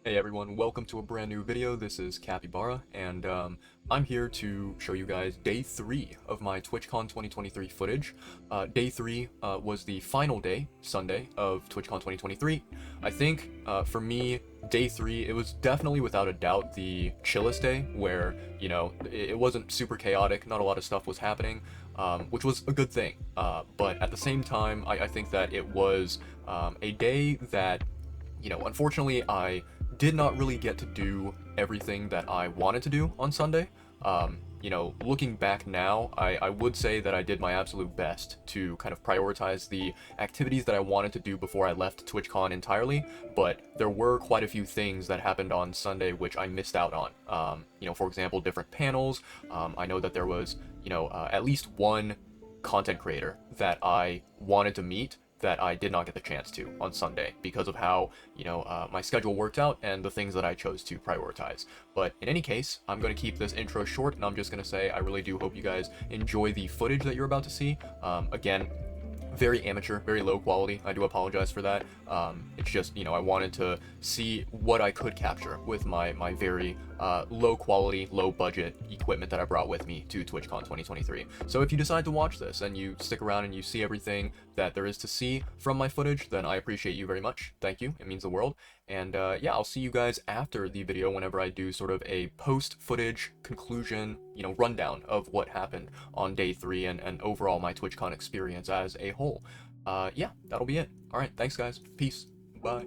Hey everyone, welcome to a brand new video. This is Capybara, and I'm here to show you guys day 3 of my TwitchCon 2023 footage. Day 3 was the final day, Sunday, of TwitchCon 2023. I think, for me, day 3, it was definitely without a doubt the chillest day, where, you know, it wasn't super chaotic, not a lot of stuff was happening, which was a good thing. But at the same time, I think that it was a day that, you know, unfortunately, I did not really get to do everything that I wanted to do on Sunday. You know, looking back now, I would say that I did my absolute best to kind of prioritize the activities that I wanted to do before I left TwitchCon entirely, but there were quite a few things that happened on Sunday which I missed out on. You know, for example, different panels. I know that there was, you know, at least one content creator that I wanted to meet that I did not get the chance to on Sunday because of how, you know, my schedule worked out and the things that I chose to prioritize. But in any case, I'm going to keep this intro short, and I'm just going to say I really do hope you guys enjoy the footage that you're about to see. Again, very amateur, very low quality. I do apologize for that. It's just, you know, I wanted to see what I could capture with my very low quality, low budget equipment that I brought with me to TwitchCon 2023. So if you decide to watch this and you stick around and you see everything that there is to see from my footage, then I appreciate you very much. Thank you. It means the world. And yeah, I'll see you guys after the video whenever I do sort of a post-footage conclusion, you know, rundown of what happened on day 3 and overall my TwitchCon experience as a whole. Yeah, that'll be it. All right, thanks guys. Peace. Bye.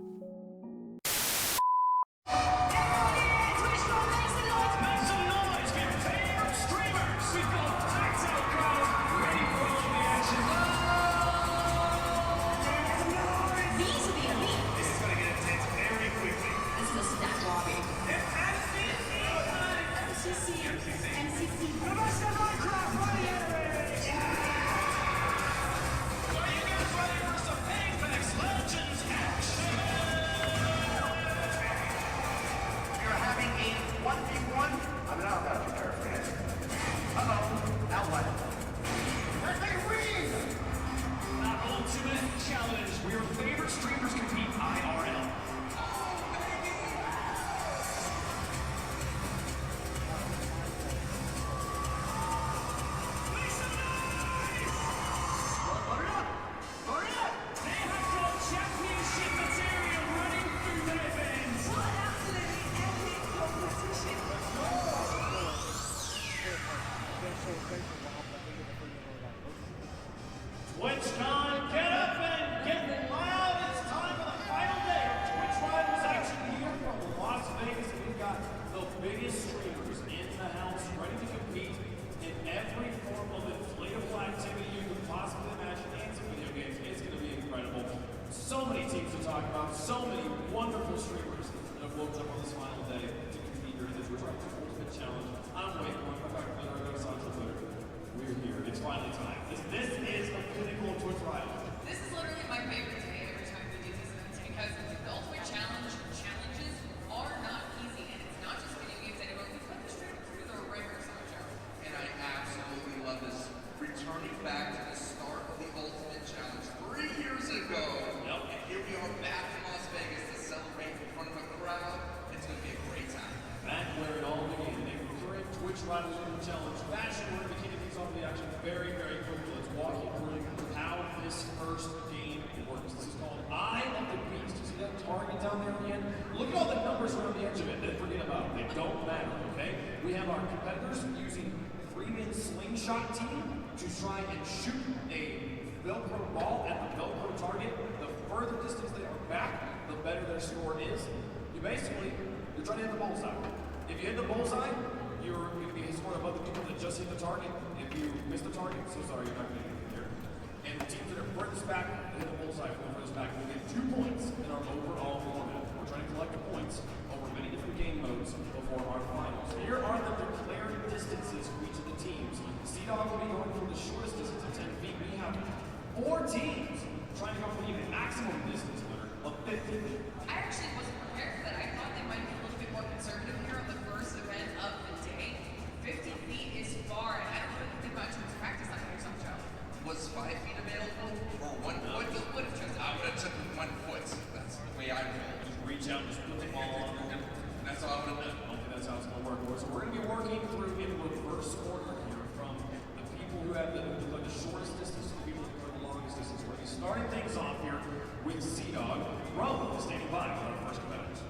TwitchCon, get up and get loud! It's time for the final day of Twitch Rivals action here from Las Vegas. We've got the biggest streamers in the house ready to compete in every form of inflatable activity you could possibly imagine and some video games. It's going to be incredible. So many teams to talk about, so many wonderful streamers that have woke up on this final day to compete during the Twitch Rivals Ultimate Challenge. I'm Wade, one of my Twitter. We're here. It's finally time. This is the pinnacle of Twitch Rivals. This is literally my favorite day every time we do these events because the Ultimate challenges are not easy, and it's not just video games anymore. We put the streamers through the rigor show. And I absolutely love this. Returning back to the start of the Ultimate Challenge 3 years ago. Yep. And here we are back in Las Vegas to celebrate in front of a crowd. It's going to be a great time. Back where it all began. A current Twitch Rivals Ultimate Challenge fashion. We're going to kick these off the action very, very quickly. Let's walk you through how this first game works. This is called Eye of the Beast. You see that target down there at the end? Look at all the numbers around the edge of it. Then forget about it. They don't matter, okay? We have our competitors using 3-man slingshot team to try and shoot a Velcro ball at the Velcro target. The further distance they are back, the better their score is. You're trying to hit the bullseye. If you hit the bullseye, you're going to be scored above the people that just hit the target. If you miss the target, so sorry, you're not going to get it here. And the teams that are furthest back, hit the bullseye from the furthest back, will get 2 points in our overall format. We're trying to collect the points over many different game modes before our finals. Here are the declared distances for each of the teams. C-Dog will be going from the shortest distance of 10 feet. We have 4 teams trying to go for the maximum distance of 50 feet. I actually wasn't prepared for that. I thought they might be a little bit more conservative here on the first event of the day. 50 feet is far, and I don't really think much of practice on here, some show. Was 5 feet available or 1 foot? Would have chosen. I would have took 1 foot. That's the way I roll. Just reach challenge, just put the ball on them. That's all I'm gonna do. I don't think that's how it's going to work. So we're going to be working through in reverse order here from the people who have the shortest distance to the people who have the longest distance. We're going to be starting things off here with Sea-Dog. Rome standing by for our first competitors.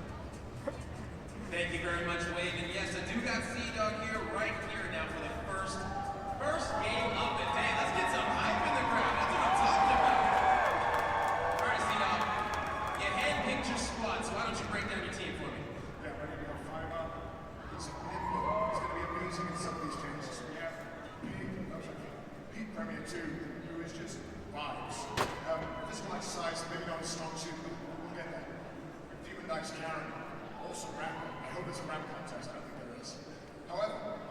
Thank you very much, Wade. And yes, I do got Sea-Dog here, right here now for the first game of the day. Let's get some hype in the crowd. That's what I'm talking about. All right, Sea-Dog, you handpicked your squad, so why don't you break down your team for me? Yeah, ready to go fire up. It's going to be amazing in some of these changes. We have Pete Premier 2, who is just vibes. Physical exercise, maybe not a strong suit, but we'll get there. Demon Dice Karen, also ramp. I hope there's a ramp contest. I don't think there is. However,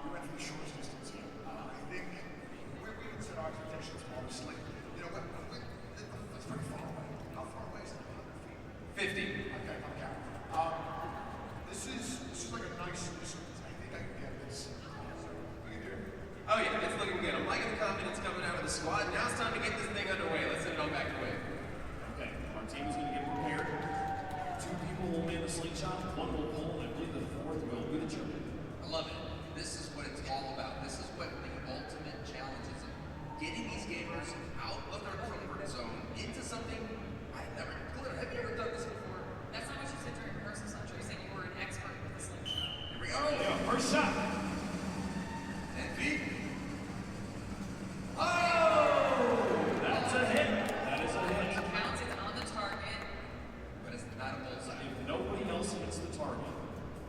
we went for the shortest distance here. I think we would set our expectations modestly. You know, that's pretty far away. How far away is it? 50. Okay, I'm counting. This is like a nice distance. I think I can get this. We can do it. Oh yeah, it's looking good. I'm liking the confidence coming out of the squad. Now it's time to get this thing underway. Let's send it on back away. Okay, our team is going to get prepared. 2 people will man the slingshot, 1 will pull, and I believe the 4th will be the German. I love it. This is what it's all about. This is what the ultimate challenge is. Getting these gamers out of their comfort zone into something I've never included. Have you ever done this before? That's not what you said during rehearsal, Sancho. You said you were an expert with the slingshot. Here we go. Oh, yeah, first shot. And feet. Oh! That's a hit. That is a hit. It counts, it's on the target. But it's not a bullseye. If nobody else hits the target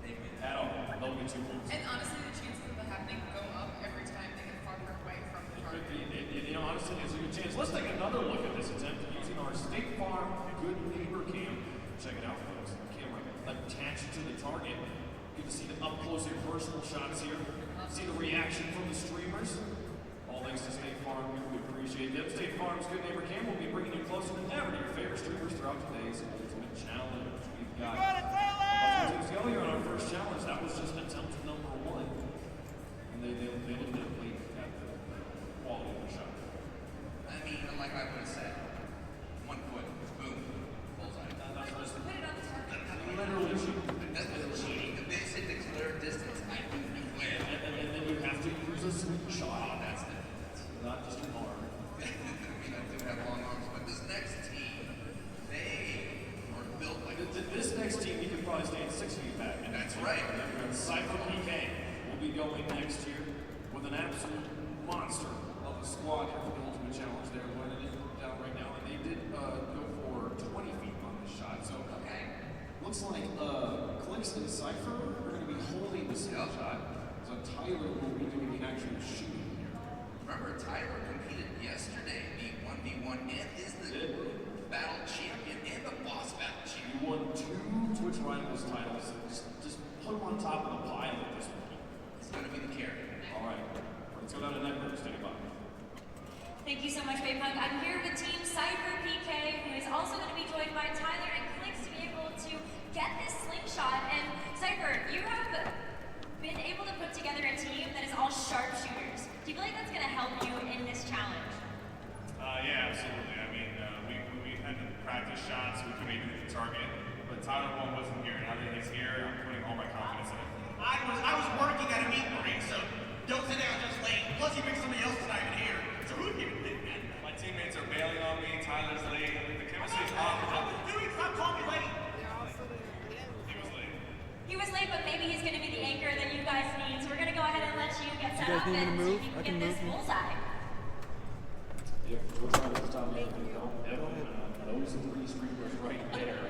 They win. at all, they'll get 2 points. And honestly, the chances of that happening go up every time they get farther away from the Could target. be, you know, honestly, there's a good chance. Let's take another look at this attempt using our State Farm Good Neighbor Cam. Check it out, folks. The camera attached to the target. Get to see the up close and personal shots here. See the reaction from the streamers. All thanks to State Farm. We appreciate them. State Farm's Good Neighbor Cam will be bringing you closer than ever to your favorite streamers throughout today's Ultimate Challenge. We've got to go here on our first challenge. That was just attempt number 1. And they looked at the quality of the shot. I mean, like I would have said, 1 foot, boom, bullseye. Just put it on the target. Literally cheating. That's the cheating. If they say declare distance, I think you win. And then you have to use a slingshot. Oh, that's the Not just an arm. I mean, I do have long arms, but this next team, they are built like This next team, you can probably stand 6 feet back. And That's right. Cypher PK will be going next year with an absolute monster of a squad here for the Ultimate Challenge. They're running it down right now, and they did go for 20 feet on this shot. So Okay. looks like Clicks and Cypher are going to be holding the slingshot. So Tyler will be doing the actual shooting here. Remember, Tyler competed yesterday, the 1v1, and is the battle champion and the boss battle champion. He won 2 Twitch Rivals titles. Just put him on top of the pile at this point. It's going to be the carry. All right, let's go down to Network. Standing by. Thank you so much, Baypunk. I'm here with Team Cypher PK, who is also going to be joined by Tyler and Clicks to be able to get this slingshot. And Cypher, you have been able to put together a team that is all sharpshooters. Do you feel like that's going to help you in this challenge? Yeah, absolutely. I mean, we had to practice shots, we couldn't even hit the target, but Tyler one wasn't here. Now that he's here, I'm putting all my confidence in it. I was working at a meat ring, so don't say that I was just late. Plus, you picked somebody else that's not even here. So who even did that? My teammates are bailing on me, Tyler's late, the chemistry is off. Dude, stop calling me late. He was late. He was late, but maybe he's going to be the anchor that you guys need. So we're going to go ahead and let you get set up and see if you can get this bullseye. Yep, we'll try this time. Those 3 streamers right there.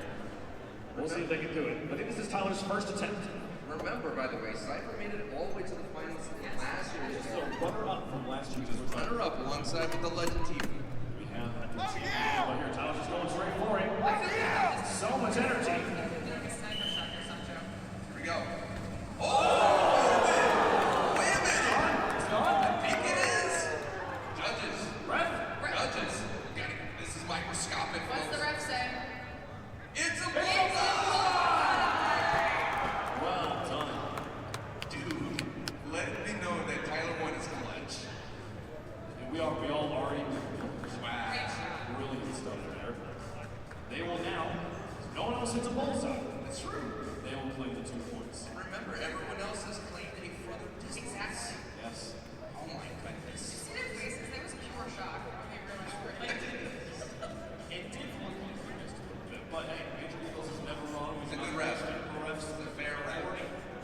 We'll see if they can do it. I think this is Tyler's first attempt. Remember, by the way, Cypher made it all the way to the finals last year. This is a runner-up from last year's Runner-up alongside with the Legend TV. We have the team here. Tyler's just going straight for it. So much energy. You're doing a sniper shot here, Sancho. Here we go. Oh! Wait a minute! It's gone. I think it is. Judges. Ref. Judges. This is microscopic, What's the folks. ref say? It's a bullseye! Well done. Dude, let it be known that Tyler 1 is clutch. And we all already Wow. Great shot. really good stuff there. They will now, no one else a bullseye. That's true. They will claim the 2 points. Remember, everyone else has claimed a further distance. Exactly. Yes. Oh my goodness. See their faces? That was pure shock when they realized we were like, It did look like we missed a little bit, but hey, Major Eagles is never wrong. It's a good ref. Refs. It's a fair ref.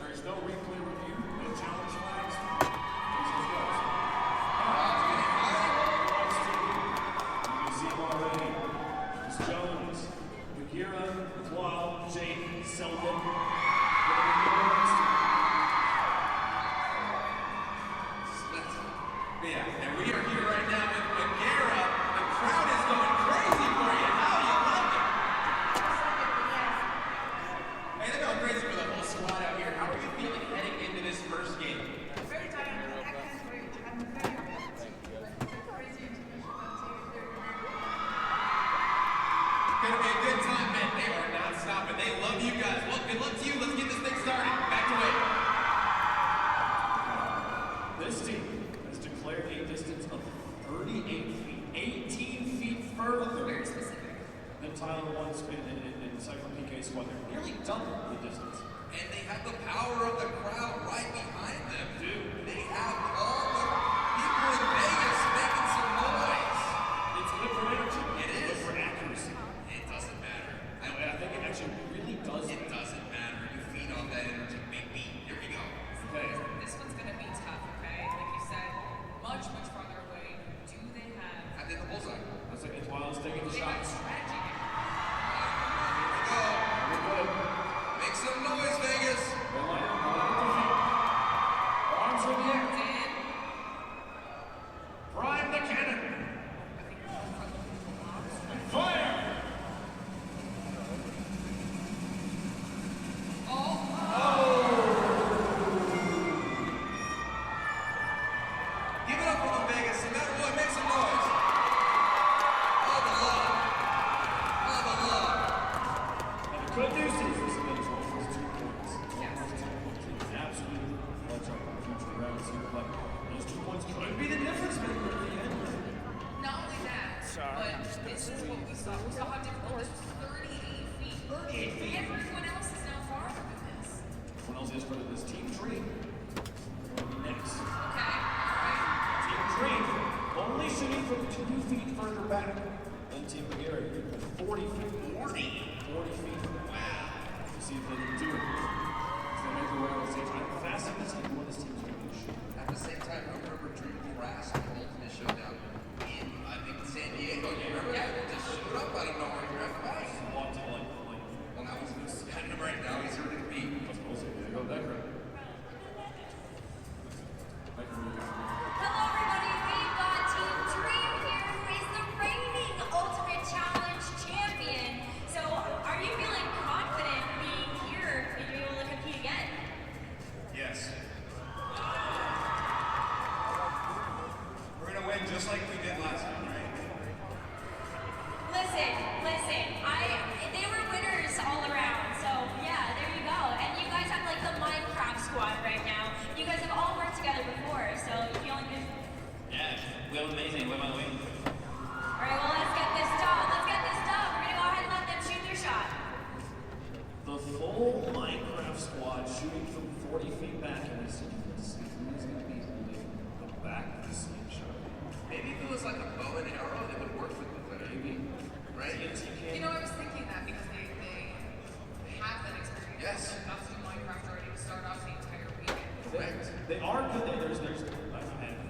There's no replay review, no challenge flags. This is good. You can see them already. It's Jones, Bagheera, Twal, Jake, Selden. Yeah, and we are here right now with Bagheera. The crowd is going crazy for you. How you love it? Hey, they're going crazy for the whole squad out here. How are you feeling heading into this first game? very tired. I can't wait. I'm very happy. Crazy international team. Gonna be a good time, man. They are not stopping. They love you guys. Well, good luck to you. Let's get this thing started. Back to Wade. This team has declared a distance of 38 feet, 18 feet further Very specific. than Tyler 1 spin in Cypher PK squad. They're nearly double the distance. And they have the power of the crowd right behind them. Dude. They have all the people in Vegas making some noise. It's good for energy. It It's is. good for accuracy. It doesn't matter. I think it actually really does. It doesn't matter. You feed off that energy, baby. Here we go. Okay. This one's gonna be tough, okay? Like you said, much farther away. Do they have? I did the bullseye. Looks like it's Wiles taking the They got shots. strategy here. Here we go. Very good. Make some noise, Vegas. They line up with the feet. Arms in the air. Dan, Prime the cannon. I think we're in front of the blocks. Fire! Give it up for the Vegas. No matter what, make some noise. All the love. All the love. And the good news is this is one of those 2 points. Yes. Those 2 points. You can absolutely watch out for future rounds here, but those 2 points could be the difference maker at the end. Not only that, but this is what we saw. We saw how difficult this was. 38 feet. 38 feet. Everyone else is now farther than this. What else is for this Team Dream? Next. Okay. All right. Team Dream only shooting from 2 feet further back than Team Bagheera. 40 feet. 40 feet. Wow. To see if they can do it. As they make their way on the stage. I'm fascinated to see what this team's going to shoot. At the same time, I remember Dream crashed the Ultimate Showdown in, I think, San Diego. You remember that? It just showed up out of nowhere. You're at five. Walked to like, Well, now he's got him right now. He's earning a beat. let's go see. There you go, Decker. Hello, everybody. We've got Team Dream here, who is the reigning Ultimate Challenge champion. So, are you feeling confident being here and being able to compete again? Yes. We're gonna win just like we did last time, right? Listen. They were winners all around. So, yeah, there you go. And you guys have like the Minecraft squad right now. You guys have all worked together before, so you feeling good? Yeah, we are amazing. We're gonna win. All right, well, let's get this done. We're gonna go ahead and let them shoot their shot. The full Minecraft squad shooting from 40 feet back, and we see who's going to be holding the back of the same shot. Maybe if it was like a bow and arrow, it would work for the glitter. Maybe. Right? You know, I was thinking that because they have that experience. Yes. Enough to do Minecraft already to start off the entire weekend. Correct. They are good. I'm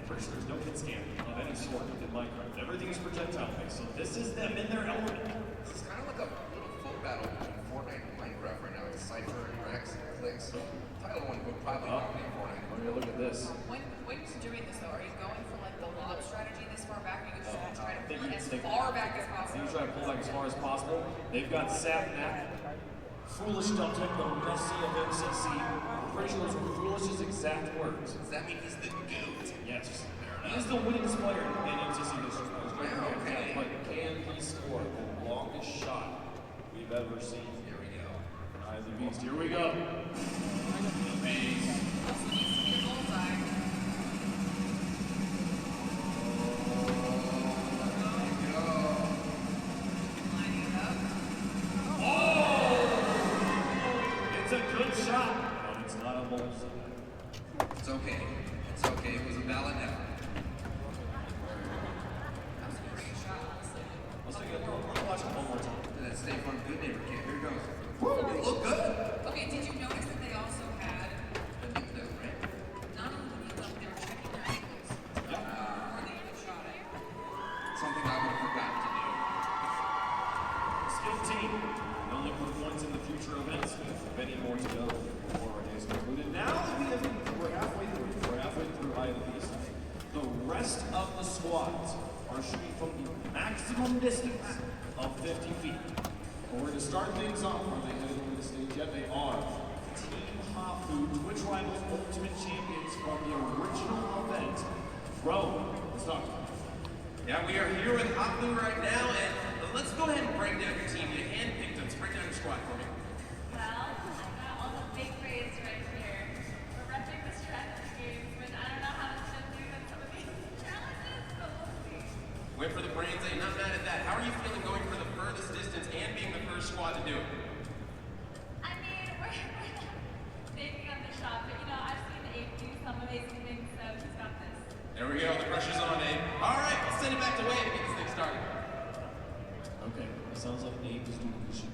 pretty sure there's no hit scan of any sort in Minecraft. Everything is projectile based, so this is them in their element. This is kind of like a little foot battle between Fortnite and Minecraft right now. It's Cypher and Rex and Clicks. Tyler one would probably dominate Fortnite. Okay, look at this. When you're doing this though, are you going for like the lob strategy this far back? Or you just try to Think pull you- as think- far back as You possible? try to pull back as far as possible. They've got Sapnak, Foolish Dumpton, the Messi of MCC. I'm pretty sure those were Foolish's exact words. Does that mean he's the GOAT? Yes. He is the winningest player in MCC this year. Wow, okay. But can he score the longest shot we've ever seen? Here we go. Eye of the Beast. Here we go. Also needs to be a bullseye. Lining it up. bowls. It's okay. It's okay. It was a valid effort. That was a great shot, honestly. Let's watch it one more time. That Stay Fun Good Neighbor kid. Here it goes. You look good. Okay, did you notice that they also had The new clip, right? not only the knee left, they were checking their ankles before they even shot it. Something I would have forgotten to do. Skilled team. They'll look for points in the future events with many more to go before our days concluded. Now that we're halfway through Eye of the Beast, the rest of the squads are shooting from the maximum distance of 50 feet. But we're going to start things off. Are they headed over the stage yet? They are. Team Hafu, Twitch Rivals Ultimate Champions from the original event. Bro, let's talk to them. Yeah, we are here with Hafu right now, and let's go ahead and break down your team. You handpicked them. So break down your squad for me. Well, I got all the big grades right here. We're repping the strategy games, but I don't know how to do with some of these challenges, but we'll see. Wait for the brains. I'm not mad at that. How are you feeling going for the furthest distance and being the first squad to do it? I mean, we're not making up the shot, but you know, I've seen Abe do some amazing things, so he's got this. There we go. The pressure's on, Abe. All right, let's send it back to Wade to get this thing started. Okay, it sounds like Abe is doing the shooting.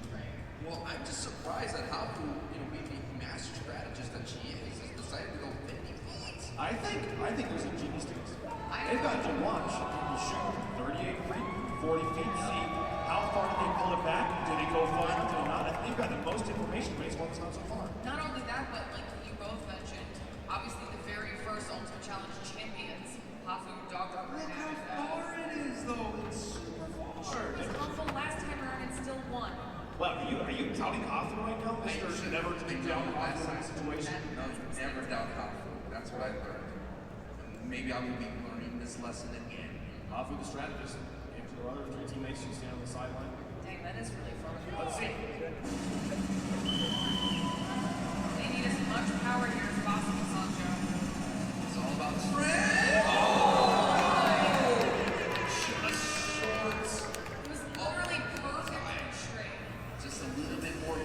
Well, I'm just surprised at how being the master strategist that she is, has decided to go 50 feet. I think there's a genius to this. They've got to watch people shoot 38 feet, 40 feet, see how far do they pull it back, do they go far enough, do they not? I think they've got the most information based on what's not so far. Not only that, but like you both mentioned, obviously the very first Ultimate Challenge champions, Hafu, Dogger, Look how far it is, though. It's super far. was humble last time around and still won. Well, are you touting Hafu right now, Mr. Never to be down in last that situation? No, never doubt Hafu. That's what I learned. And maybe I will be learning this lesson again. Hafu, the strategist, came to their other three teammates who stand on the sideline. Dang, that is really fun. Let's see. They need as much power here as possible, Sancho. It's all about strength. Just shorts. It was literally perfect and straight. Just a little bit more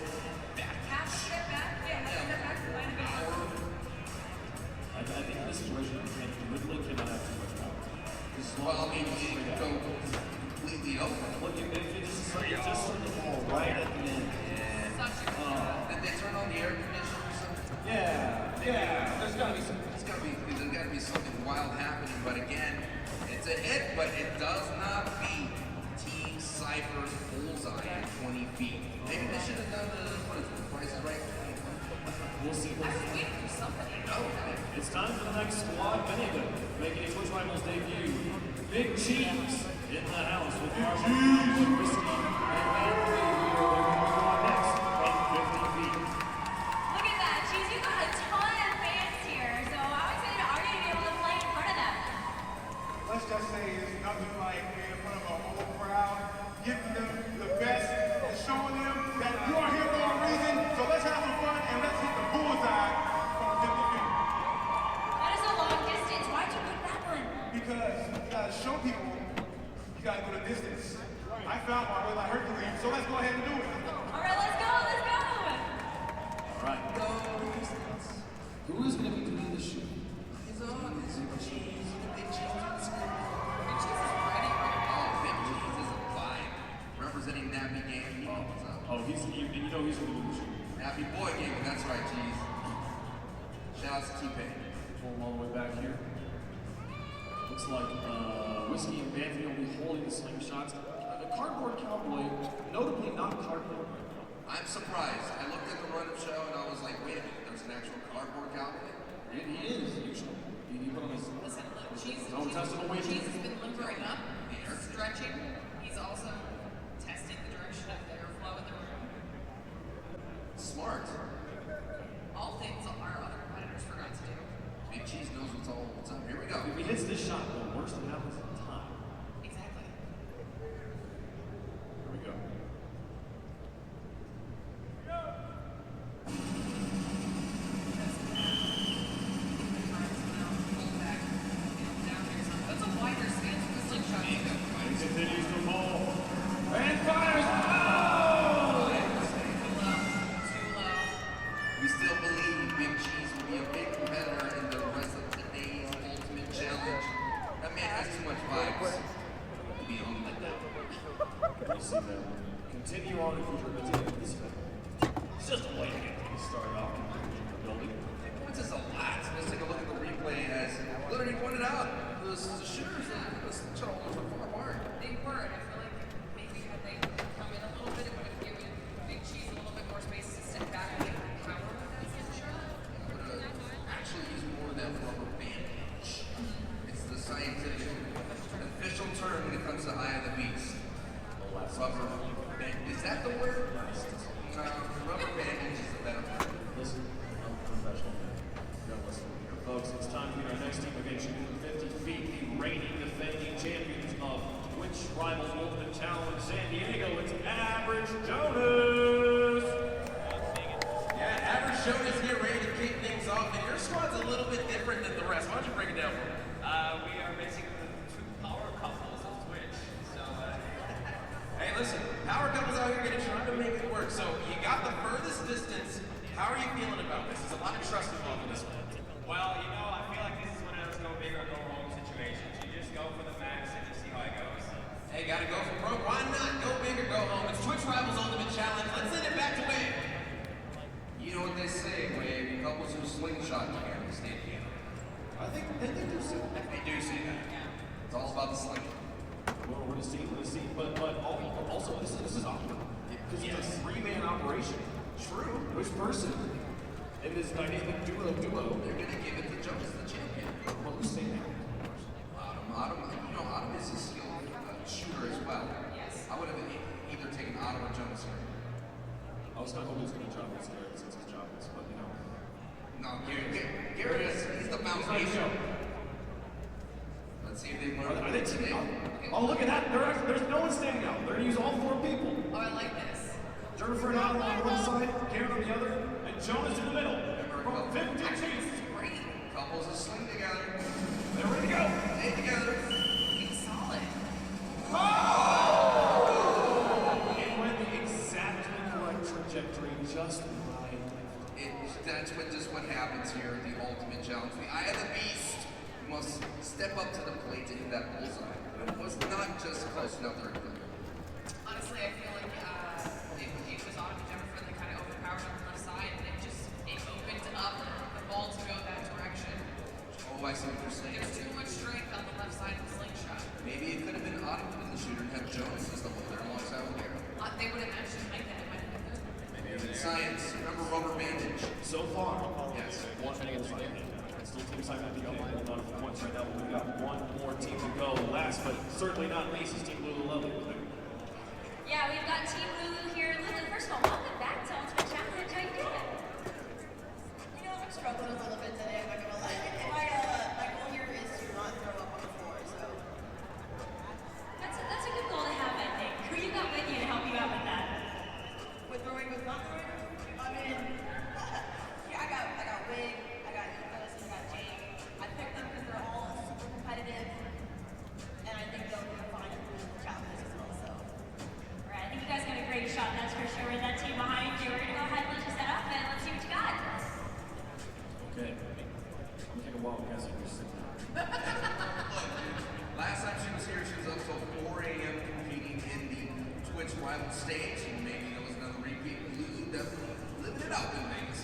back. Half step back, yeah, half step back, might have been Power. I think in this situation, you literally cannot have too much power. Well, I mean, you can go completely over. Look, if you just turn the ball right at the end. such a Did they turn on the air conditioner or something? Yeah. There's gotta be something. There's gotta be something wild happening, but again, it's a hit, but it does not beat Team Cypher's bullseye at 20 feet. Maybe they should have done the Price is Right. We'll see. I was waiting for somebody. It's time for the next squad, many of them making a Twitch Rivals debut. Big Cheese in the house with Marvel, Whiskey, and Anthony. They're going to be on next from 50 feet. Look at that, geez, you got a ton of fans here, so how excited are you to be able to play in front of them? Let's just say it's nothing like being in front of a whole crowd, giving them the best, and showing them that you are here for a reason. So let's have some fun and let's hit the bullseye from 50 feet. That is a long distance. Why'd you pick that one? Because you gotta show people you gotta go the distance. I found my way like Hercules, so let's go ahead and do it. All right, let's go, let's go. All right. Who is going to be doing the shooting? It's on. It's Big Cheese. Big Cheese on the screen. Big Cheese is ready right now. Oh, Big Cheese is a vibe. Representing Nappy Game. You know what's up. Oh, he's going to do the shooting. Nappy Boy Gaming. That's right, Cheese. Shout out to T-Pain. Pull him all the way back here. Looks like Whiskey and Anthony will be holding the slingshots. The cardboard cowboy, notably not cardboard. I'm surprised. I looked at the run of show and I was like, wait a minute, there's an actual cardboard cowboy? He is, usually. He put on his... Listen, look, Cheese Cheese has been limbering up, stretching. He's also testing the direction of the airflow in the room. Smart. All things our other competitors forgot to do. Big Cheese knows what's up. Here we go. If he hits this shot, the worst that happens is time. Exactly. Here we go. That's a wider stance with the slingshot. He continues to fall. And fires! Oh! Too low. We still believe Big Cheese will be a big competitor in the rest of today's Ultimate Challenge. That man has too much vibes to be on like that. You see them continue on if you're at the end of this event. It's just a way to get things started off in the building. Points is a lot. Let's take a look at the replay as literally pointed out. The shooters, the shuttle were far apart. They were, and I feel like maybe had they come in a little bit, it would have given Big Cheese a little bit more space to step back and get power with that slingshot. Would have actually used more of that rubber bandage. It's the scientific official term when it comes to Eye of the Beast. Rubber bandage. Is that the word? Rubber bandage is the better word. Listen, I'm a professional man. You gotta listen here. Folks, it's time to meet our next team event shooting 50 feet, the reigning defending champions of Twitch Rivals Ultimate Challenge San Diego. It's Average Jonas! Yeah, Average Jonas here ready to kick things off, and your squad's a little bit different than the rest. Why don't you break it down for me? We are basically the two power couples of Twitch. So, Hey, listen, power couples out here gonna try to make it work. So you got the furthest distance. How are you feeling about this? There's a lot of trust involved in this one. well, I feel like this is one of those go big or go home situations. You just go for the max and you see how it goes. Hey, gotta go for broke. Why not go big or go home? It's Twitch Rivals Ultimate Challenge. Let's send it back to Wave. You know what they say, Wave. Couples who slingshot together stay together. I think they do see that. They do say that. It's all about the sling. Well, we're gonna see. But also, this is awkward. Because it's a three-man operation. True. Which person in this dynamic duo, They're gonna give it to Jonas, the champion. well, who's saying that? Autumn is a skilled shooter as well. Yes. I would have either taken Autumn or Jonas here. I was kind of hoping it's gonna drop this Garrett since his job is, but No, Garrett is he's the foundation. Let's see if they learn Are they today. Oh, look at that! There's no one standing out. They're gonna use all four people. Oh, I like this. Jennifer and Autumn on one side, Karen on the other, and Jonas in the middle. From 50 Actually, feet. this is great. Couples are sling together. They're ready to go. Stay together. It's solid. It went the exactly correct trajectory, just right. That's what happens here at the Ultimate Challenge. The Eye of the Beast must step up to the plate to hit that bullseye. It was not just close enough to hit. Honestly, I feel like it was Autumn and Jennifer that kind of overpowered on the left side, and it opened up the ball to go that direction. Oh, I see what you're saying. There's too much strength on the left side of the slingshot. Maybe it could have been Autumn as the shooter and have Jonas as the holder alongside with Garrett. They would have actually made that. It might have been good. Science, remember rubber bandage. So far, Yes. one full side. Still team side at the up line, not enough points right now, but we've got one more team to go. Last but certainly not least is Team Lululemon. Yeah, we've got Team Lulu here. Lulu, first of all, welcome back to Ultimate Challenge. How you doing? I'm struggling a little bit today, I'm not gonna lie. My goal here is to not throw up on the floor, so. That's a good goal to have, I think. Who you got with you to help you out with that? With throwing, with not throwing, I mean, yeah, I got Wig, I got Ethos, I got Jake. I picked them because they're all super competitive, and I think they'll be fine at the challenges as well, so. All right, I think you guys got a great shot, that's for sure. With that team behind you, we're gonna go ahead and let you set up, and let's see what you got. Okay. I'm gonna take a wild guess at your signal. Last time she was here, she was up till 4 a.m. competing in the Twitch rival stage. Maybe there was another repeat. Lulu definitely living it up in Vegas.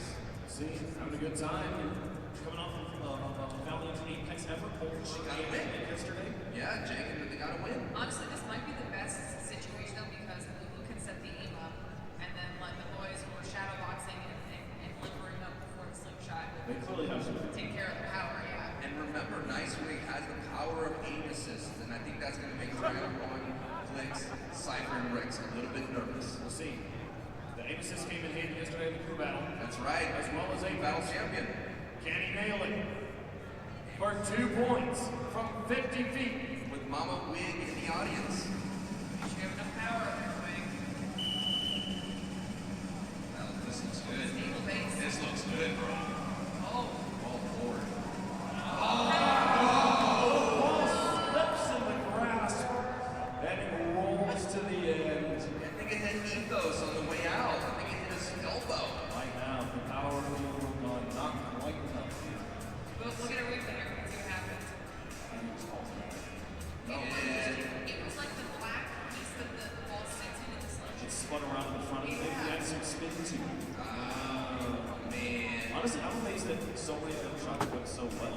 See, having a good time. Coming off of a valiant Apex effort, she got a win yesterday. Yeah, Jake, and they got a win. Honestly, this might be the best situation though because Lulu can set the aim up and then let the boys who are shadow boxing and limbering up before the slingshot They clearly have some. take care of the power, yeah. And remember, Nice Wig has the power of aim assist, and I think that's going to make round one Clicks, Cypher, and Rex a little bit nervous. We'll see. The aim assist came in handy yesterday in the crew battle. That's right. As well as a battle champion. Can he nail it? For 2 points from 50 feet. With Mama Wig in the audience. You should have enough power up there, Wing. This looks good. Needle base. This looks good, bro. Oh. All forward. Ball slips in the grasp and it rolls to the end. I think it hit Ethos on the way out. I think it hit his elbow. Right now, the power of the gone not quite enough. honestly, I'm amazed that so many of them shots went so well,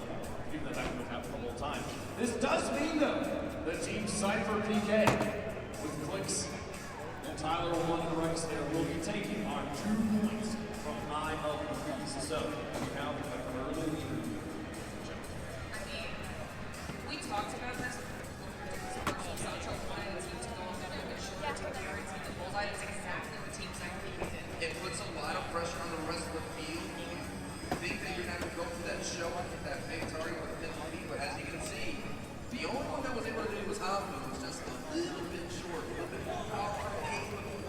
given that that would happen the whole time. This does mean, though, that Team Cypher PK with Clicks and Tyler one and Rex there will be taking on 2 points from Eye of the Beast. So we have an early lead. I mean, we talked about this before Sancho wanted the team to go on the mission to guarantee the bullseye. That's exactly what Team Cypher did. It puts a lot of pressure on the rest of the field. You think that you're going to go for that show and get that big target with 50 feet, but as you can see, the only one that was able to do it was Hamdu, who was just a little bit short, a little bit more power,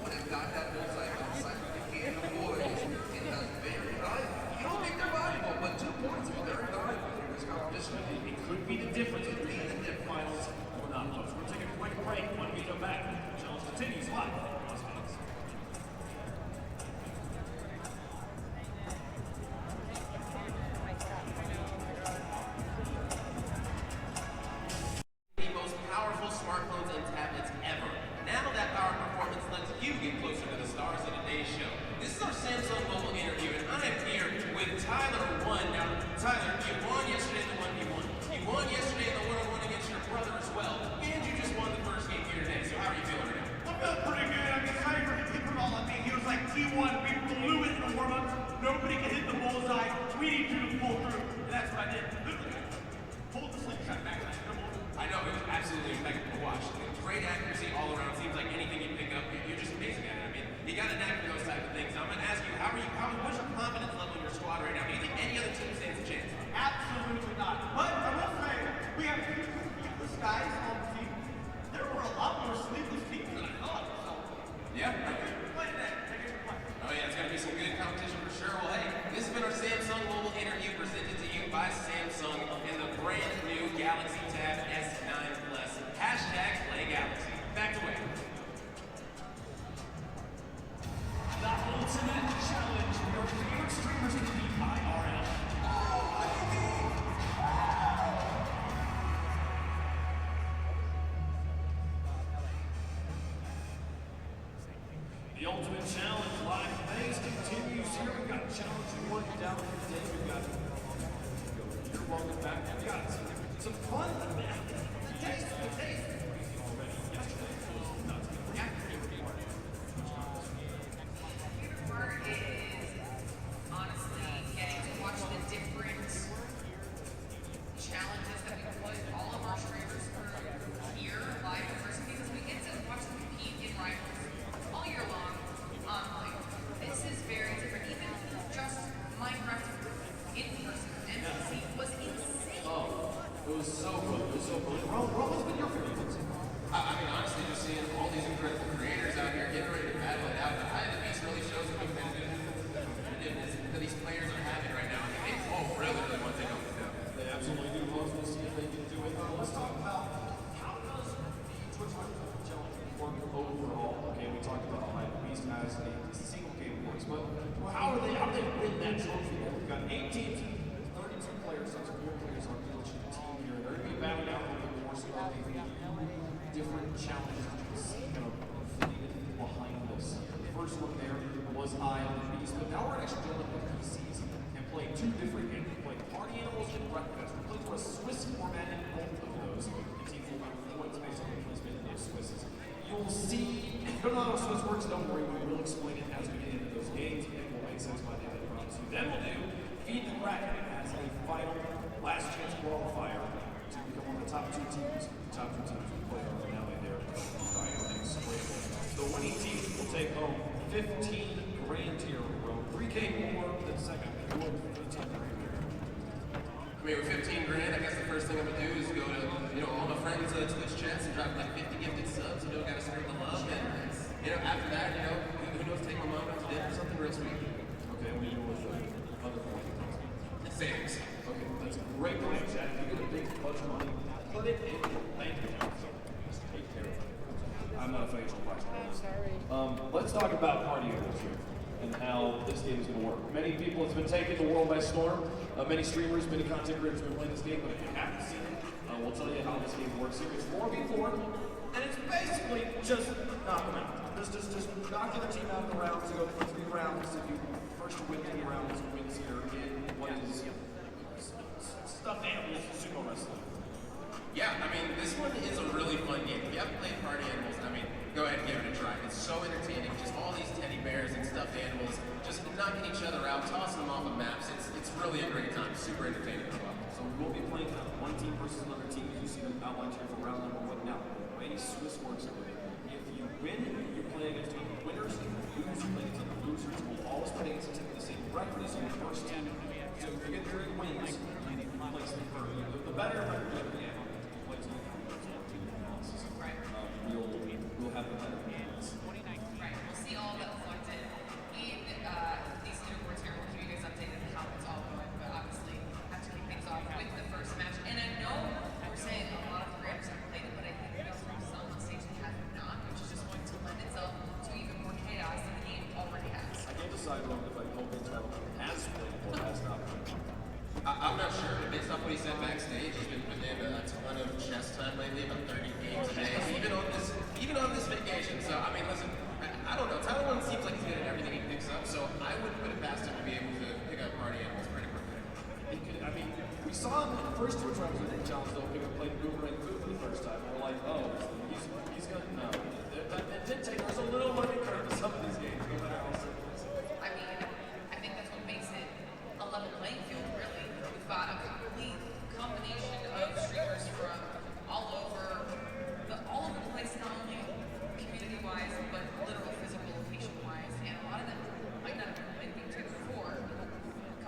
and got that bullseye on the side of the can of boys. And that's very valuable. You don't think they're valuable, but 2 points is very valuable in this competition. It could be the difference between the finals or not. Folks, we're taking a quick break. When we come back, the challenge continues live. Las Vegas. The most powerful smartphones and tablets ever. Now that power performance lets you get closer to the stars of today's show. This is our Samsung mobile interview, and I am here with Tyler One. Now, Tyler, you won yesterday in the 1v1. You won yesterday in the 1-on-1 against your brother as well, and you just won the first game here today. So how are you feeling right now? I felt pretty good. I mean, Cypher hit the ball at me. He was like T1. We blew it in the warm-up. Nobody could hit the bullseye. We need you to pull through. And that's what I did. Literally, pulled the slingshot back. I know, it was absolutely impeccable to watch. Great accuracy all around. Seems like anything you pick up, you're just amazing at it. I mean, you got a knack for those type of things. I'm going to ask you, what's your confidence level in your squad right now? Do you think any other team stands a chance? Absolutely not. But I will say, we have 2 sleepless guys on the team. There were a lot more sleepless teams than I thought. So, Yeah. play today. Oh yeah, it's gonna be some good competition for sure. Well, hey, this has been our Samsung mobile interview presented to you by Samsung in the brand new Galaxy Tab S9 Plus. #PlayGalaxy. Back to Wade. The ultimate challenge. Your favorite streamers to beat IRL. The ultimate challenge live phase continues here. We've got challenge one down here today. We've got you're welcome back. We've got some fun. The taste. Already yesterday was nuts. favorite part is honestly getting to watch the different challenges that we put all of our streamers through here live in person because we get to watch them compete in rivals all year long. Like, this is very different. Even just Minecraft in person and was insane. Oh, it was so good. It was so good. Ron, what's been your favorite thing? I mean, honestly, just seeing all these incredible creators out here getting ready to battle it out. The Eye of the Beast really shows the competitiveness that these players are having right now. I mean, they all really want to take on this down. They absolutely do. We'll see if they can do it. Let's talk about how does the Twitch challenge work overall. Okay, we talked about how the Beast has a single game works, but how do they win that trophy? We've got 8 teams, 32 players, so 4 players on each team here. They're going to be battling out over the course of the different challenges that you can see kind of affiliated behind this. The first one there was Eye of the Beast, but now we're actually dealing with PCs and playing 2 different games. We're playing Party Animals and Breakfast. We're playing through a Swiss format in both of those. The teams will have points based on the placement of those Swisses. You'll see, if you don't know how Swiss works, don't worry, we will explain it as we get into those games, and it will make sense by the end of the round. So then we'll do Feed the Kraken as a final last chance qualifier to become one of the top 2 teams. The top 2 teams will play our finale there by our next spring. The winning team will take home 15 grand here, bro. 3K more than second. More than 15 grand. I mean, with 15 grand, I guess the first thing I'm gonna do is go to, all my friends' Twitch chats and drop like 50 gifted subs. Gotta spread the love, and after that, who knows, take my mom out to dinner or something real sweet. Okay, we know what the other 40,000. Savings. Okay, that's a great plan, Chad. If you get a big bunch of money, put it in your bank account. Just take care of it. I'm not a financial advisor. Let's talk about Party Animals here and how this game is going to work. Many people, it's been taking the world by storm. Many streamers, many content creators have been playing this game, but if you haven't seen it, we'll tell you how this game works here. It's 4v4, and it's basically just knock them out. Just knock the other team out in the rounds. You go for 3 rounds. If you first win 3 rounds, wins here. Animals sumo wrestling. Yeah, I mean, this one is a really fun game. If you haven't played Party Animals, I mean, go ahead and give it a try. It's so entertaining. Just all these teddy bears and stuffed animals just knocking each other out, tossing them off of maps. It's really a great time. Super entertaining as well. So we will be playing one team versus another team. As you see them outlined here for round number 1 now. The way Swiss works, if you win, you play against the winners. If you lose, you play against the losers. We'll always play against the same record as your first team. So if you get 3 wins, you place them first. The better record you have, you place them first. Right. We'll have the better wins. Right. We'll see all that reflected in these leaderboards here. We'll keep you guys updated on how it's all going. But obviously, have to kick things off with the first match. And I know we're saying a lot of creators have played it, but I think there's some on stage that have not, which is just going to lend itself to even more chaos than the game already has. I can't decide if I hope it's has played or has not played. I'm not sure, but based off what he said backstage, he's been putting in a ton of chess time lately, about 30 games a day, even on this vacation. So, I mean, listen, I don't know. Tyler 1 seems like he's good at everything he picks up, so I wouldn't put it past him to be able to pick up Party Animals pretty quickly. I mean, we saw him in the first 2 tries with the challenge, though, pick up playing Boomerang Food for the first time. And we're like, oh, he's going to, no. That did take, there's a little learning curve to some of these games, no matter how simple it is. I mean, I think that's what makes it a level playing field, really. We've got a complete combination of streamers from all over the place, not only community-wise, but literal physical location-wise. And a lot of them might not have played Game 2 before.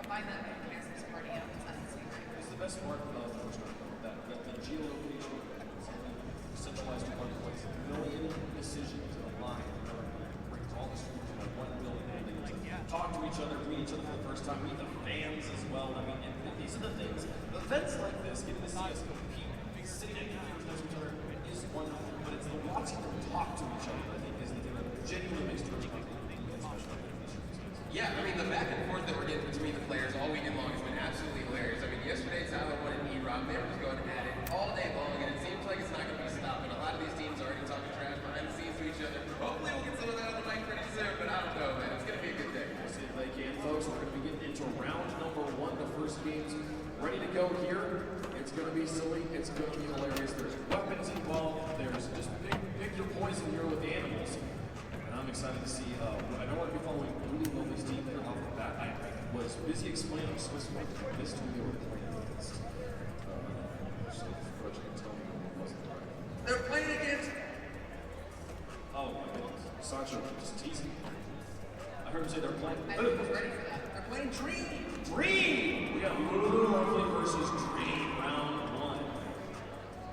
Combine that with Kansas Party Animals, that's insane. It's the best part of that the geolocation, centralized to one place, a million decisions in a line brings all the streamers in one building and they get to talk to each other, meet each other for the first time, meet the fans as well. I mean, and these are the things. Events like this, getting to see us compete, sitting at computers next to each other is wonderful, but it's the watching them talk to each other, I think, is the thing that genuinely makes Twitch special. Yeah, I mean, the back and forth that we're getting between the players all weekend long has been absolutely hilarious. I mean, yesterday Tyler 1 and E-Rob, they were just going at it all day long, and it seems like it's not going to be stopping. A lot of these teams are already talking trash behind the scenes to each other. Hopefully we'll get some of that on the mic pretty soon, but I don't know, man. It's going to be a good day. We'll see if they can, folks. We're going to be getting into round number 1. The first game's ready to go here. It's going to be silly. It's going to be hilarious. There's weapons involved. There's just pick your poison here with animals. And I'm excited to see. I don't want to be following really well these teams that are off the bat. I was busy explaining Swiss one. This team they were playing against. So Fudge can tell me what it wasn't right. They're playing against... Oh my goodness. Sancho just teasing me. I heard him say they're playing. I was ready for that. They're playing Dream! Dream! We got Lulu Lovely versus Dream round 1.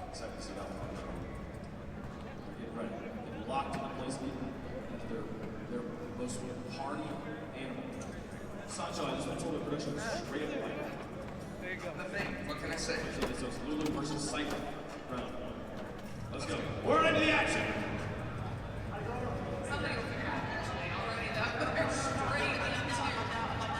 Excited to see how far they go. They're getting ready. They're locked into place. They're most party animal. Sancho, I just went to the production straight up like that. There you go. Nothing. What can I say? So it's Lulu versus Cycle round 1. Let's go. We're into the action! Somebody will figure it out actually already. They're straight into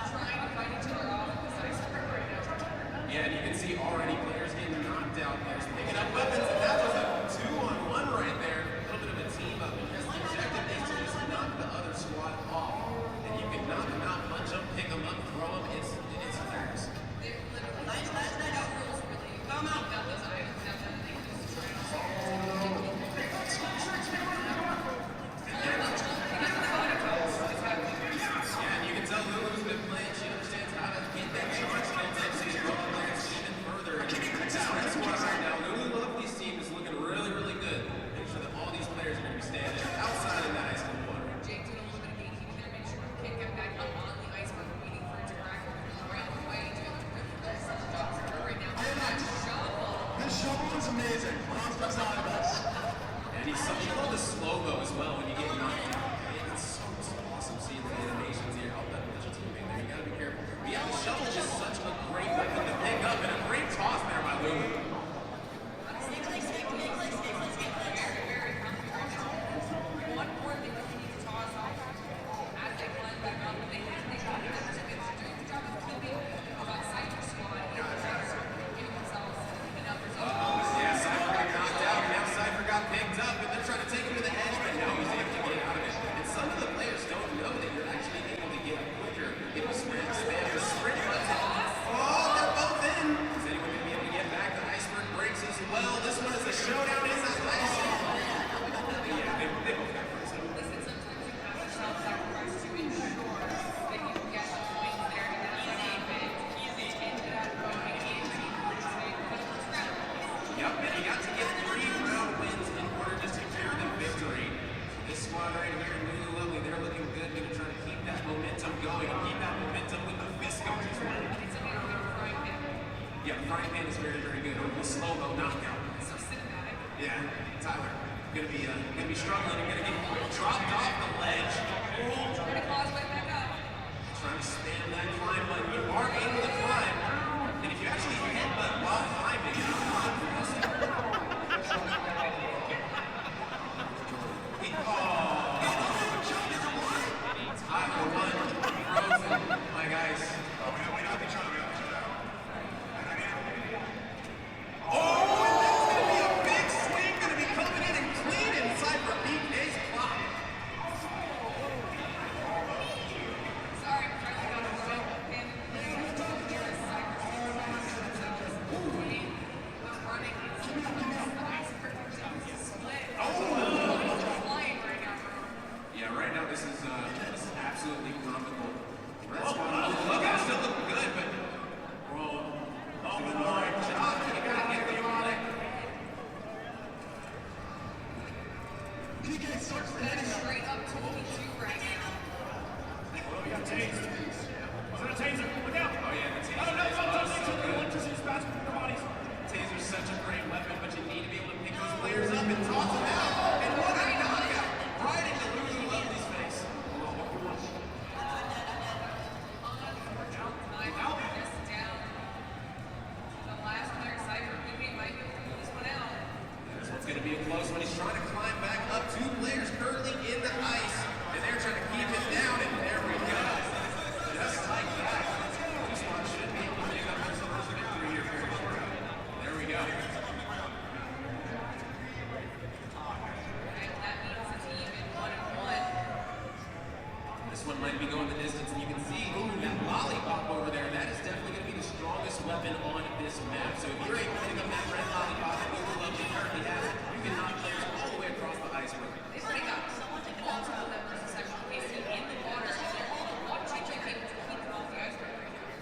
trying to fight each other off with this ice cream right now. Yeah, and you can see already players getting knocked out. Players picking up weapons, and that was a 2-on-1 right there. A little bit of a team up. Just the objective is to just knock the other squad off. And you can knock them out, punch them, pick them up, throw them. It's hilarious. They literally no rules really. Come out. Got those items out there. They just try to Yeah, and you can tell Lulu's been playing. She understands how to get that charge built up so she's going to play even further. And it's just red squad right now. Lulu Lovely's team you got to get 3-round wins in order to secure the victory. So this squad right here, Lulu Lovely, they're looking good. Going to try to keep that momentum going and keep that momentum with the fist going as well. Yeah, frying pan is very, very good. Over the slow-mo knockout. So cinematic. Yeah, Tyler, gonna be struggling. You're gonna get dropped off the ledge. Trying to claw his way back up. Trying to spam that climb button. You are able to climb. And if you actually headbutt while climbing, it's not impressive. Tyler won. Frozen. My guys. Oh, and that's going to be a big swing, going to be coming in and clean inside for BK's clock. Sorry, I'm trying to go to the pin. Running. Split. Flying right now. Yeah, right now this is absolutely comical. Look, I still look good, but doing the right job. You gotta get the leg. Straight up 22 right now. Oh, we got tased. Is that a taser? Look out! Oh yeah, the taser. Oh, no, electricity's fast with the bodies. Taser's such a great weapon, but you need to be able to pick those players up and toss them out. And what a knockout! Right into Lulu Lovely's face. This one's gonna be a close one. He's trying to climb back up. 2 players currently in the ice, and they're trying to keep him down. And there we go. Just like that. This one should be able to pick up his first victory here very shortly. There we go. This one might be going the distance, and you can see that lollipop over there. That is definitely going to be the strongest weapon on this map. So if you're able to pick up that red lollipop that Lulu Lovely currently has, you can knock players all the way across the ice with it. They've already got multiple members of Section Casey in the water, and they're all watching to keep them off the iceberg.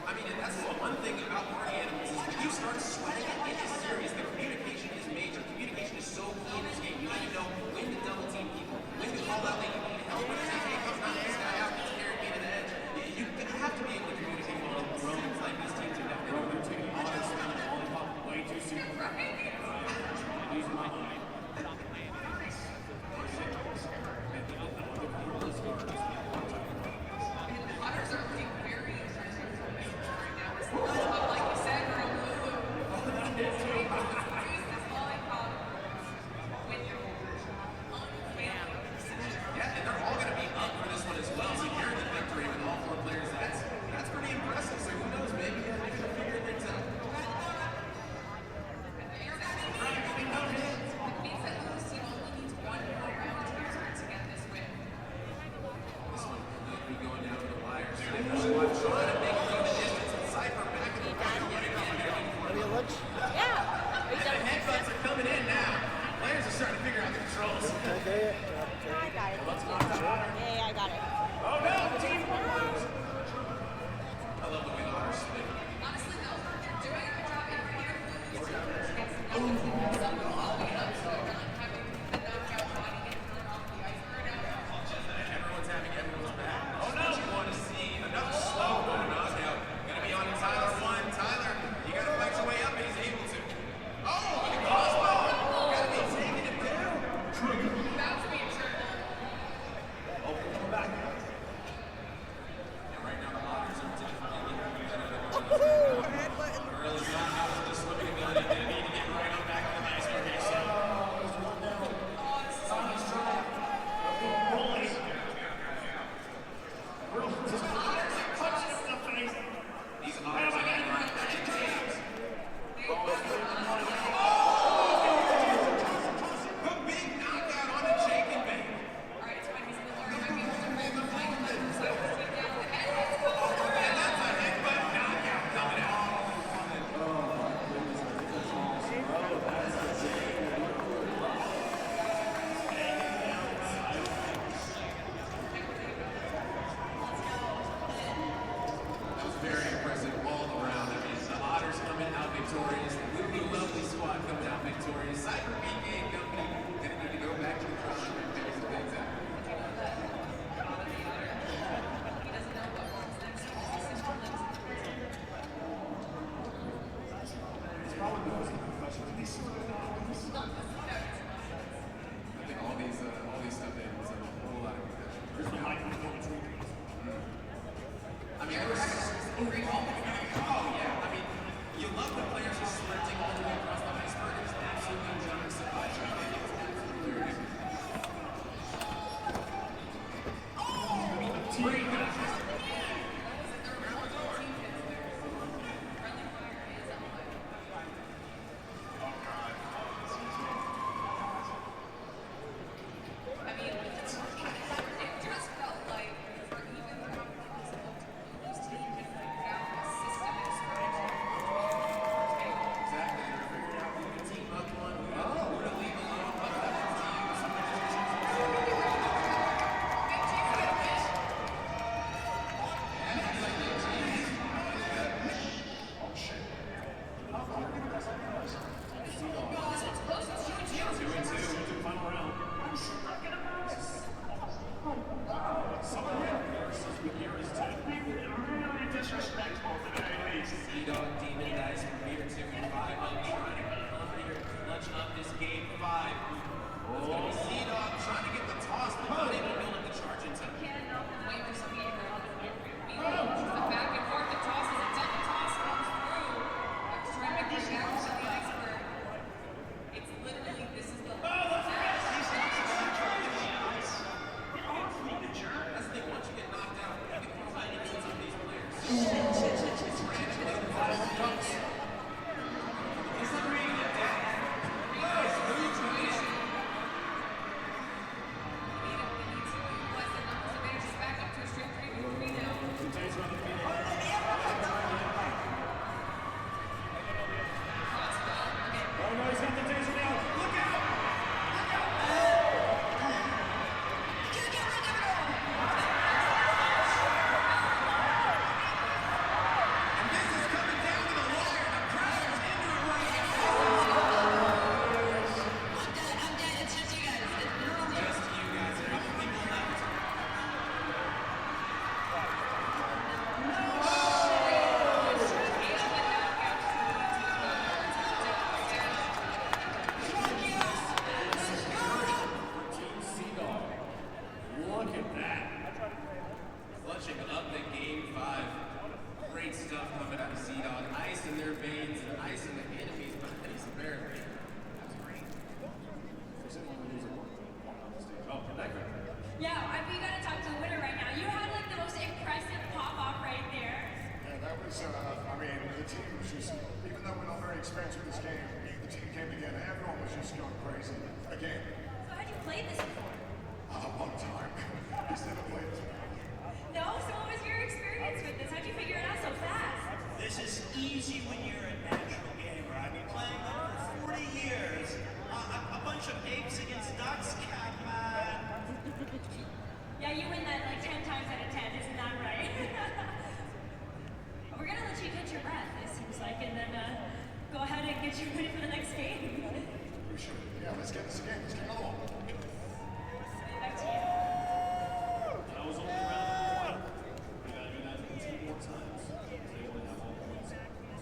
I mean, and that's the one thing about party animals is when you start sweating in this series, the communication is major. Communication is so key in this game. You need to know when to double team people, when to call out that you need help, when to say, hey, come knock this guy out, he's carrying me to the edge. You have to be able to communicate well with Romans like this team today. They're taking all this lollipop way too soon. Use my eye. Otters are looking very interesting right now. This lollipop, like you said, are a Lulu. Use this lollipop with your unfailing precision. Yeah, and they're all going to be up for this one as well. So you're in the victory with all 4 players. That's pretty impressive. So who knows? Maybe they're figuring things out. It means that Lulu's team only needs 1 more round to get this win. This one could be going down to the wire. Cypher squad trying to make it go the distance, and Cypher back in the fight yet again. Yeah. And the headbutts are coming in now. Players are starting to figure out the controls. I got it. Yeah, I got it. Oh no, team wins! I love the way the Otters split. Honestly, though, they're doing a good job in here. Lulu's team gets some following it up, so they're not having the knockout body get thrown off the iceberg now. Everyone's having everyone's back. Oh no! You want to see another slow knockout. Gonna be on Tyler 1. Tyler, you gotta fight your way up, and he's able to. Oh, the crossbow! Gotta be taking him down. About to be a triple. Oh, come back. And right now the Otters are definitely getting competitive. Early knockout with the swimming ability. They need to get right on back on the iceberg here soon. These Otters are getting right back in games. The big knockout on the Jacob Bay. Alright, it's fine. He's in the water. Might be able to hold the fight and let the Cypher's team down. The head. And that's a headbutt knockout coming think all these stuff names have a whole lot of potential. There's the high performance weekends. I mean, oh yeah. I mean, you love the players just sprinting all the way across the iceberg. It's absolutely jumping so much. Experienced with this game, the team came together, everyone was just going crazy. Again. So had you played this before? One time. He's never played this before. No? So what was your experience with this? How'd you figure it out so fast? This is easy when you're a natural gamer. I've been playing for 40 years. A bunch of apes against ducks? Come on. Yeah, you win that like 10 times out of 10, isn't that right? We're gonna let you catch your breath, it seems like, and then go ahead and get you ready for the next game. We should. Yeah, let's get this again. Let's get another one. Back to you. That was only round 1. We gotta do that 2 more times. They only have 1 point.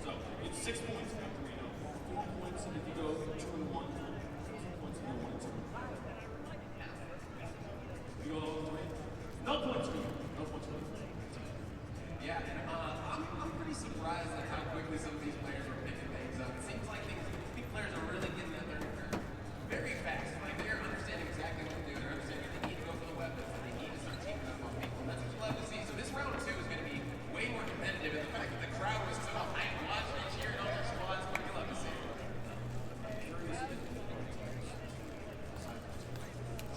So it's 6 points after we know. 4 points if you go 2 and 1. 2 points if you go 1 and 2. You go 0 and 3. No points for you. No points for you. Yeah, and I'm pretty surprised at how quickly some of these players are picking things up. It seems like these players are really getting that learning curve very fast. Like they're understanding exactly what to do. They're understanding they need to go for the weapons and they need to start teaming up on people. And that's what you love to see. So this round 2 is going to be way more competitive. And the fact that the crowd was so hyped watching and cheering on their squads, what do you love to see?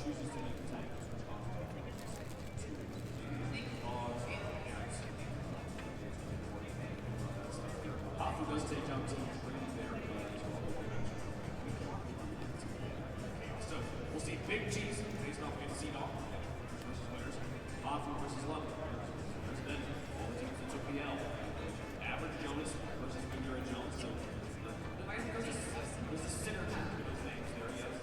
Chooses to make the tank switch off. Alpha does take down teams pretty there. So we'll see Big Cheese facing off against C-Dog versus winners. Alpha versus Love versus then all the teams that took the L. Average Jonas versus Winder and Jones. So there's a synergy between those names there. Yes.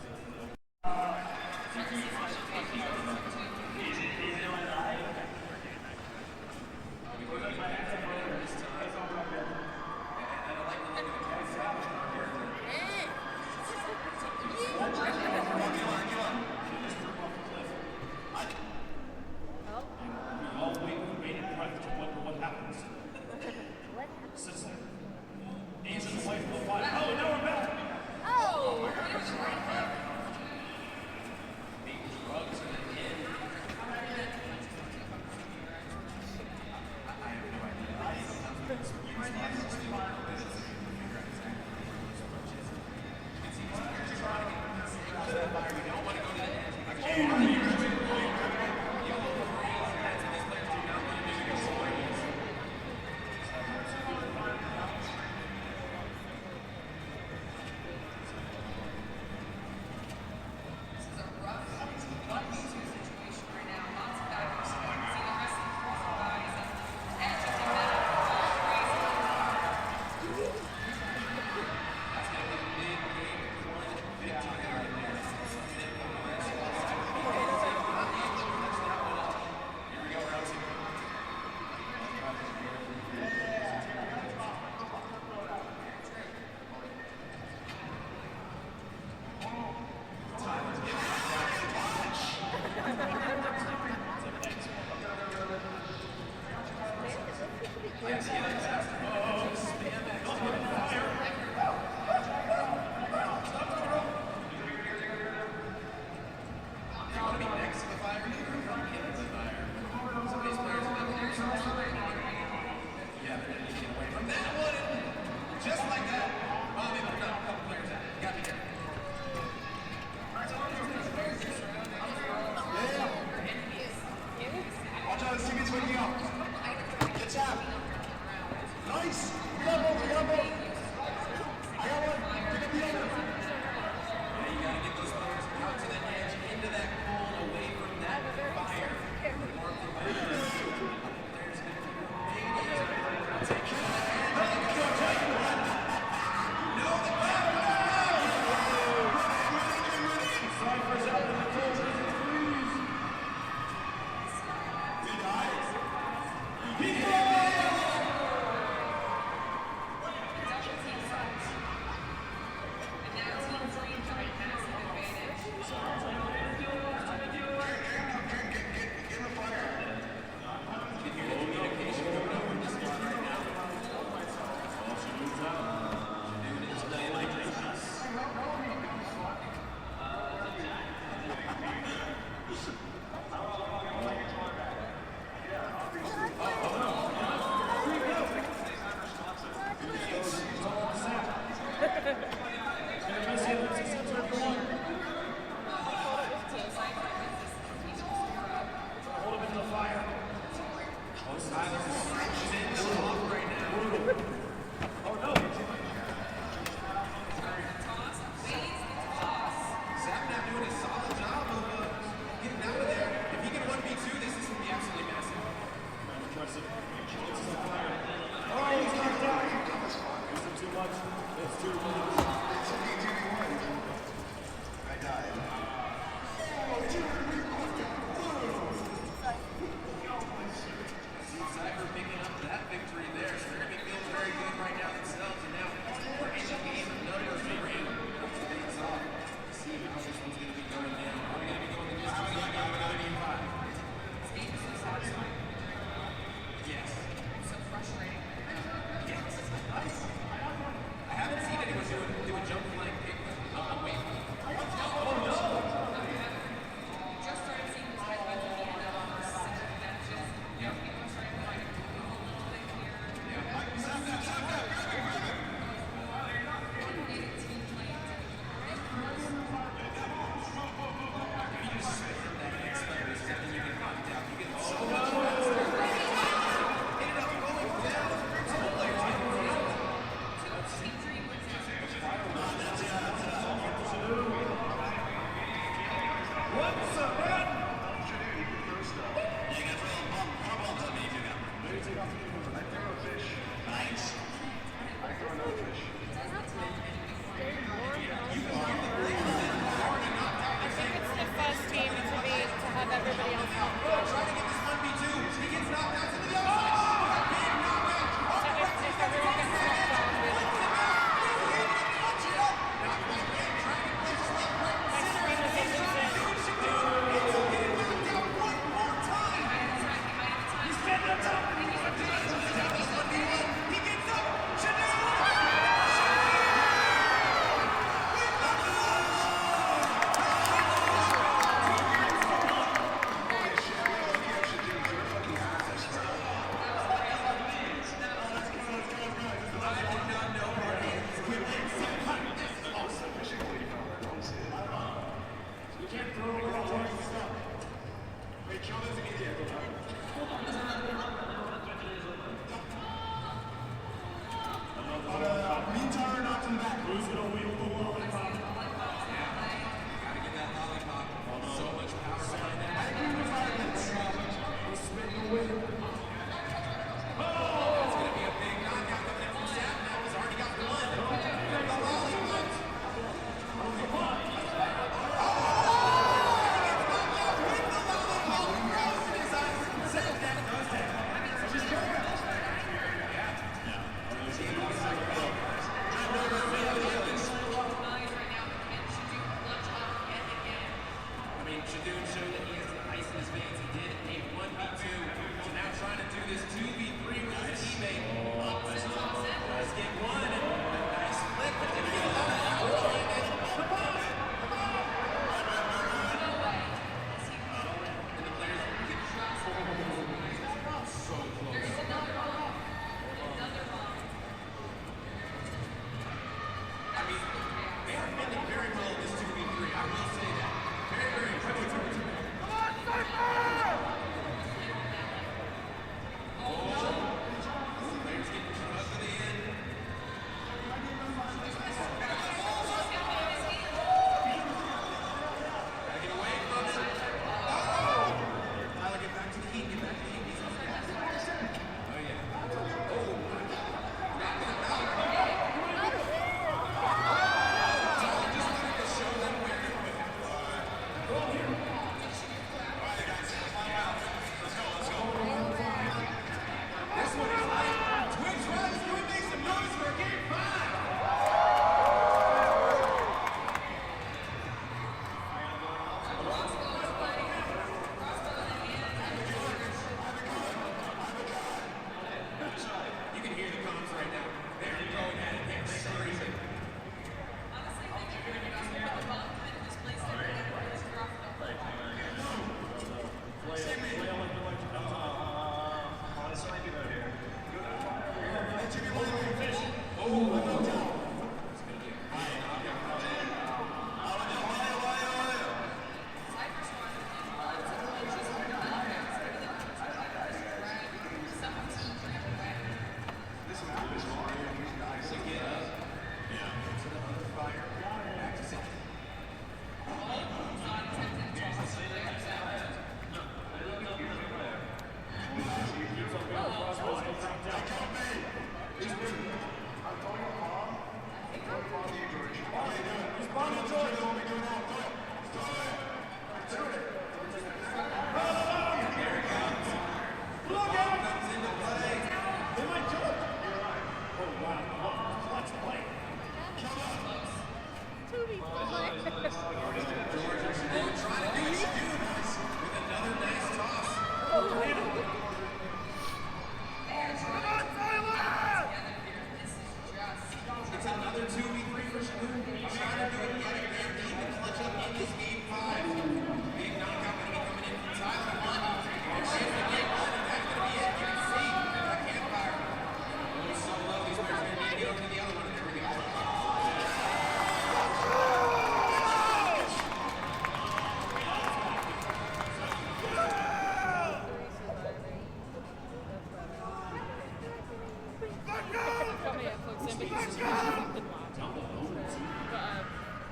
in because it's something wild. But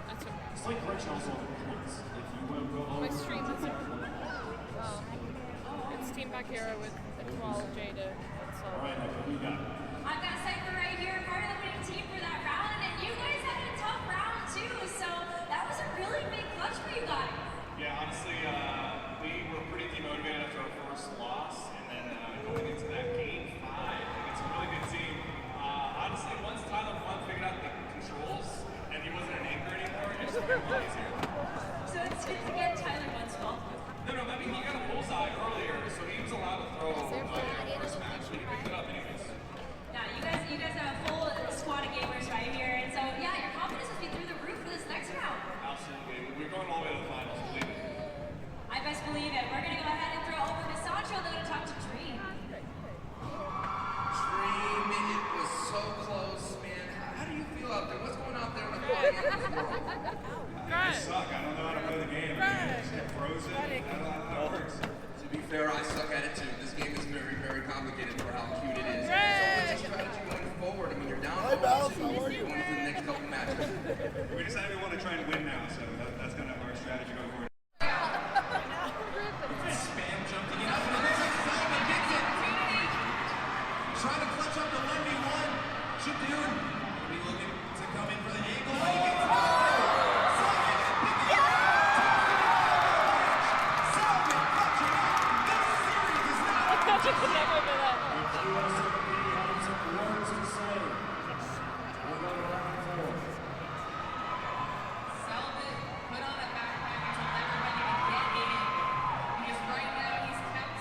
that's okay. It's like Gretchen's on the points. If you want to go My over, stream is it's Team Back Hero with Iqbal, Jada, and so. all right, who we got? I've got Cypher right here, part of the winning team for that round, and you guys had a tough round too, so that was a really big clutch for you guys. Yeah, honestly, we were pretty demotivated after our first loss, and then going into that game 5 against a really good team. Honestly, once Tyler 1 figured out the controls and he wasn't an anchor anymore, it just became a lot easier. So it's good to get Tyler once fault. No, I mean, he got a bullseye earlier, so he was allowed to throw the first match, but he picked it up anyways. Yeah, you guys have a full squad of gamers right here, and so yeah, your confidence must be through the roof for this next round. Absolutely. We're going all the way to the finals, believe it. I best believe it. We're gonna go ahead and throw over to Sancho, then to talk to Dream. Dream, it was so close, man. How do you feel out there? What's going on out there in the world? I suck. I don't know how to play the game. I just get frozen. I don't know how it works. To be fair, I suck at it too. This game is very, very complicated for how cute it is. So what's your strategy going forward? I mean, you're down to going into the next couple matches. We decided we want to try and win now, so that's kind of our strategy going forward. Spam jumping it up, and it looks like Simon gets it. Trying to clutch up the 1v1. Shadoon will be looking to come in for the angle, but he gets it. Selvin put on a backpack and told everybody to get in. Because right now he's kept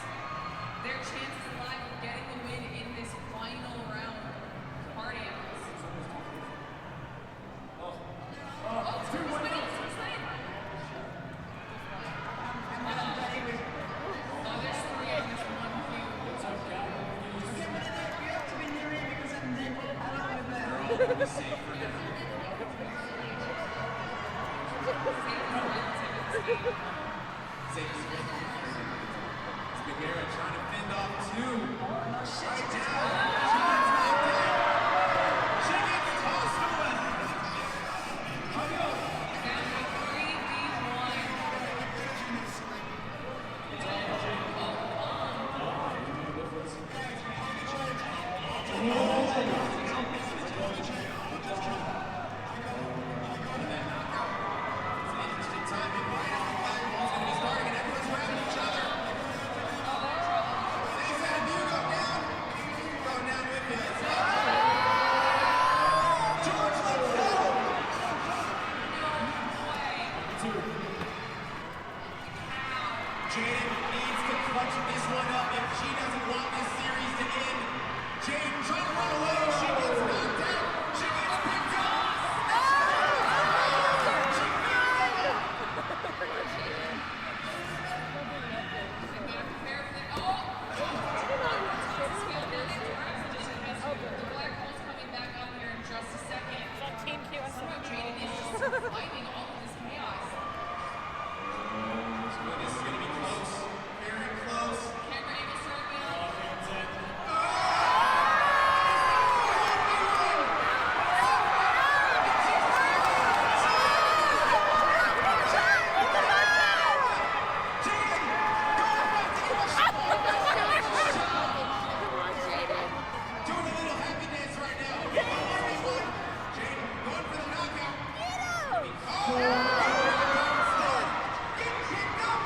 their chances alive of getting the win in this final round. Party animals. Who's winning? Who's winning? Oh, there's 3 in this one queue. They're all safe for now. Safe is good. Spaghetti trying to fend off 2. Right down. She gets tossed away. Down to 3v1. Interesting timing. Right as the flag ball's going to be starting and everyone's grabbing each other. Thanks, Adam. You go down. Going down with you. George, let's go. Jaden needs to clutch this one up if she doesn't want this series to end. Jaden trying to run away. She gets knocked out. She gets picked up. Team QSM. Fighting all of this chaos. This is going to be close. Very close. Camera angle circle. Doing a little happy dance right now. 1v1. Jaden going for the knockout. Getting kicked up.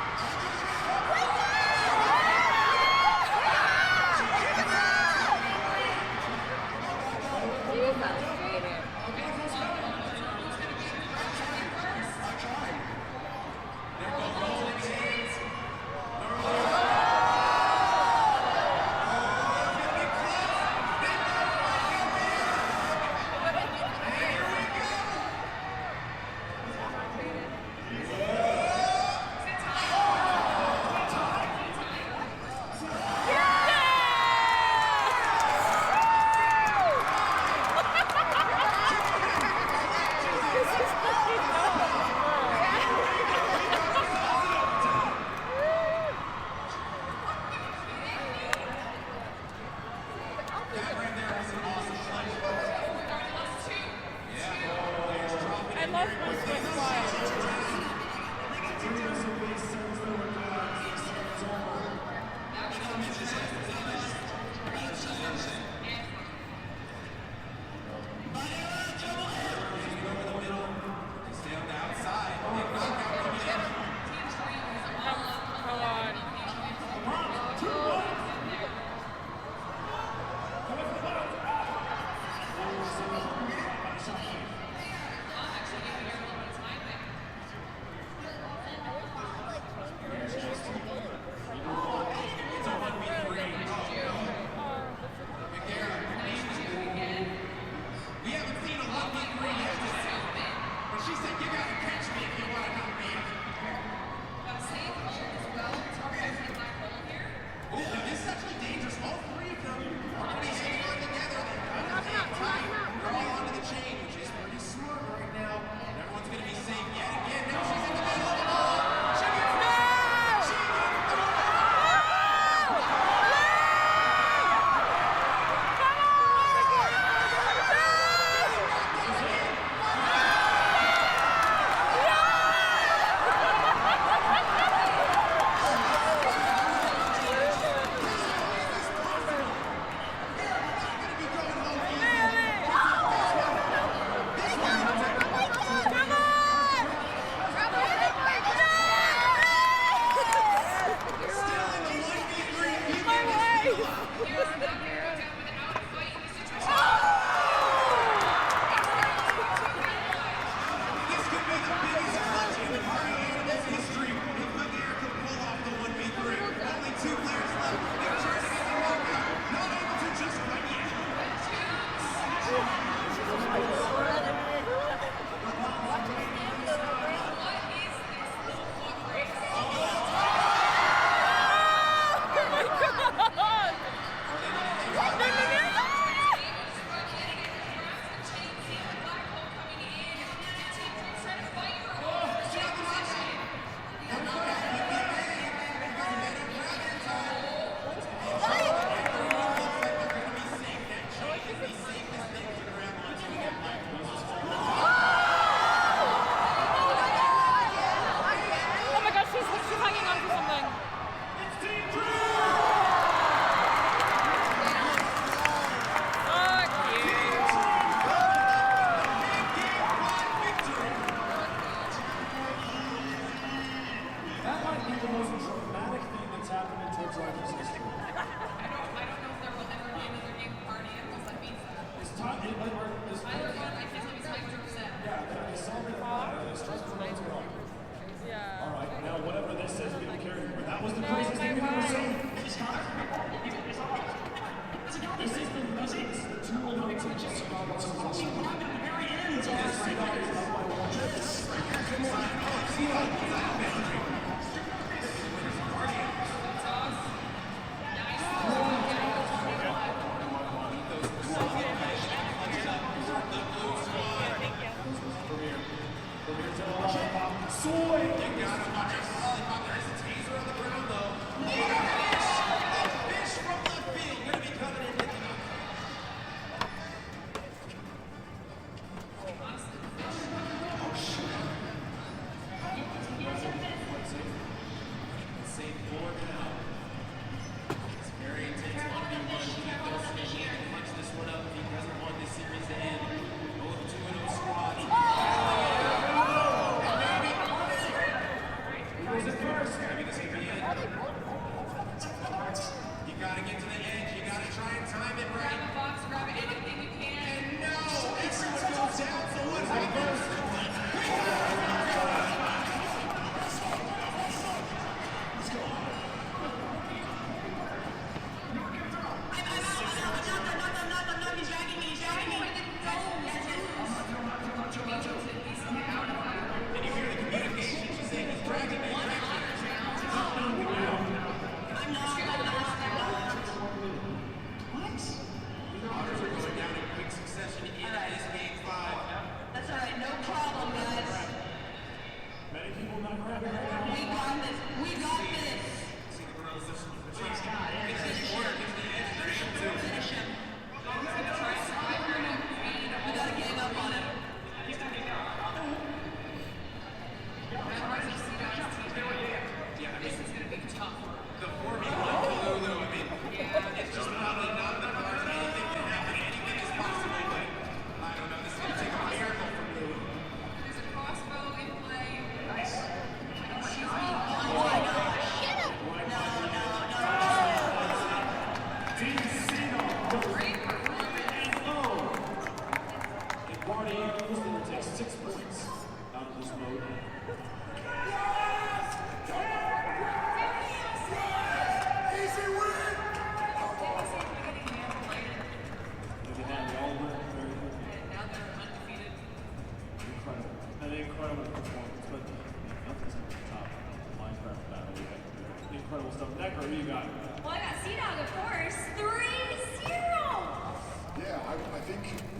They're both holding hands. That right there was an awesome play.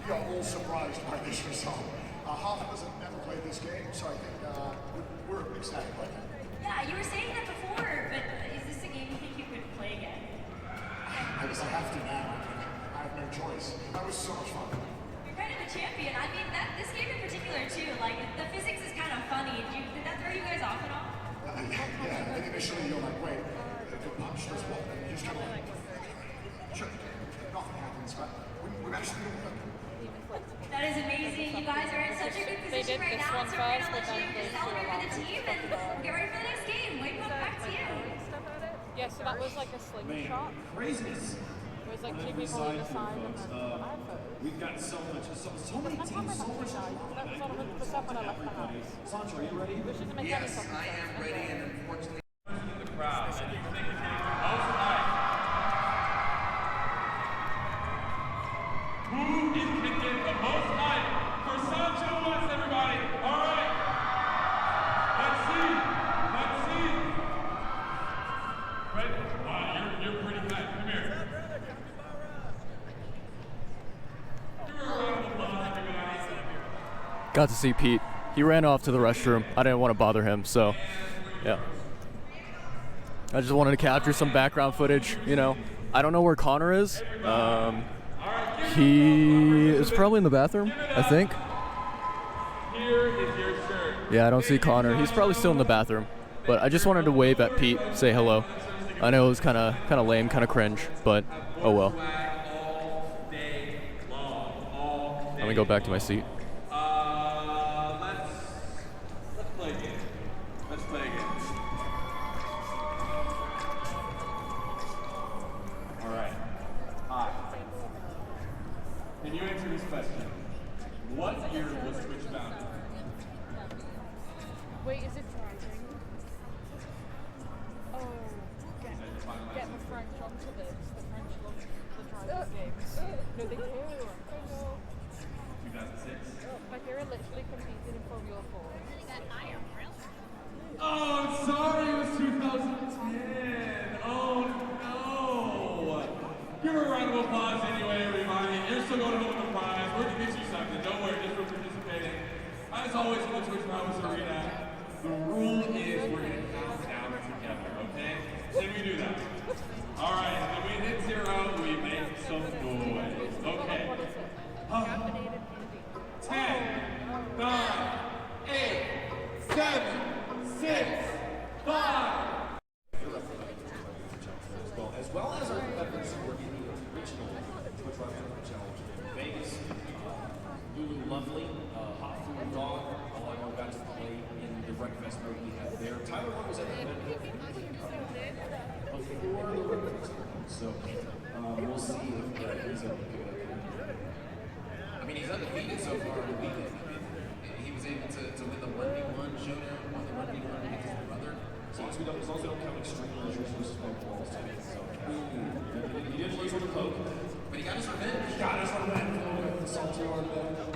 we are all surprised by this result. Half of us have never played this game, so I think we're ecstatic right now. Yeah, you were saying that before, but is this a game you think you could play again? I guess I have to now. I have no choice. That was so much fun. You're kind of a champion. I mean, this game in particular too. Like the physics is kind of funny. Did that throw you guys off at all? Yeah, and initially you're like, wait, the punch does what? And you just kind of like, sure, nothing happens, but we managed to do it. That is amazing. You guys are in such a good position right now, so we're gonna let you celebrate for the team and get ready for the next game. Wake up, back to you. Yeah, so that was like a slingshot. Craziness. It was like two people on the side and then I put. We've got so many That's how my teams, so much. battery died. That was on 100% when I left the house. Sancho, are you ready? Which doesn't make any Yes, fucking I sense. am ready, and unfortunately, The crowd. And you think it's getting the most hype. Who can get the most hype for Sancho West, everybody? All right. Let's see. Let's see. Right? Wow, you're pretty hype. Come here. Give her a round of applause, everybody. Got to see Pete. He ran off to the restroom. I didn't want to bother him, so yeah. I just wanted to capture some background footage, you know. I don't know where Connor is. He is probably in the bathroom, I think. Here is your shirt. Yeah, I don't see Connor. He's probably still in the bathroom. But I just wanted to wave at Pete, say hello. I know it was kind of lame, kind of cringe, but oh well. All day long. Let me go back to my seat. Let's play a game. Let's play a game. All right. Hi. Can you answer this question? What year was Twitch founded? Wait, is it driving? Oh, get the French onto this. The French love the driving games. No, they do. 2006. My hero literally competed in Formula 4. Oh, I'm sorry, it was 2010. Oh no. Give her a round of applause anyway, everybody. You're still going home with the prize. We're gonna get you something. Don't worry, just for participating. As always in the Twitch Prowess Arena, the rule is we're gonna count down together, okay? Can we do that? All right, when we hit 0, we make some noise. Okay. 10, 9, 8, 7, 6, 5. As well as our competitors who were in the original Twitch Rivalry Challenge in Vegas. Lulu Lovely, Hot Food Dog, all I know got to play in the breakfast mode we had there. Tyler One was at the event before the breakfast. So we'll see if he's able to pick it up. I mean, he's undefeated so far in the weekend. He was able to win the 1v1 showdown, won the 1v1 against his brother. As long as we don't count extreme measures versus poke balls too. So he did lose with the poke, but he got his revenge. He got his revenge. The salty art of that.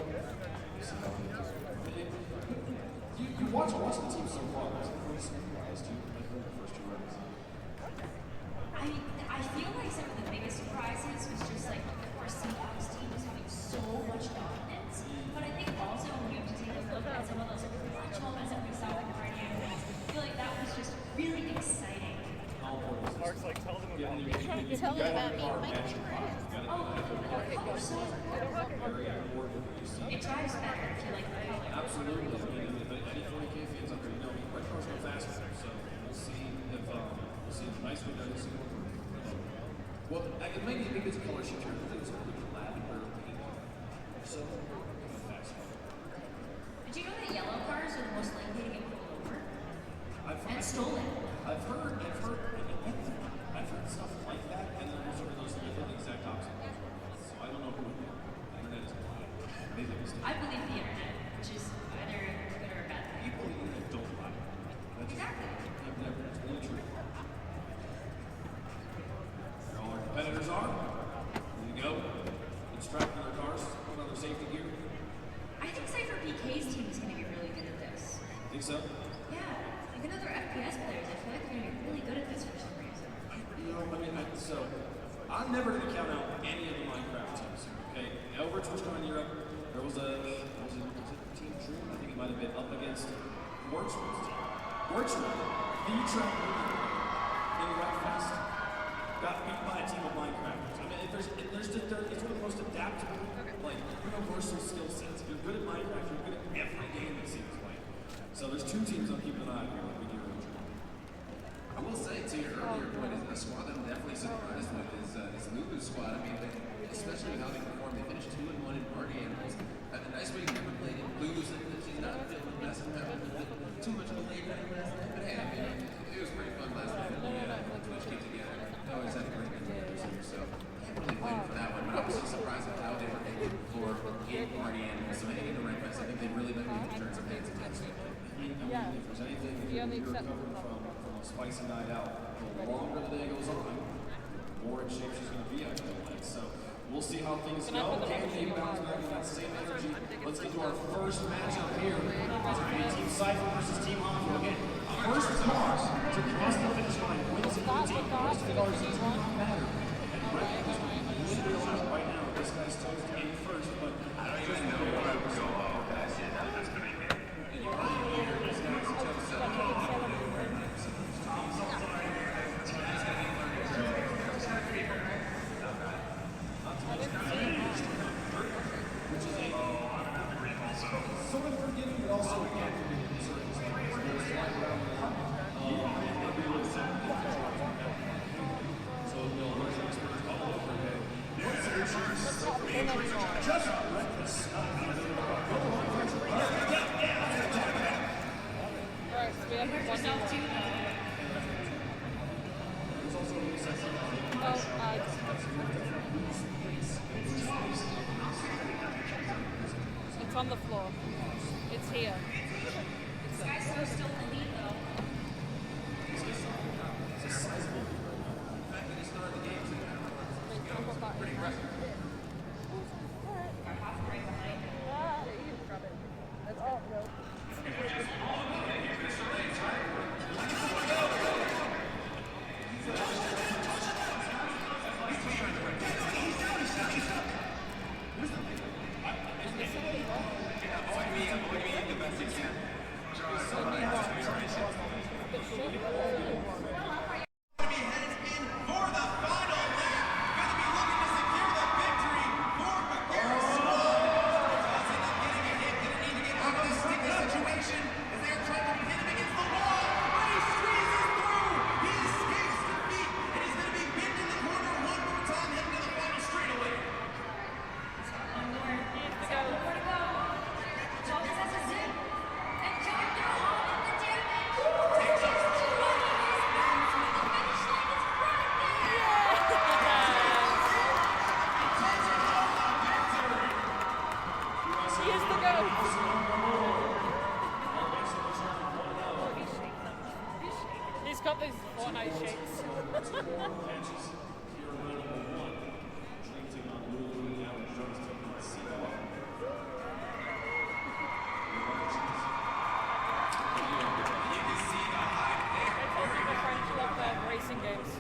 You watch the team so far. Was it pretty surprised you in the first 2 rounds? I feel like some of the biggest surprises was just like, of course, Seahawks team is having so much dominance, but I think also when you have to take a look at some of those clutch moments that we saw with the Guardian, I feel like that was just really exciting. Mark's like, tell them about me. Tell me about me. It drives better if you like the color. Absolutely. I mean, any 40K fans up there, you know, red cars go faster, so we'll see if nice one does. Well, it might be because color shift here. I think it's really lavender pink. So fast. Did you know that yellow cars are the most likely to get pulled over and stolen? I've heard stuff like that, and then there's those that are the exact opposite. So I don't know who would do it. The internet is blind. Maybe it's I believe the internet, which is either good or a bad thing. people that don't lie. That's Exactly. I've never. It's really true. There all our competitors are. There you go. Get strapped in their cars, put on their safety gear. I think Cypher PK's team is going to be really good at this. Think so? Yeah, even though they're FPS players, I feel like they're going to be really good at this for some reason. You know, I mean, so I'm never going to count out any of the Minecraft teams. Okay, over TwitchCon Europe, there was Team Dream, I think it might have been up against Worst the track in Wreckfest, got beat by a team of Minecrafters. I mean, it's one of the most adaptable, like, universal skill sets. If you're good at Minecraft, you're good at every game it seems like. So there's two teams I'm keeping an eye on here, like we do in Dream. I will say, to your earlier point, is a squad that I'm definitely surprised with is Lulu's squad. I mean, especially how they performed. They finished 2-1 in Party Animals. A nice way to never played in Lulu's. She's not feeling the best. Too much of a late night last night. But hey, I mean, it was pretty fun last night. Twitch came together. They always had a great good here, so can't really blame them for that one. But I was just surprised at how they were taking the floor in Party Animals. So heading into Wreckfest, I think they really let me turn some heads against it. I mean, if there's anything that you're recovering from a spicy night out, the longer the day goes on, the more in shape she's going to be, I feel like. So we'll see how things go. Can they bounce back with that same energy? Let's get to our first matchup here. It's going to be Team Cypher versus Team Honcho. Again, first car to cross the finish line wins it for Team. First cars does not matter. And Red is literally on right now. This guy's toast in first, but I don't even know what I was going on. That's going to be me. And you're right here. This guy's toast up. Sort of forgiving, but also again, just reckless. It's on the floor. It's here. This guy's still in the lead though. It's a sizable the fact that he started the game so pretty impressive. Right behind him. Oh, no. He's got these Fortnite shakes. Racing games.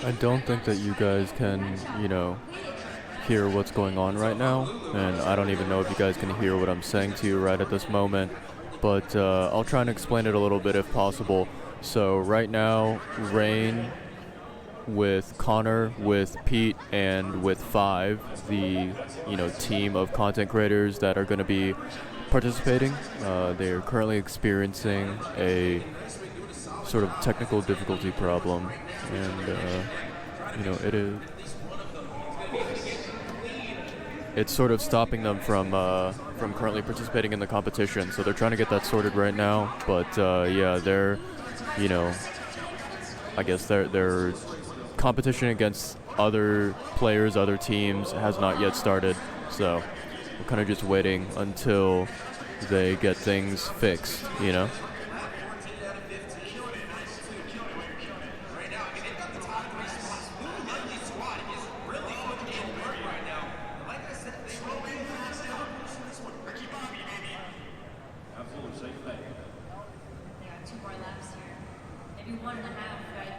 I don't think that you guys can, hear what's going on right now, and I don't even know if you guys can hear what I'm saying to you right at this moment, but I'll try and explain it a little bit if possible. So right now, Rain with Connor, with Pete, and with Five, the team of content creators that are going to be participating, they are currently experiencing a sort of technical difficulty problem, and it's sort of stopping them from currently participating in the competition. So they're trying to get that sorted right now, but yeah, they're you know, I guess their competition against other players, other teams has not yet started. So we're kind of just waiting until they get things fixed, you know? Absolutely, safe bet. Yeah, 2 more laps here. Maybe 1.5, but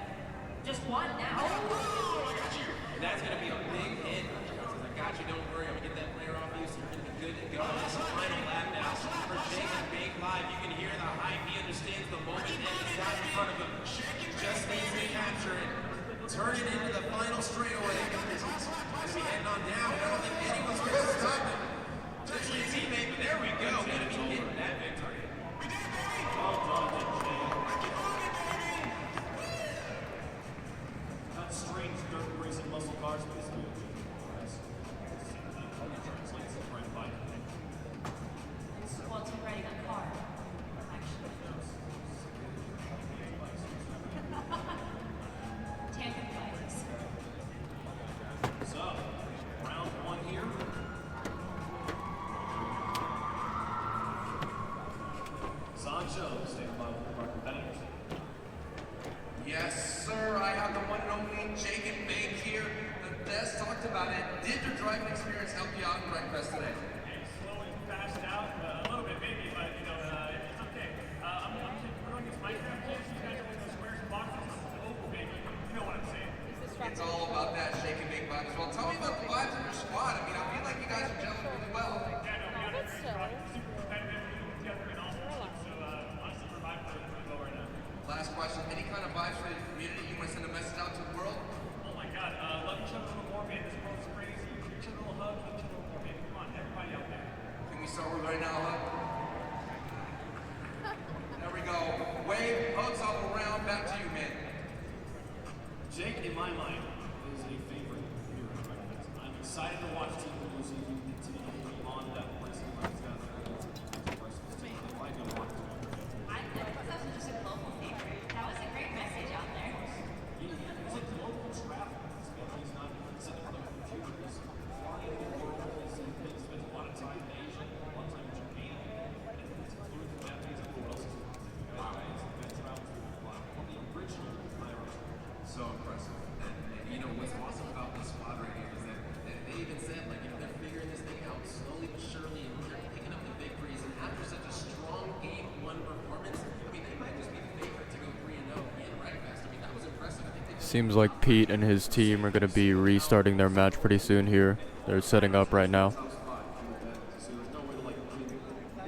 just one now. And that's going to be a big hit. I got you, don't worry. I'm going to get that flare off you, so you're going to be good to go. This is the final lap now for Jake and Bake Live. You can hear the hype. He understands the moment, and he's got in front of him. Just needs to capture it. Turn it into the final straightaway. As we head on down, I don't think anyone's going to stop him. Especially a teammate, but there we go. Going to be hitting that victory. Not strange dirt racing muscle cars, but it's good. Translates it right by. Well, it's riding a car, actually. Tandem bikes. So, round 1 here. Sancho, standing by with our competitors. Yes, sir. I have the one and only Jake and Bake here. The best talked about it. Did your driving experience help you out in Right Crest today? Slow and fast out, a little bit maybe, but you know, it's okay. I'm going against Minecraft games. You guys are with those squares and boxes. Oh, baby, you know what I'm saying. It's all about that shake and bake vibe as well. Tell me about the vibes of your squad. I mean, I feel like you guys are gelling really well. Yeah, no, we got a great squad. Super competitive, we work together and all sorts. So honestly, we're vibing really well right now. Last question. Any kind of vibes for the community you want to send a message out to the world? Oh my God, love each other a little more, man. This world's crazy. Give each other a little hug, give each other a little more, man. Come on, everybody out there. Can we start with right now, huh? There we go. Wave, hugs all around. Back to you, man. Jake, in my mind, is a favorite here at Right Crest. I'm excited to watch Team Blue so you can continue to be on that racing line. It's got a like a lot to I know, it's also just a global favorite. That was a great message out there. He's a global traveler. He's not sitting on the computer. He's flying the world. He spends a lot of time in Asia, a lot of time in Japan. And it's fluent in Japanese. I don't know what else is the original Irish. So impressive. And you know what's awesome about this squad right here is that they even said, like, you know, they're figuring this thing out slowly but surely, and they're picking up the victories. And after such a strong game 1 performance, I mean, they might just be the favorite to go 3-0 in Right Crest. I mean, that was impressive. I think they Seems like Pete and his team are going to be restarting their match pretty soon here. They're setting up right now. So there's no way to like win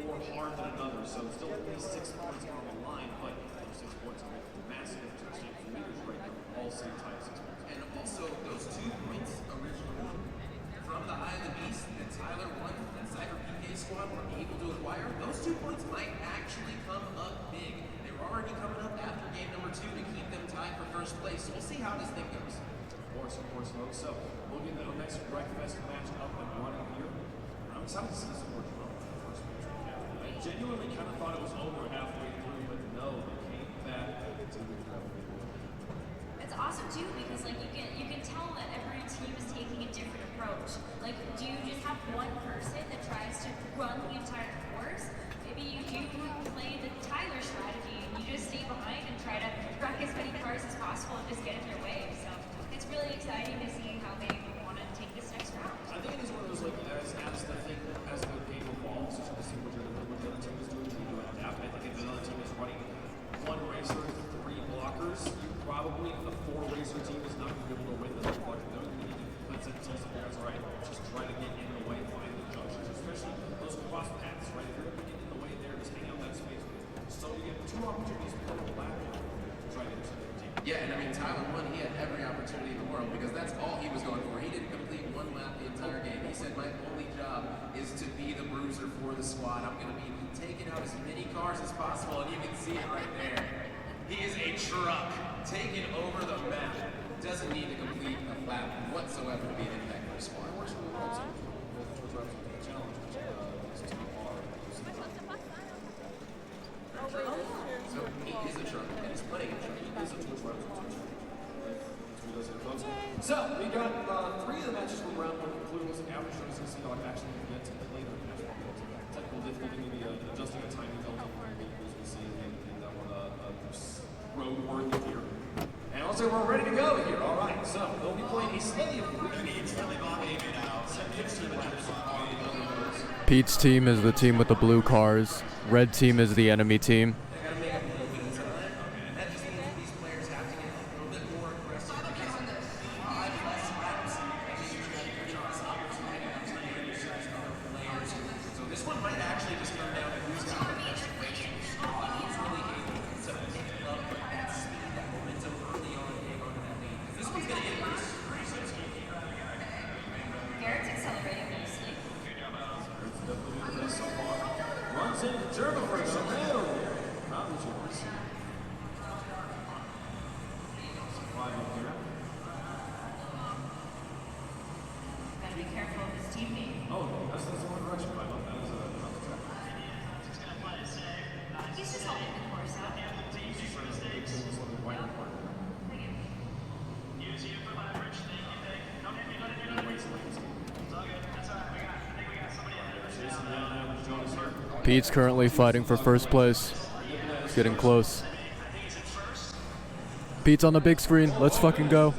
more hard than another. So still at least 6 points are on the line, but those 6 points are massive to the same leaders right now. All same type 6 points. And also those 2 points originally from the Eye of the Beast that Tyler won and Cyber PK squad were able to acquire, those 2 points might actually come up big. They were already coming up after game number 2 to keep them tied for first place. So we'll see how this thing goes. Of course, folks. So we'll get the next Right Crest match up and running here. I'm excited to see this work from the first match. I genuinely kind of thought it was over halfway through, but no, they came back to the It's awesome too because like you can tell that every team is taking a different approach. Like, do you just have one person that tries to run the entire course? Maybe you do play the Tyler strategy and you just stay behind and try to wreck as many cars as possible and just get in their way. So it's really exciting to see how they want to take this next round. I think it is one of those like as the thing as the game evolves, you see what the other team is doing, you do adapt. I think if another team is running 1 racer, 3 blockers, you probably the 4 racer team is not going to be able to win the blocker. They're going to need to put some teams guys right. Just try to get in the way, find the junctions, especially those cross paths, right? If you're going to get in the way there, just hang out that space. So you get 2 opportunities per lap to try to get to the team. Yeah, and I mean, Tyler won. He had every opportunity in the world because that's all he was going for. He didn't complete 1 lap the entire game. He said, my only job is to be the bruiser for the squad. I'm going to be taking out as many cars as possible, and you can see it right there. He is a truck taking over the map. Doesn't need to complete a lap whatsoever to be an impact for the squad. So he is a truck, and he's is a Twitch round. So, we got 3 of the matches from round 1 concluded with some average shows and C-Dog actually get to the later match. Technical difficulty, maybe adjusting a timing belt on one of the as we see in that one road worthy here. And also, we're ready to go here. All right, so they'll be playing a slightly Pete's team is the team with the blue cars. Red team is the enemy team. Garrett's accelerating nicely. Runs into turbo for a Sonata. Not the choice. Gotta be careful of his teammate. Oh, that's the wrong direction. I love that. He's just helping the course out. Pete's currently fighting for first place. He's getting close. Pete's on the big screen. Let's fucking go.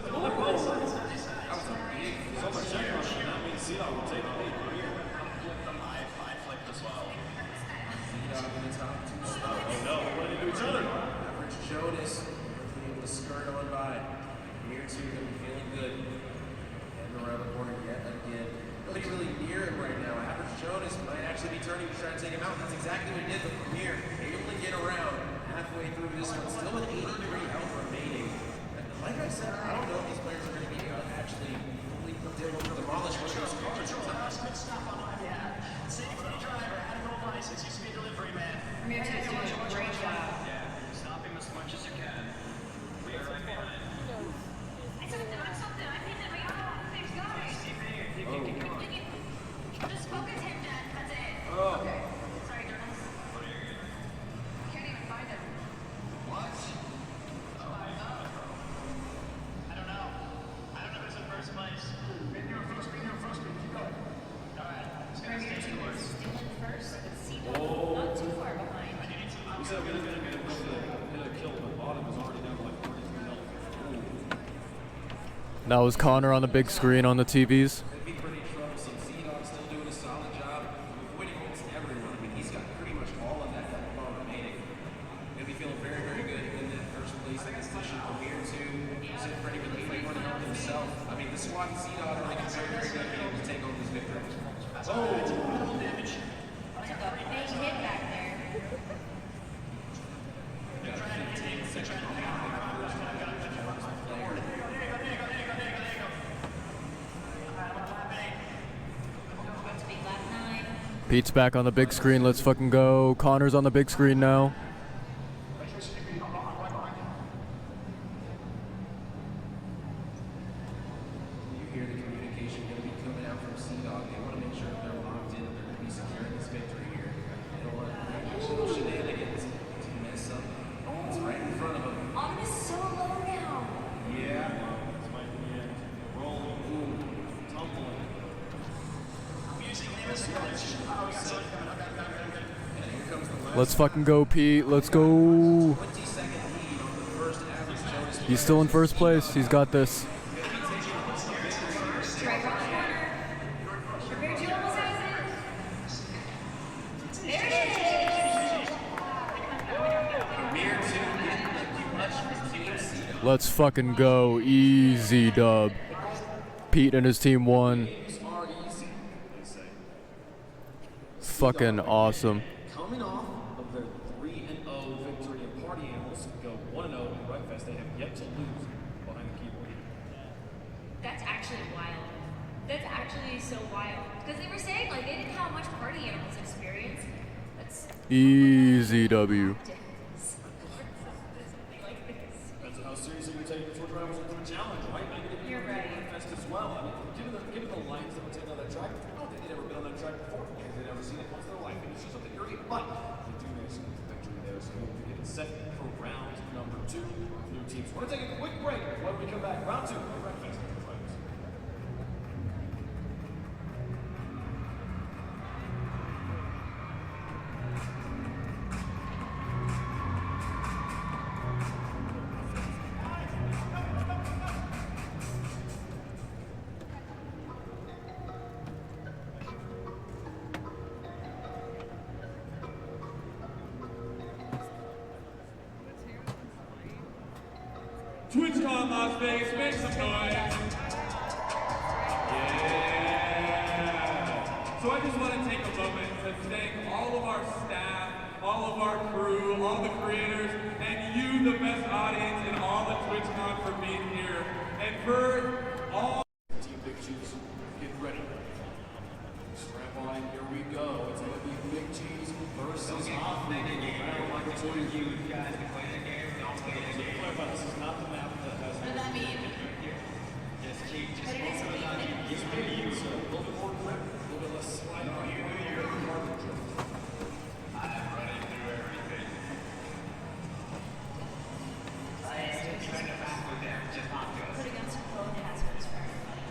Just focus him, Dad. That's it. Okay. Sorry, journalist. Can't even find him. What? I don't know. I don't know who's in first place. Be near first, keep going. Alright, just gonna Premier stay 2 the is course. still in first, but C-Dog not too far behind. We said we're gonna hit a kill, but bottom is already down to like 43 health. That was Connor on the big screen on the TVs. It'd be pretty troublesome. C-Dog's still doing a solid job of avoiding almost everyone. I mean, he's got pretty much all of that bar remaining. He'll be feeling very, very good in that first place in this session. Premier 2, he's ready for the free run help himself. I mean, the squad and C-Dog are looking very, very good being able to take over this victory. Took a big hit back there. About to be lap 9. Pete's back on the big screen. Let's fucking go. Connor's on the big screen now. You hear the communication going to be coming out from C-Dog. They want to make sure they're locked in. They're going to be securing this victory here. They don't want little shenanigans to mess up. It's right in front of them. Autumn is so low now. Yeah. This might be it. Rolling, boom, tumbling. And here comes the last Let's fucking go, Pete. Let's go. 20-second lead on the first average Jonas. He's still in first place. He's got this. Right around the corner. Premier 2 almost has it. There it is. Premier 2 getting the clutch for Team C-Dog. Let's fucking go. Easy dub. Pete and his team won. Games are easy, they say. Fucking awesome. Coming off of their 3-0 victory in Party Animals, go 1-0 in Rugfest. They have yet to lose behind the keyboard. That's actually wild. That's actually so wild. Because they were saying, like, they didn't have much party animals experience. That's Easy W. like this. That's how seriously we take the Twitch Rivals into a challenge, right? Maybe they You're right. Rugfest as well. I mean, given the lines that would take on that track, I don't think they'd ever been on that track before because they'd never seen it once in their life. And it's just something eerie. But they do make some victory there, so we'll be getting set for round number number 2 blue teams. We're going to take a quick break. When we come back, round 2 of breakfast. TwitchCon Las Vegas, make some noise. Yeah. So I just want to take a moment to thank all of our staff, all of our crew, all the creators, and you, the best audience in all of TwitchCon, for being here. And for all Team Big Cheese, get ready. Strap on, here we go. It's going to be Big Cheese versus Hoffman. I don't want to order you guys to play the game. Don't play the game. This is not the map that has. What does that mean? Just keep, just But it is focus on weak. It's big, it's a little bit more grip, a little bit less slide on you. I'm running through everything. Trying to back with them, just not good. Putting on some phone hazards for everybody.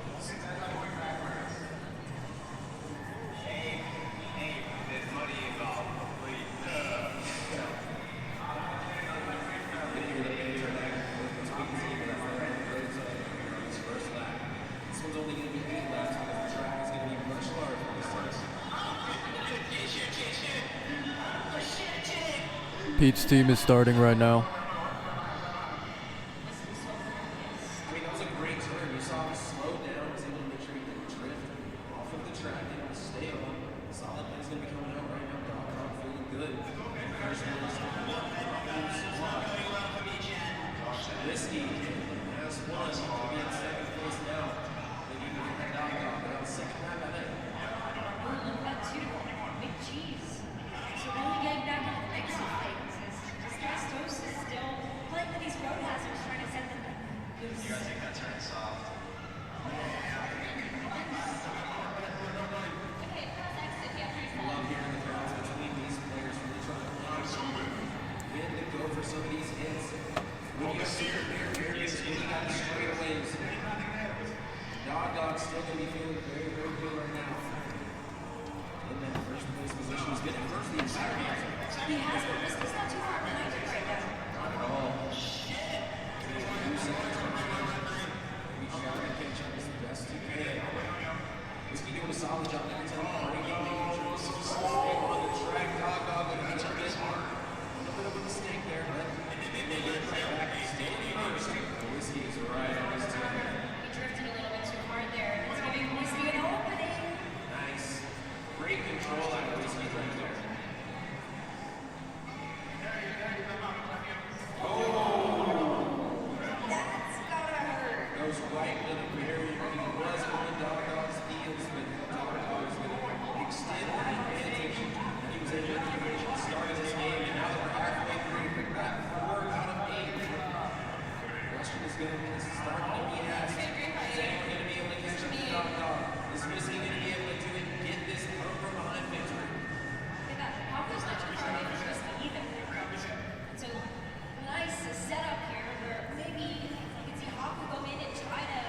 Hey, there's money involved, please. This one's only going to be 8 laps because the track is going to be much larger this time. Pete's team is starting right now. I mean, that was a great turn. You saw him slow down, was able to make sure he didn't drift off of the track, able to stay on. Solid thing's going to be coming out right now. Dog feeling good. First place. Whiskey has won. He'll be in second place now. They need to get that dog out the second lap, I think. Oh, look at that too. Big cheese. So really getting back in the mix of things. This guy's toast is still playing with these road hazards, trying to set them loose. You gotta take that turn soft. Okay, cross exit, yeah, Love hearing the crowds between these players really trying to win to go for some of these hits. When you see your areas, when you got the straightaways, Dog still going to be feeling very, very good right now. In that first place position, he's been in first the entire game. He has, but Whiskey's not too far behind him right now. Not at all. 2 seconds. Maybe try to catch up as best he can. Whiskey doing a solid job there. It's a great game, making sure this is stay on the track. Dog going to turn this hard. A little bit of a mistake there, but they get it right back. Still in first. Whiskey is right on his team. He drifted a little bit too hard there. It's giving Whiskey an opening. Nice. Great control out of Whiskey right there. That's gotta hurt. Goes right into the barrier. He was on Dog's heels, but Dog was going to extend the advantage. He was able to reach the start of this game, and now that we're halfway through, we've got 4 out of 8. The question is going to be this start that we asked. Is anyone going to be able to catch up to Dog? Is Whiskey going to be able to do it and get this come from behind victory? Look at that. Paco's not too far away from Whiskey either. So nice setup here where maybe you can see Haku go in and try to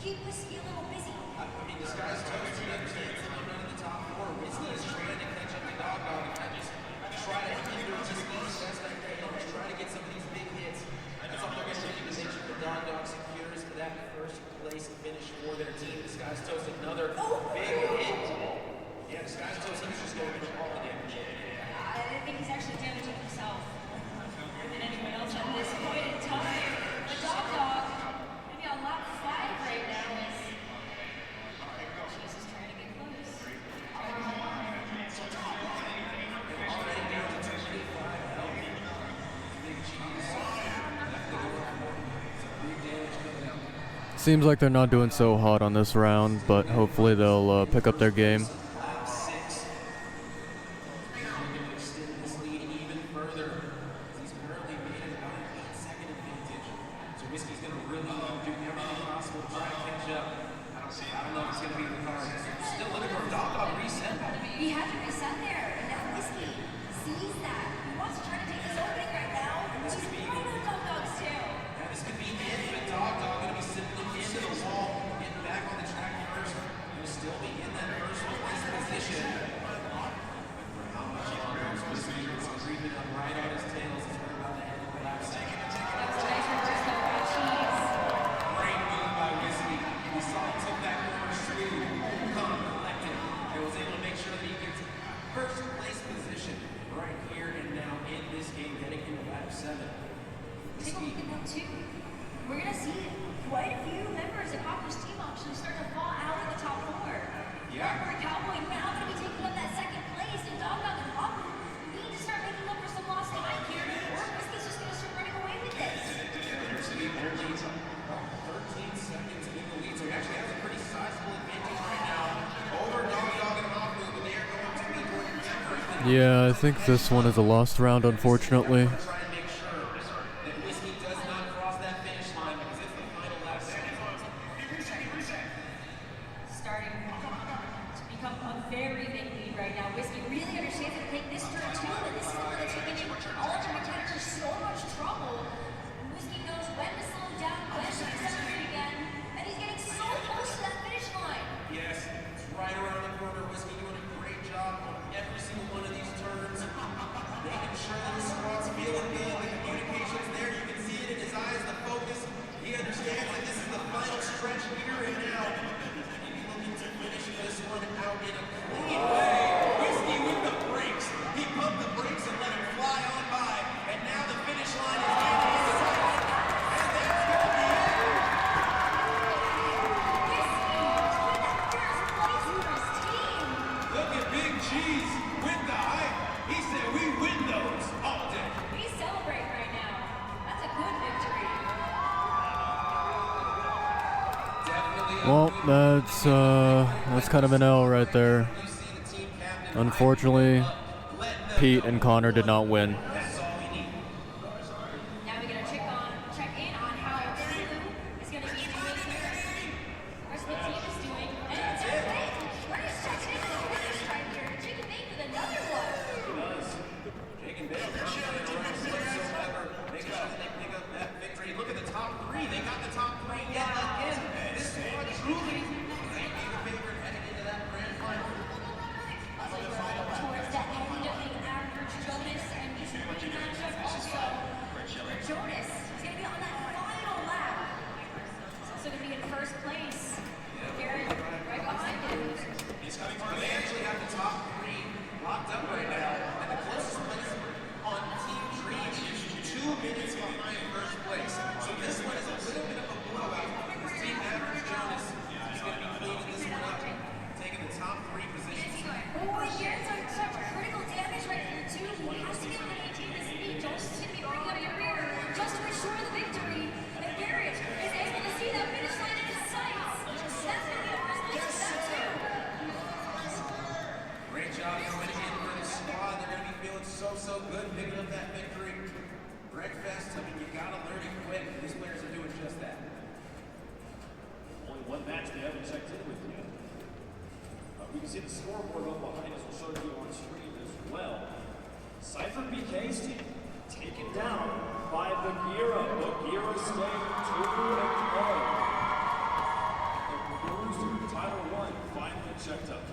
keep Whiskey a little busy. I mean, this guy's toast. He understands that I'm not in the top 4. Whiskey is trying to catch up to Dog, and I just try to hinder his speed as best I can. I'm just trying to get some of these big hits. That's all they're going to do to make sure the Dog secures that first place finish for their team. This guy's toast, another big hit. Yeah, this guy's toast, he's just going for all the damage. I think he's actually damaging himself more than anyone else at this point in time. The Dog, maybe on lap 5 right now is Jesus trying to get close. Already down to 285 health. Big cheese. Some big damage coming out. Seems like they're not doing so hot on this round, but hopefully they'll pick up their game. Lap 6. He's looking to extend this lead even further. He's currently made it about an 8-second advantage. So Whiskey's going to really do everything possible to try to catch up. I don't know if it's going to be in the cards. Still looking for a Dog reset. He had to reset there, and now Whiskey sees that. He wants to try to take this opening right now. This take a look at them too. We're gonna see quite a few members of Copper's team actually start to fall out of the top four. Remember, Cowboy now gonna be taking up that second place, and Dog Dog and Hopper need to start making up for some lost time here, or Whiskey's just gonna start running away with this. University only 13 seconds in the lead, so he actually has a pretty sizable advantage right now over Dog Dog and Hopper, but they are going to be toward the temper. Yeah, I think this one is a lost round, unfortunately. Try and make sure that Whiskey does not cross that finish line because it's the final lap. Starting to become a very big lead right now. Whiskey really understands how to take this turn too, and this is one that's taking all of the mechanics so much trouble. Whiskey knows when to slow down, when to accelerate again, and he's getting so close to that finish line. Yes, it's right around the corner. Whiskey doing a great job on every single one of these turns. Making sure that the squad's feeling good. The communication's there. You can see it in his eyes, the focus. He understands that this is the final stretch here and now. He's looking to finish this one out in a clean way. Whiskey with the brakes. He pumped the brakes and let him fly on by. And now the finish line is in his sights. And that's going to be it. Whiskey with that first place for his team. Look at Big Cheese with the hype. He said we win those all day. He's celebrating right now. That's a good victory. Well, that's kind of an L right there. Unfortunately, Pete and Connor did not win. Now we're gonna check in on how Lulu is gonna be doing here. The rest of the team is doing. And it's okay. We're just checking into the finish right here. Jake and Nate with another one. Jake and Dale making sure that they pick up that victory. Look at the top three. They got the top three yet again. This squad truly might be the favorite heading into that grand final. Towards the end of the average Jonas and Whiskey matchup also. Jonas is gonna be on that final lap. He's also gonna be in first place. Garrett right behind him. They actually have the top three locked up right now, and the closest place on Team Dream is 2 minutes behind first place. So this one is a little bit of a blowout. This Team Average Jonas is going to be cleaning this one up, taking the top three positions. Oh, and Garrett's on such critical damage right here too. He has to be able to maintain the speed. Jonas is gonna be bringing up your rear just to ensure the victory. And Garrett is able to see that finish line in his sights. That's gonna be a first place for them too. Great job coming in for the squad. They're going to be feeling so good picking up that victory. Breakfast, I mean, you got to learn it quick. These players are doing just that. Only one match we haven't checked in with yet. We can see the scoreboard up behind us. We'll show you on screen as well. Cypher BK's team taken down by Bagheera. Bagheera staying 2-0. The Bruiser, Title 1, finally checked up.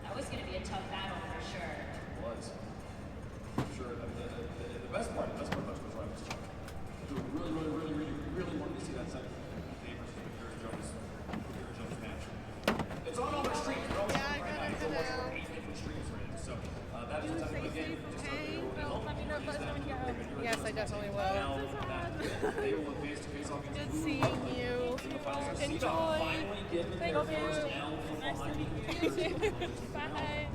That was gonna be a tough battle for sure. Was. I'm sure the best part about this was right this time. Really wanted to see that second game versus Bagheera Jones match. It's on all our streams. We're always right now. You can watch it on 8 different streams right now. So that is the type of game. Yes, I definitely will. Now that they will advance to face off Good against seeing you. Enjoy. finally given Thank their you. first L from Nice to behind meet you. Bye.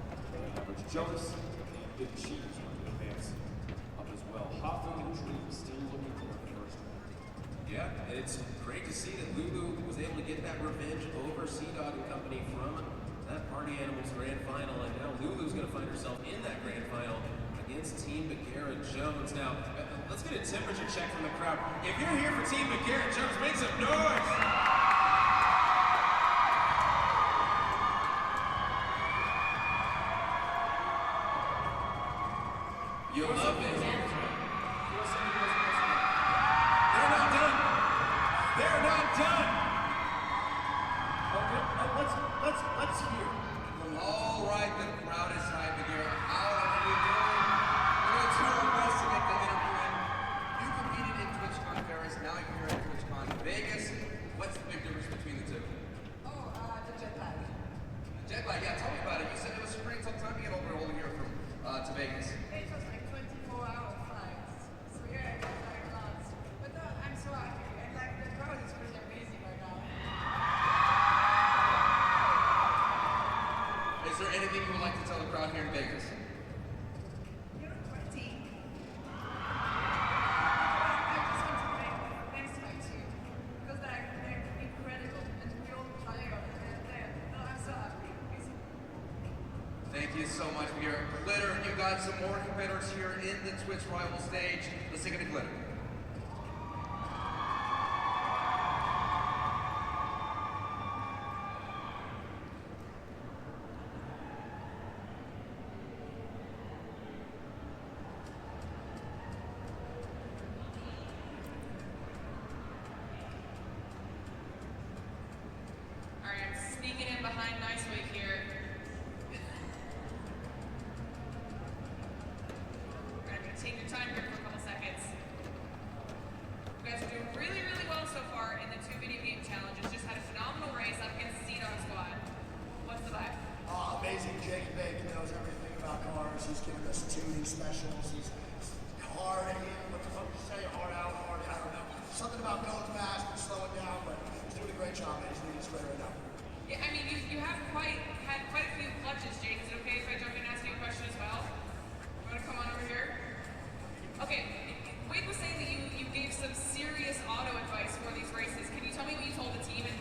Average Jonas and Big Cheese are going to advance up as well. Hoffman and Dream still looking for their first one. Yeah, it's great to see that Lulu was able to get that revenge over Sea-Dog and Company from that Party Animals Grand Final, and now Lulu's going to find herself in that Grand Final against Team Bagheera Jones. Now, let's get a temperature check from the crowd. If you're here for Team Bagheera Jones, make some noise! You love it. They're not done. They're not done. Okay, let's hear. All right, the crowd is hyping here. How are you doing? We're going to do our best to get the interview in. You competed in TwitchCon Paris, now you're here at TwitchCon Vegas. What's the out here in Vegas? Thank you so much for your glitter. You got some more competitors here in the Twitch rival stage. Let's take it to glitter. Alright, I'm sneaking in behind Niceway here. Alright, I'm gonna take your time here for a couple seconds. You guys are doing really, really well so far in the 2 video game challenges. Just had a phenomenal race up against the C-Dog squad. What's the vibe? Oh, amazing. Jake Bacon knows everything about cars. He's giving us tuning specials. He's hard in. What the fuck you say? Hard out, hard out. I don't know. Something about going fast and slowing down, but he's doing a great job, man. He's leading us great right now. Yeah, I mean, you have had quite a few clutches, Jake. Is it okay if I jump in and ask you a question as well? You wanna come on over here? Okay, Wade was saying that you gave some serious auto advice for these races. Can you tell me what you told the team and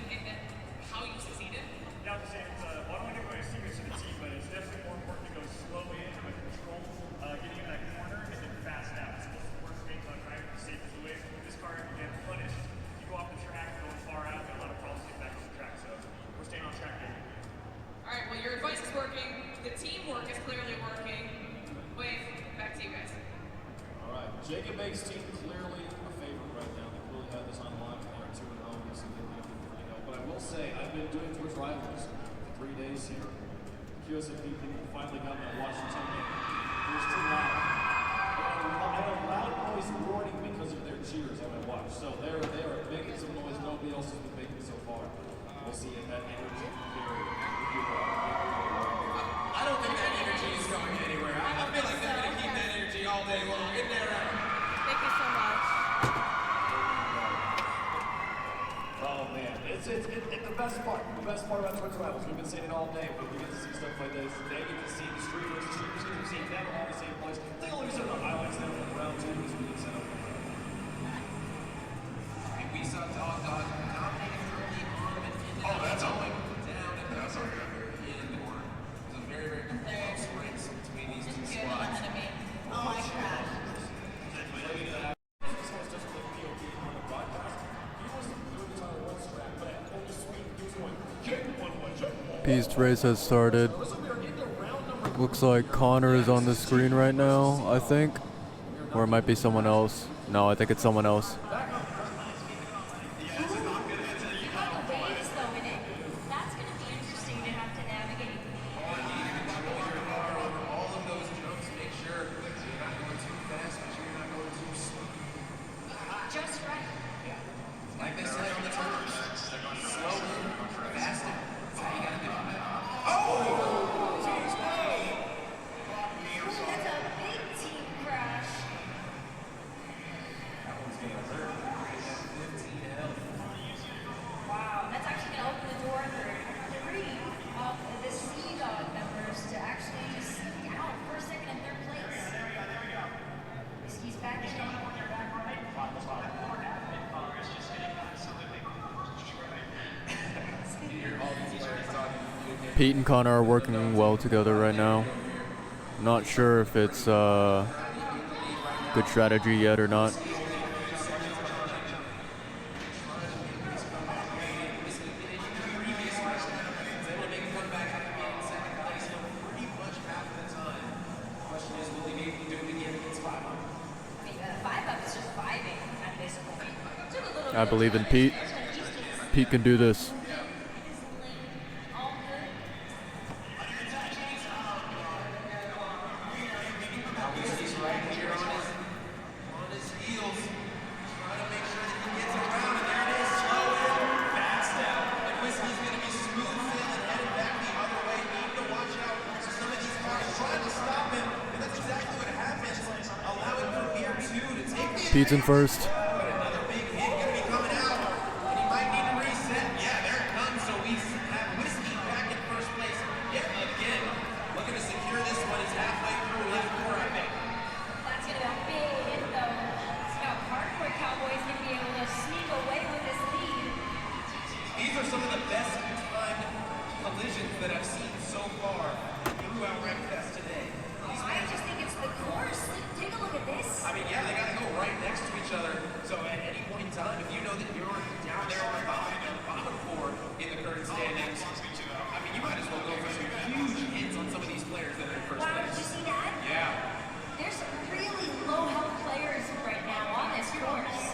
how you succeeded? Yeah, I was saying, well, I don't want to give away secrets to the team, but it's definitely more important to go slow in with control, getting in that corner, and then fast out. It's supposed to work straight on driving the safest way. This car can get punished. You go off the track, going far out, got a lot of problems getting back on the track. So we're staying on track here. All right, well, your advice is working. The teamwork is clearly working. Wade, back to you guys. All right, Jacob Bake's team clearly a favorite right now. They clearly have this on lock. They are 2-0, so they're going to be pretty good. But I will say, I've been doing Twitch Rivals for 3 days here. QSFP people finally got my Washington game. It was too loud. I had a loud noise warning because of their cheers on my watch. So they are making some noise nobody else has been making so far. We'll see if that energy can carry. I don't think that energy is going anywhere. I feel like they're going to keep that energy all day long. In there. Thank you so much. Oh man, it's the best part. The best part about Twitch Rivals. We've been saying it all day, but we get to see stuff like this. They get to see the streamers get to see them all in the same place. They only set up the highlights them in round 2 is really set up. And we saw Dog dominating early on and ended up going down and that's our in the corner. It was a very, very close race between these two squads. Oh my gosh. Beast race has started. Looks like Connor is on the screen right now, I think. Or it might be someone else. No, I think it's someone else. You got the waves though in it. That's going to be interesting to have to navigate. All of those jumps, make sure you're not going too fast, but you're not going too slow. Just right. Like they said on the turn, slow in, fast out. That's how you gotta do it. That's a big team crash. That one's gonna hurt. 15 health. Wow, that's actually going to open the door for 3 of the C-Dog members to actually sneak out first, second, and third place. Whiskey's back in. Pete and Connor are working well together right now. Not sure if it's good strategy yet or not. I believe in Pete. Pete can do this. Pete's in first. Secure this time if you know that you're down there on the bottom four in the current standings. I mean, you might as well go for some huge hits on some of these players that are in first Wow, place. did you see that? Yeah. There's really low health players right now on this course.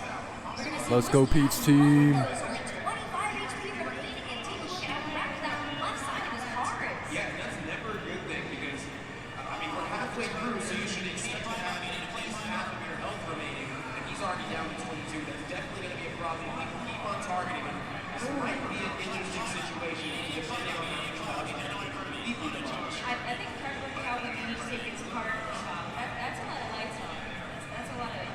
We're gonna see Let's go, Whiskey Pete's team. with 25 HP remaining, and take a look at how wrecked that left side of his car is. Yeah, that's never a good thing because, I mean, we're halfway through, so you should expect to have at least half of your health remaining, and he's already down to 22. That's definitely going to be a problem. We can keep on targeting him. This might be an interesting situation depending on how much value they're going to completely demolish. I think Cardboard Cowboy needs to take its car to the shop. That's a lot of lights on. That's a lot of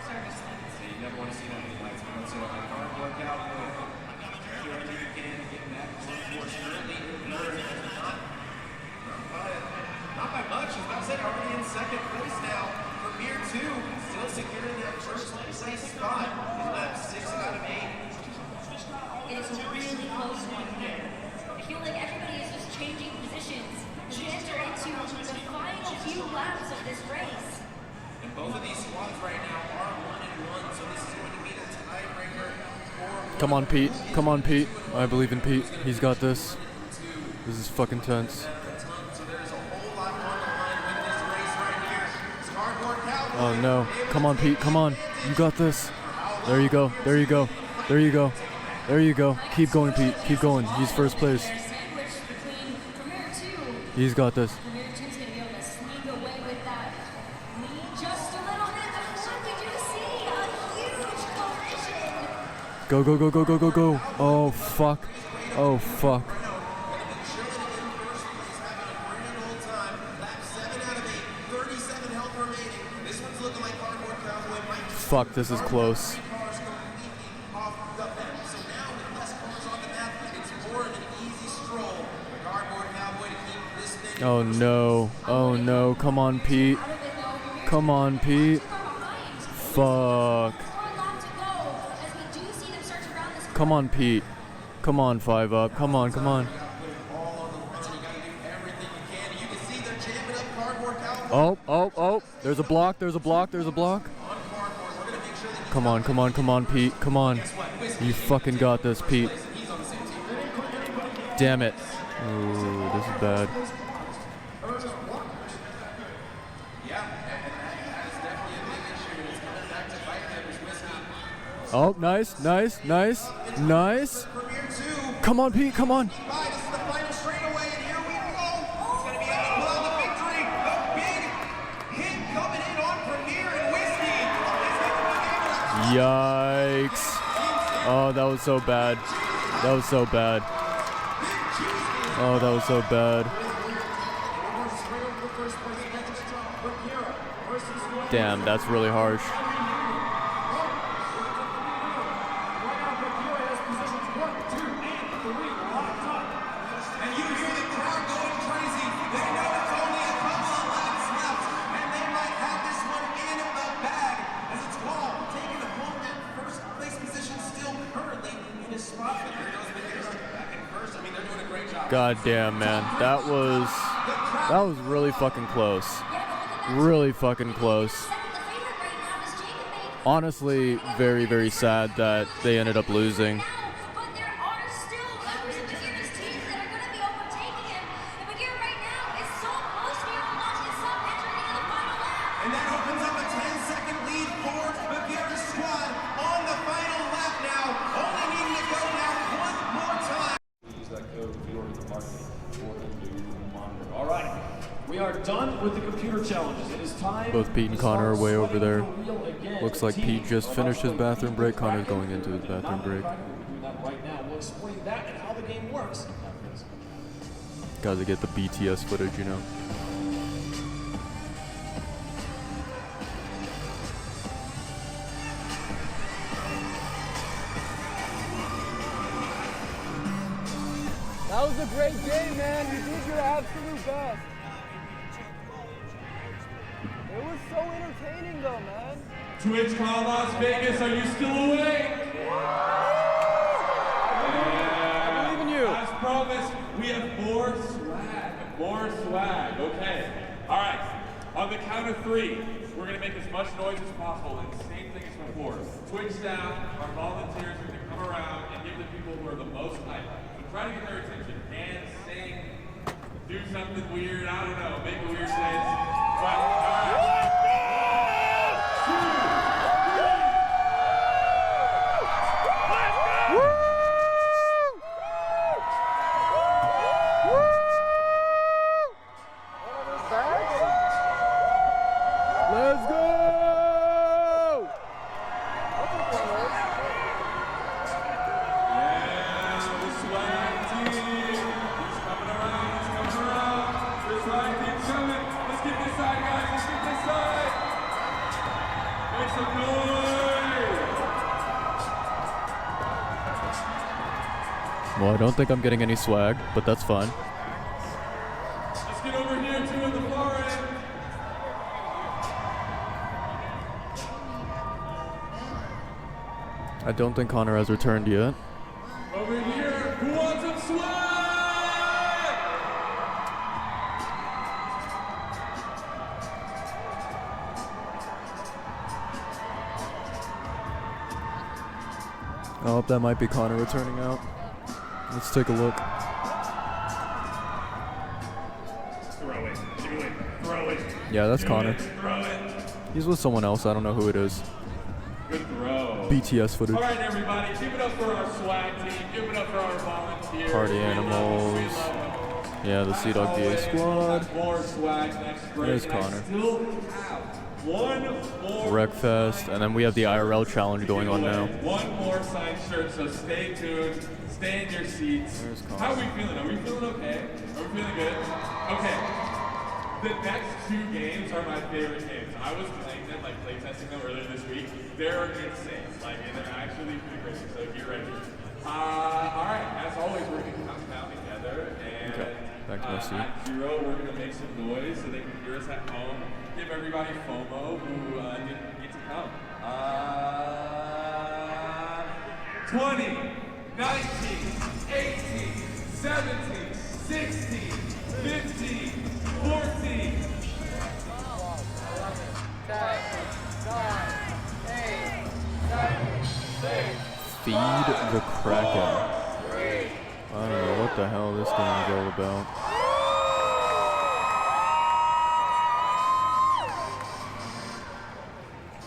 service lights. So you never want to see that many lights on. So a hard workout will do everything you can to get back to the course. Currently in third, not by much. As I said, already in second place now. Premier 2 still securing that first place spot. He's left 6 out of 8. It is a really close one here. I feel like everybody is just changing positions as we enter into the final few laps of this race. And both of these squads right now are 1-1, so this is going to be the tiebreaker for. Come on, Pete. Come on, Pete. I believe in Pete. He's got this. This is fucking tense. Oh no. Come on, Pete. Come on. You got this. There you go. There you go. There you go. There you go. Keep going, Pete. Keep going. He's first place. He's got this. Premier 2's going to be able to sneak away with that lead just a little bit before we do see a huge collision. Go, go, go, go, go, go, go. Oh, fuck. Oh, fuck. Fuck, this is close. Oh no. Oh no. Come on, Pete. Come on, Pete. Fuck. Come on, Pete. Come on, 5 up. Come on, come on. Oh, oh, oh. There's a block. There's a block. There's a block. Come on, come on, come on, Pete. Come on. You fucking got this, Pete. Damn it. Ooh, this is bad. Oh, nice, nice, nice, nice. Come on, Pete, come on. Yikes. Oh, that was so bad. That was so bad. Oh, that was so bad. Damn, that's really harsh. God damn, man. That was really fucking close. Really fucking close. Honestly, very, very sad that they ended up losing. But there are still members of Bagheera's team that are going to be overtaking him. And Bagheera right now is so close to your watch is up entering into the final lap. And that opens up a 10-second lead for Bagheera's squad on the final lap now. Only needing to go down one more time. Use that code if you order the market for the new monitor. All right, we are done with the computer challenges. It is time. Both Pete and Connor are way over there. Looks like Pete just finished his bathroom break. Connor's going into his bathroom break. We're doing that right now. We'll explain that and how the game works. Gotta get the BTS footage, you know. That was a great game, man. You did your absolute best. It was so entertaining, though, man. TwitchCon Las Vegas, are you still awake? I believe in you. As promised, we have more swag. More swag. Okay. All right. On the count of 3, we're going to make as much noise as possible, and same thing as before. Twitch staff, our volunteers are going to come around and give the people who are the most hyped. So try to get their attention. Dance, sing, do something weird, I don't know, make a weird dance. But, all right. 2. Well, I don't think I'm getting any swag, but that's fine. Let's get over here too at the far end. I don't think Connor has returned yet. Over here, who wants some swag? Oh, that might be Connor returning out. Let's take a look. Throw it, do it, throw it. Yeah, that's do Connor. It, throw it. He's with someone else. I don't know who it is. Good throw. BTS footage. All right, everybody, give it up for our swag team. Give it up for our volunteers. Party We love them, animals. we love them. Yeah, the Sea Dog VA squad. More swag next break. There's and I Connor. still have one more. Wreckfest, and then we have the IRL challenge going on now. One more signed shirt, so stay tuned. Stay in your seats. There's Connor. How are we feeling? Are we feeling okay? Are we feeling good? Okay. The next 2 games are my favorite games. I was playing them, like playtesting them earlier this week. They're insane. Like, and they're actually pretty crazy. So get ready. All right. As always, we're gonna count down together, and Okay. Back to my seat. at 0, we're gonna make some noise so they can hear us at home. Give everybody FOMO who didn't get to come. 20, 19, 18, 17, 16, 15, 14. 10, 9, 8, 7, 6. Feed the Kraken. I don't know what the hell this game is all about.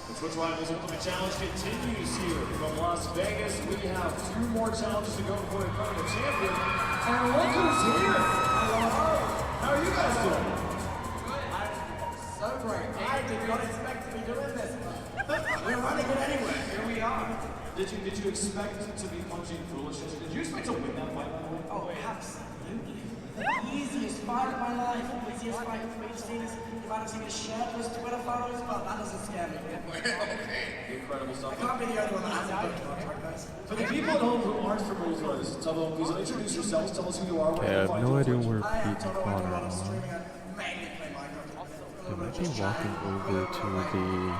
The Twitch Rivals Ultimate Challenge continues here from Las Vegas. We have 2 more challenges to go before we crown the champion. And look who's here! Hello! How are you guys doing? So great. I did not expect to be doing this. We're running it anyway. Here we are. Did you expect to be punching foolishness? Did you expect to win that fight, by the way? Oh, absolutely. The easiest fight of my life. The easiest fight for me to see this. You might have seen his shirtless Twitter photos, but that doesn't scare me. Incredible stuff. I can't be the only one that hasn't booked contract this. For the people at home who aren't familiar with this, tell them, please introduce yourselves, tell us who you are. Okay, I have no idea where I am Pete and Toto Connor Everyone. I'm are. streaming at mainly play Minecraft. They might be walking over to the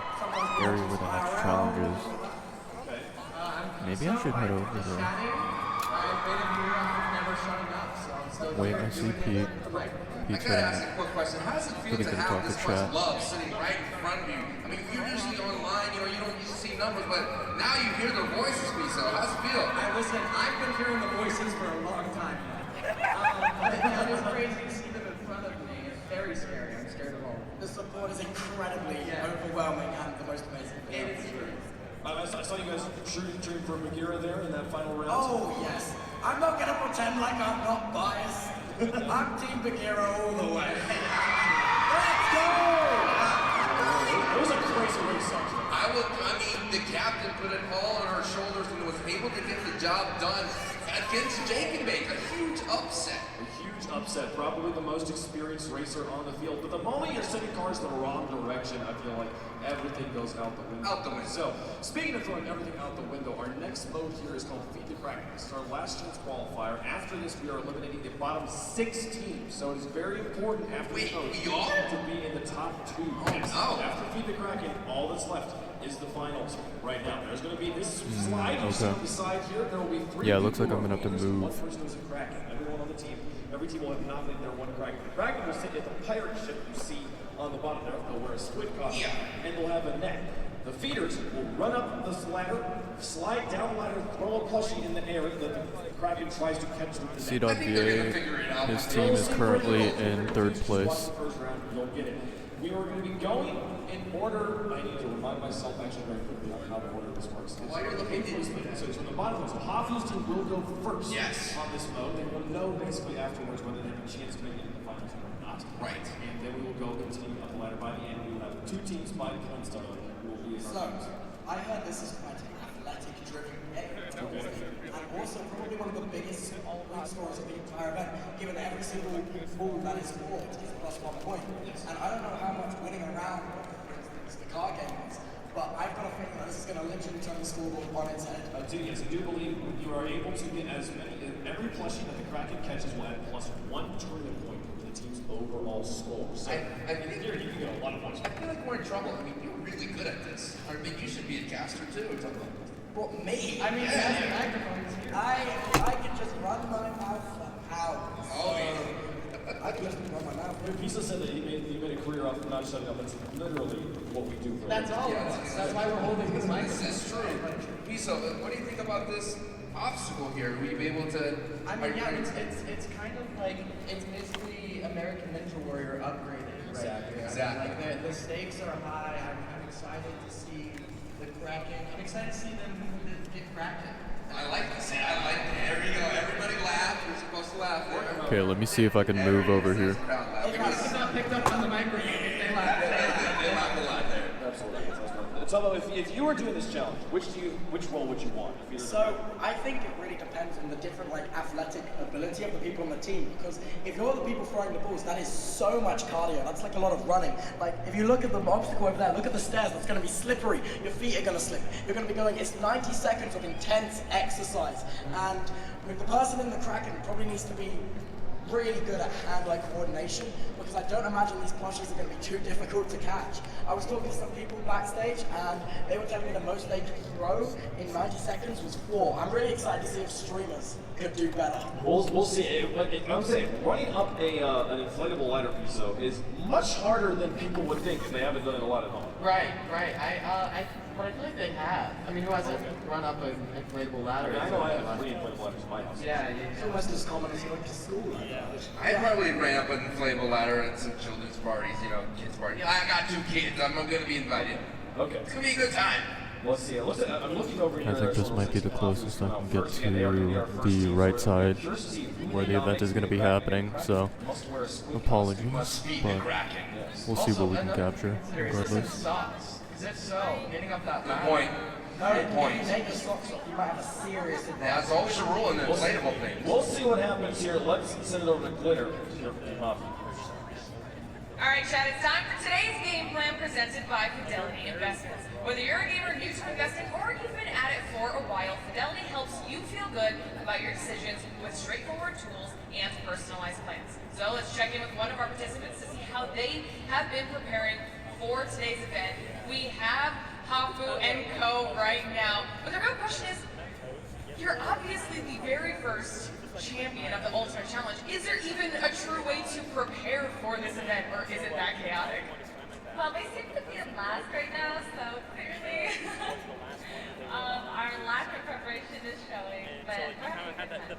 area where the next challenge is. Maybe I should head over there. Wait, I see Pete. Pete's I gotta heading ask a quick question. How does it feel Pretty to good have talk this to much chat. love sitting right in front of you? I mean, you're usually online, you know, you don't usually see numbers, but now you hear their voices be so. How's it feel? Listen, I've been hearing the voices for a long time. It is crazy to see them in front of me. It's very scary. I'm scared of all. The support is incredibly overwhelming and the most amazing thing. It is true. I saw you guys cheering for Bagheera there in that final round. Oh, yes. I'm not going to pretend like I'm not biased. I'm Team Bagheera all the way. Let's go! It was a crazy race, actually. I mean, the captain put it all on her shoulders and was able to get the job done against Jake and Bake. A huge upset. A huge upset, probably the most experienced racer on the field. But the moment you're sending cars the wrong direction, I feel like everything goes out the window. Out the window. So, speaking of throwing everything out the window, our next mode here is called Feed the Kraken. This is our last chance qualifier. After this, we are eliminating the bottom 6 teams. So it is very important after Wait, the we are? to be in the top 2. Yes. no. After Feed the Kraken, all that's left is the finals right now. There's going to be this slide you see okay. on the side here. There will be 3 Yeah, it looks like people I'm gonna have to winners. move. One person is a Kraken. Everyone on the team, every team will have nominated their one Kraken. The Kraken will sit at the pirate ship you see on the bottom there. They'll wear a squid costume, and they'll have a net. The feeders will run up this ladder, slide down the ladder, throw a plushie in the air that the Kraken tries to catch with the net. C.VA, his team is currently in third place. The first round, you'll get it. We are going to be going in order. I need to remind myself actually very quickly on how the order this works. While you're looking So it's from the bottom. So Hafu's team will go first on this mode. They will know basically afterwards whether they have a chance to make it in the finals or not. Right. And then we will go continue up the ladder. By the end, we will have 2 teams by points total who will be in So, our finals. I heard this is quite an athletic-driven game. And also probably one of the biggest win scores of the entire event, given that every single ball that is scored is +1 point. And I don't know how much winning around, for instance, the card game is, but I've got a feeling that this is going to literally turn the scoreboard on its head. I do believe you are able to get as many, every plushie that the Kraken catches will add +1 tournament point to the team's overall score. So, in theory, you can get a lot of points. I feel like we're in trouble. I mean, you're really good at this. I mean, you should be a caster too or something. Well, me? I mean, it has the microphones here. I can just run my mouth for hours. Oh, yeah. I can just run my mouth. Pisa said that he made a career off of not shutting up. That's literally what we do for a That's living. all of us. That's why we're holding these microphones. This is true. Pisa, what do you think about this obstacle here? Will you be able to? I mean, yeah, it's kind of like, it's basically American Ninja Warrior upgraded. Exactly. Right? Exactly. Like the stakes are high. I'm excited to see the Kraken. I'm excited to see them get Kraken. I like this. I like it. There you go. Everybody laugh. You're supposed to laugh. Okay, let me see if I can move over here. It's not picked up on the microphone. They laugh. They laugh a lot there. Absolutely. So if you were doing this challenge, which role would you want? So I think it really depends on the different like athletic ability of the people on the team. Because if you're the people throwing the balls, that is so much cardio. That's like a lot of running. Like if you look at the obstacle over there, look at the stairs. That's going to be slippery. Your feet are going to slip. You're going to be going. It's 90 seconds of intense exercise. And with the person in the Kraken, probably needs to be really good at hand-eye coordination, because I don't imagine these plushies are going to be too difficult to catch. I was talking to some people backstage, and they were telling me the most they could throw in 90 seconds was 4. I'm really excited to see if streamers could do better. We'll see. I'm saying running up an inflatable ladder piece though is much harder than people would think if they haven't done it a lot at home. Right. But I feel like they have. I mean, who hasn't run up an inflatable ladder? I know I have 3 inflatable ladders in my house. Yeah. It's almost as common as you went to school. I probably ran up an inflatable ladder at some children's parties, kids' parties. I got 2 kids. I'm going to be invited. Okay. It's going to be a good time. Let's see. I'm looking over here. I think this might be the closest I can get to the right side where the event is going to be happening, so apologies, but we'll see what we can capture regardless. Is it so? Getting up that Good point. Good point. Take the socks off, you might have a serious advantage. That's always the rule in the inflatable thing. We'll see what happens here. Let's send it over to Glitter. All right, Chad, it's time for today's game plan presented by Fidelity Investments. Whether you're a gamer new to investing or you've been at it for a while, Fidelity helps you feel good about your decisions with straightforward tools and personalized plans. So let's check in with one of our participants to see how they have been preparing for today's event. We have Hafu and Co right now. But the real question is, you're obviously the very first champion of the Ultimate Challenge. Is there even a true way to prepare for this event, or is it that chaotic? Well, they seem to be in last right now, so clearly our lack of preparation is showing. But we're having a good time.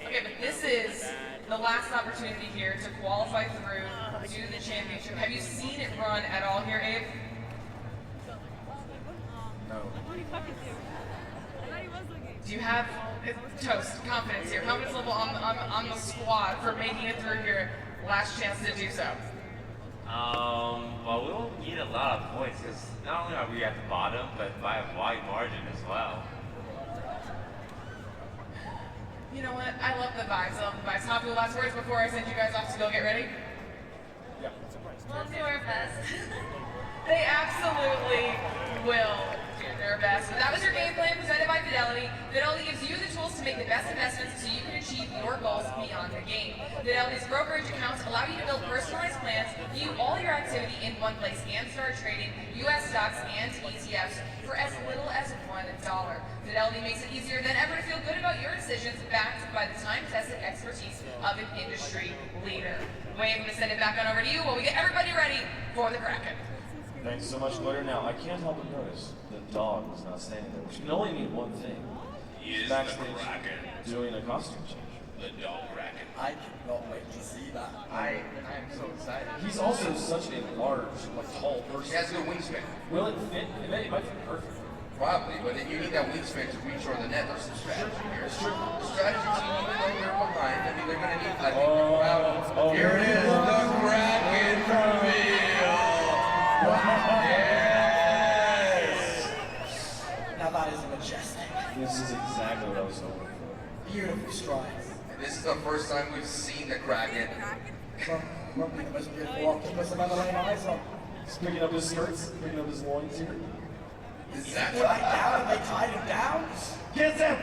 Okay, but this is the last opportunity here to qualify through to the championship. Have you seen it run at all here, Abe? No. Do you have toast confidence here? Confidence level on the squad for making it through here? Last chance to do so. Well, we'll need a lot of points because not only are we at the bottom, but by a wide margin as well. You know what? I love the vibes. I love the vibes. Hafu, last words before I send you guys off to go get ready? Yeah. We'll do our best. They absolutely will do their best. But that was your game plan presented by Fidelity. Fidelity gives you the tools to make the best investments so you can achieve your goals beyond the game. Fidelity's brokerage accounts allow you to build personalized plans, view all your activity in one place, and start trading U.S. stocks and ETFs for as little as $1. Fidelity makes it easier than ever to feel good about your decisions, backed by the time-tested expertise of an industry leader. Wade, I'm gonna send it back on over to you while we get everybody ready for the Kraken. Thanks so much, Glitter. Now, I can't help but notice the dog was not standing there, which can only mean one thing. He is backstage the Kraken. doing a costume change. The dog Kraken. I cannot wait to see that. I am so excited. He's also such a large, like, tall person. He has a good wingspan. Will it fit? It might fit perfect. Probably, but then you need that wingspan to reach over the net. There's some strategy here. It's true. The strategy team, even though they're behind, I mean, they're going to need, I think, the crowd. Here it is, the Kraken reveal. Yes! Now that is majestic. This is exactly what I was hoping for. Beautiful strides. And this is the first time we've seen the Kraken. Probably the most beautiful octopus I've ever laid eyes on. He's picking up his skirts, picking up his loins here. Is he tied down? They tied him down? Get him!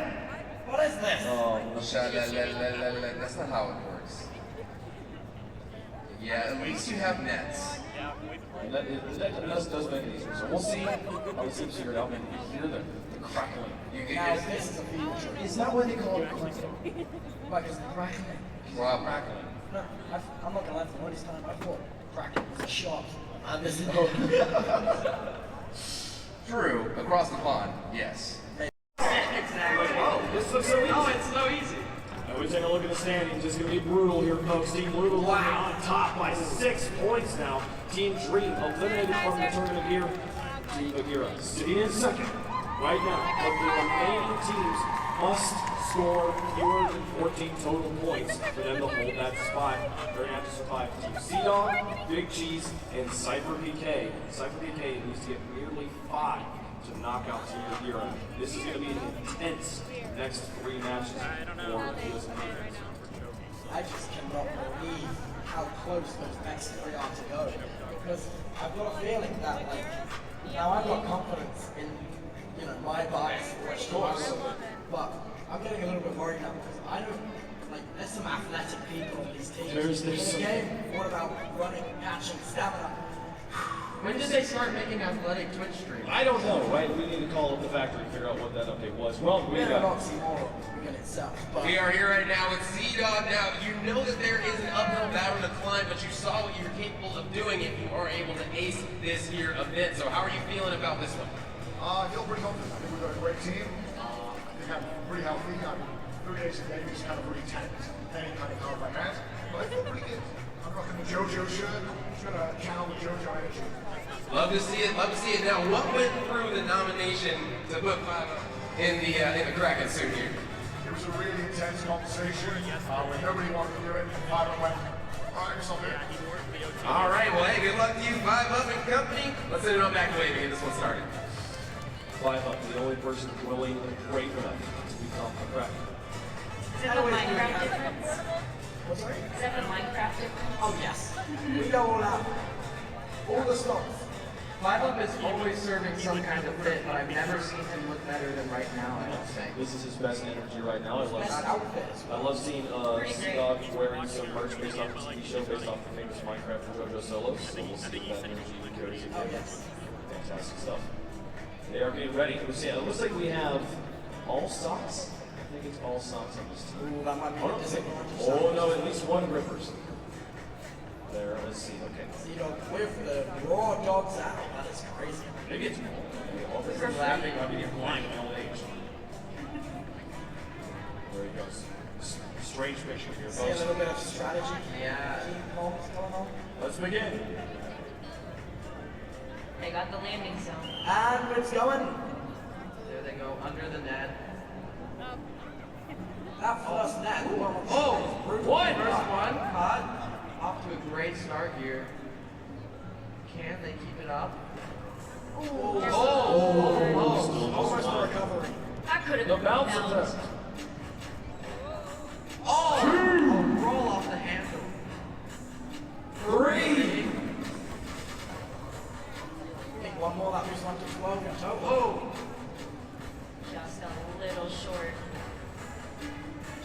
What is this? Oh, Sha-la-la-la-la-la. That's not how it works. Yeah, at least you have nets. and that does make it easier. So we'll see how the teams figure it out. Maybe we hear the crackling. You can Now get this is a feature. Is that why they call it crackling? Like it's crackling. Rob. Crackling. No, I'm not gonna lie, for all this time I thought cracking was a shot. And this is True, across the pond, yes. Exactly. Oh, this looks so easy. Oh, it's so easy. We take a look at the standings. It's going to be brutal here, folks. Team Brutal on top by 6 points now. Team Dream eliminated from the tournament here. Team Bagheera sitting in second right now. But the remaining teams must score fewer than 14 total points for them to hold that spot. They're going to have to survive Team C-Dog, Big Cheese, and Cypher PK. Cypher PK needs to get nearly 5 to knock out Team Bagheera. This is going to be an intense next 3 matches for this conference. I just cannot believe how close those next 3 are to go. Because I've got a feeling that, like, now I've got confidence in, you know, my bias for which to but I'm getting a little bit worried now because I don't, like, there's some athletic people on these teams. There's in the some- game, what about running, catching, stamina? When did they start making athletic Twitch streams? I don't know, right? We need to call up the factory and figure out what that update was. Well, we Better got not see more of the weekend itself, but We are here right now with C-Dog. Now, you know that there is an uphill battle to climb, but you saw what you're capable of doing if you are able to ace this here event. So how are you feeling about this one? I feel pretty confident. I think we've got a great team. I think I'm pretty healthy. I mean, 3 days a day is kind of really tanked any kind of power by hand. But I feel pretty good. I'm rocking the JoJo shirt. Just gonna channel the JoJo energy. Love to see it. Love to see it. Now, what went through the nomination to put 5 in the Kraken suit here? It was a really intense conversation when nobody wanted to do it. And Pyro went, all right, I guess I'll do it. All right. Well, hey, good luck to you, 5 Up and company. Let's send it on back to Wade and get this one started. 5 Up, the only person willing and brave enough to become a Kraken. Is that the Minecraft difference? what's that? Is that the Minecraft difference? Oh yes, we go all out. All the stops. 5 Up is always serving some kind of fit, but I've never seen him look better than right now, I don't think. This is his best energy right now. Best outfit as I well. love seeing C-Dog wearing some merch based off the TV show, based off the famous Minecraft and JoJo solos. So we'll see if that energy carries again. Oh yes. Fantastic stuff. They are getting ready. It looks like we have all socks. I think it's all socks on this team. Ooh, that might be Oh, a no. disadvantage. Oh no, at least one grippers. There, let's see. Okay. You know, with the raw dogs out, that is crazy. Maybe it's more. Maybe all This is laughing. I'm getting blind in old age. There he goes. Strange picture here, See a folks. little bit of strategy. Yeah. Team moments going on. Let's begin. They got the landing zone. And it's going. There they go, under the net. That first net. Oh! One! First one, caught. Off to a great start here. Can they keep it up? Almost a recovery. That could have The been bounce bounce. attempt. Oh! A roll off the handle. 3! I think one more, that moves on to 12 in total. Oh! Just a little short.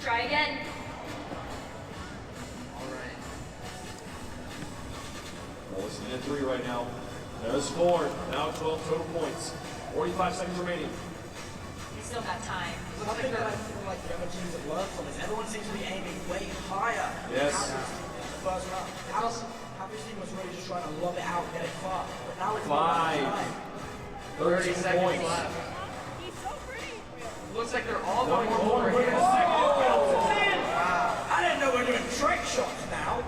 Try again. Alright. Well, it's in 3 right now. There's 4. Now 12 total points. 45 seconds remaining. We still got time. Something that I feel like the other teams have learned from is everyone seems to be aiming way higher. Yes. first round. Obviously was really just trying to lob it out, get it far. But now it's 30 seconds points. left. He's so pretty. Looks like they're all going over here. Wow. I didn't know we were doing trick shots now.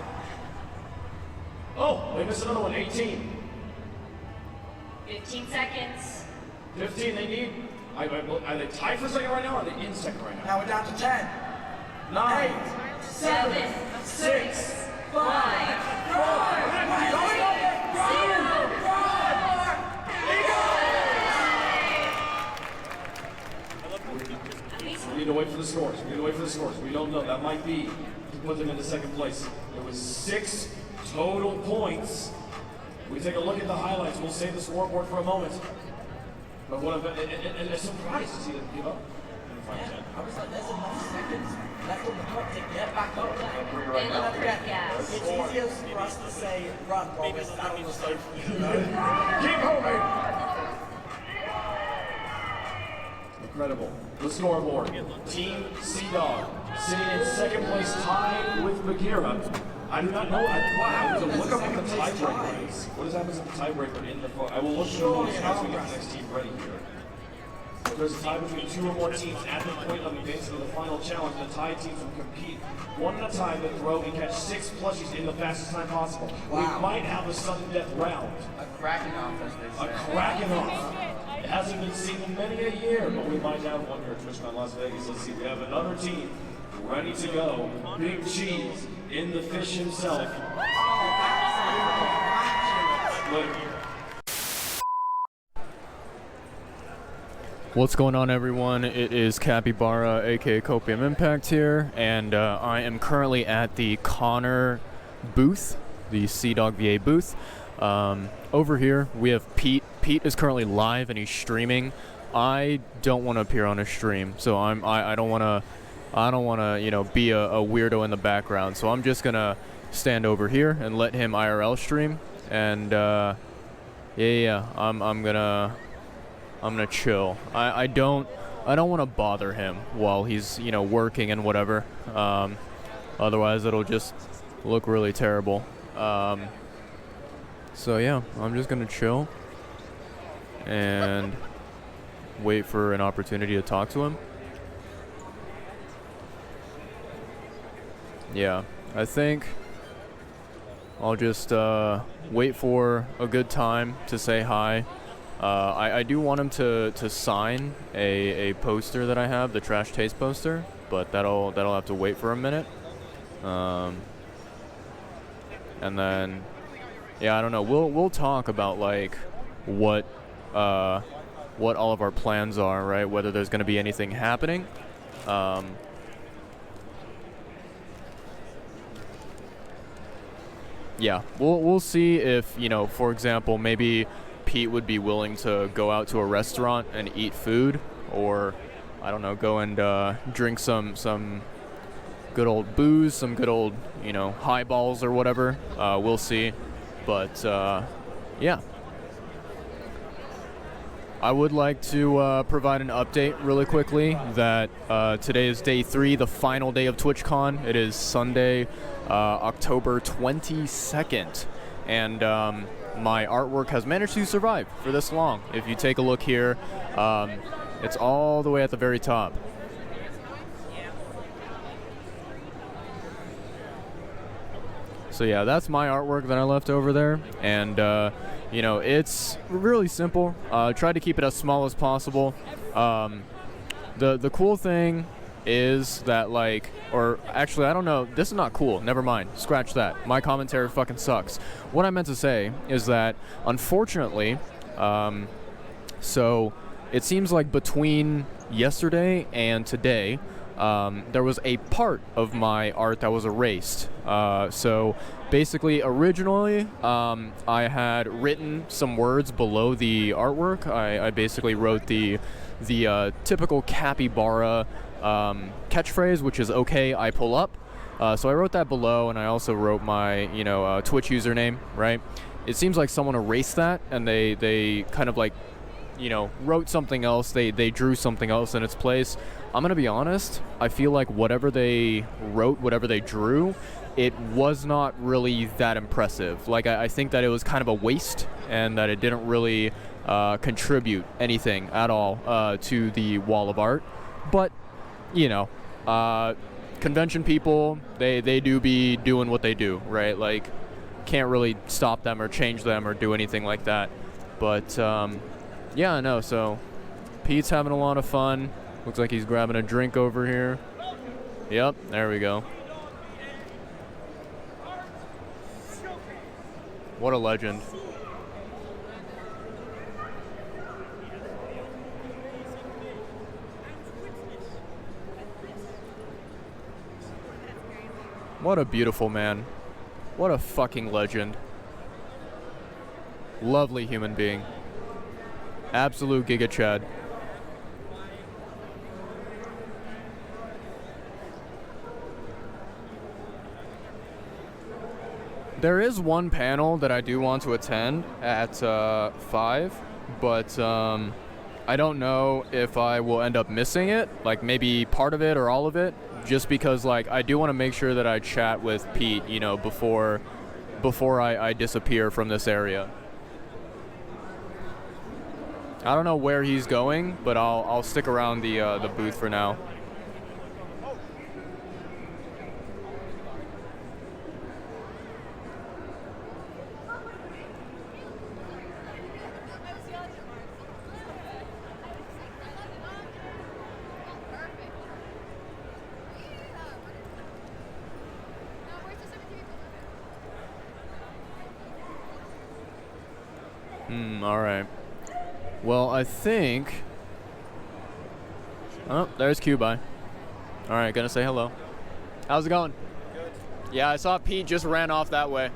Oh, they missed another one. 18. 15 seconds. 15 they need. Are they tied for second right now, or are they in second right now? Now we're down to 10. 9. 7, 6, 5, We need to wait for the scores. We need to wait for the scores. We don't know. That might be to put them into second place. There was 6 total points. We take a look at the highlights. We'll save the scoreboard for a moment. But what a surprise to see them give up. I was like, there's enough seconds left on the clock to get back up there. They look pretty gas. It's easier for us to say run while we're sat on the sofa. Keep moving! Incredible. The scoreboard. Team Sea-Dog sitting in second place, tied with Bagheera. I do not know. Wow, I look up what the tiebreaker is. What happens if the tiebreaker in the phone? I will look through these as we get the next team ready here. If there's a tie between 2 or more teams at the point of advancing to the final challenge, the tied teams will compete one at a time to throw and catch 6 plushies in the fastest time possible. Wow. We might have a sudden death round. A cracking off, as they say. A cracking off. It hasn't been seen in many a year, but we might have one here at TwitchCon Las Vegas. Let's see, we have another team ready to go. Big Cheese in the fish himself. What's going on, everyone? It is Capybara, aka Copium Impact here, and I am currently at the Connor booth, the Sea-Dog VA booth. Over here we have Pete. Pete is currently live and he's streaming. I don't want to appear on his stream, so I don't want to be a weirdo in the background. So I'm just gonna stand over here and let him IRL stream, and I'm gonna chill. I don't want to bother him while he's working and whatever. Otherwise it'll just look really terrible. So yeah, I'm just gonna chill and wait for an opportunity to talk to him. Yeah, I think I'll just wait for a good time to say hi. I do want him to sign a poster that I have, the Trash Taste poster, but that'll have to wait for a minute. And then, yeah, I don't know. We'll talk about like what all of our plans are, right? Whether there's going to be anything happening. Yeah, we'll see if, for example, maybe Pete would be willing to go out to a restaurant and eat food, or I don't know, go and drink some good old booze, some good old highballs or whatever. We'll see, but yeah. I would like to provide an update really quickly that today is day 3, the final day of TwitchCon. It is Sunday, October 22nd, and my artwork has managed to survive for this long. If you take a look here, it's all the way at the very top. So yeah, that's my artwork that I left over there, and it's really simple. Tried to keep it as small as possible. The cool thing is that, like, or actually, I don't know, this is not cool, never mind, scratch that. My commentary fucking sucks. What I meant to say is that, unfortunately, so it seems like between yesterday and today, there was a part of my art that was erased. So basically, originally, I had written some words below the artwork. I basically wrote the typical Capybara catchphrase, which is "Okay, I pull up." So I wrote that below, and I also wrote my Twitch username. Right? It seems like someone erased that, and they kind of like you know, wrote something else, they drew something else in its place. I'm gonna be honest, I feel like whatever they wrote, whatever they drew, it was not really that impressive. Like, I think that it was kind of a waste, and that it didn't really contribute anything at all to the wall of art. But, you know, convention people, they do be doing what they do, right? Like, can't really stop them or change them or do anything like that. But yeah, I know. So Pete's having a lot of fun. Looks like he's grabbing a drink over here. Yep, there we go. What a legend. What a beautiful man. What a fucking legend. Lovely human being. Absolute Giga Chad. There is one panel that I do want to attend at 5, but I don't know if I will end up missing it, like maybe part of it or all of it, just because like I do want to make sure that I chat with Pete, you know, before I disappear from this area. I don't know where he's going, but I'll stick around the booth for now. All right. Well, I think... Oh, there's Q-Bye. All right, gonna say hello. How's it going? Good. Yeah, I saw Pete just ran off that way.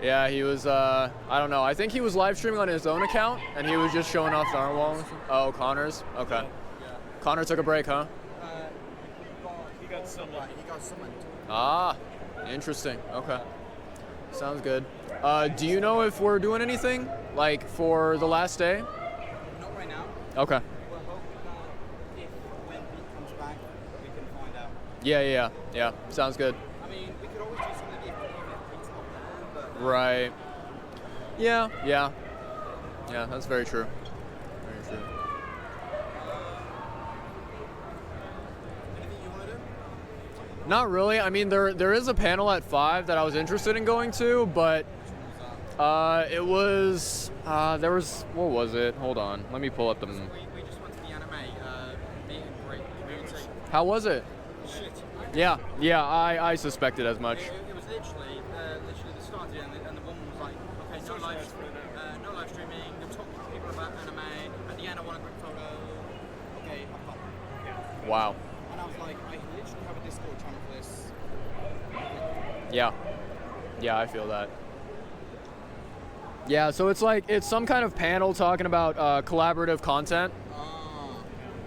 Yeah, he was, I don't know. I think he was live streaming on his own account, and he was just showing off the narwhal. Oh, Connor's? Okay. Yeah. Connor took a break, huh? He got summoned. Ah, interesting. Okay. Sounds good. Do you know if we're doing anything, like, for the last day? Not right now. Okay. We're hoping that if when Pete comes back, we can find out. Yeah. Sounds good. I mean, we could always do something if Pete's not there, but... Right. Yeah, that's very true. Very true. Anything you want to do? Not really. I mean, there is a panel at 5 that I was interested in going to, but it was there was, what was it? Hold on, let me pull up the. We just went to the anime meet and greet. How was it? Shit. Yeah. I suspected as much. It was literally the start of it, and the woman was like, okay, no live streaming. You're talking to people about anime. At the end, I want a quick photo. Okay, I've got. Yeah. Wow. And I was like, I literally have a Discord channel for this. Yeah, I feel that. Yeah, so it's like, it's some kind of panel talking about collaborative content.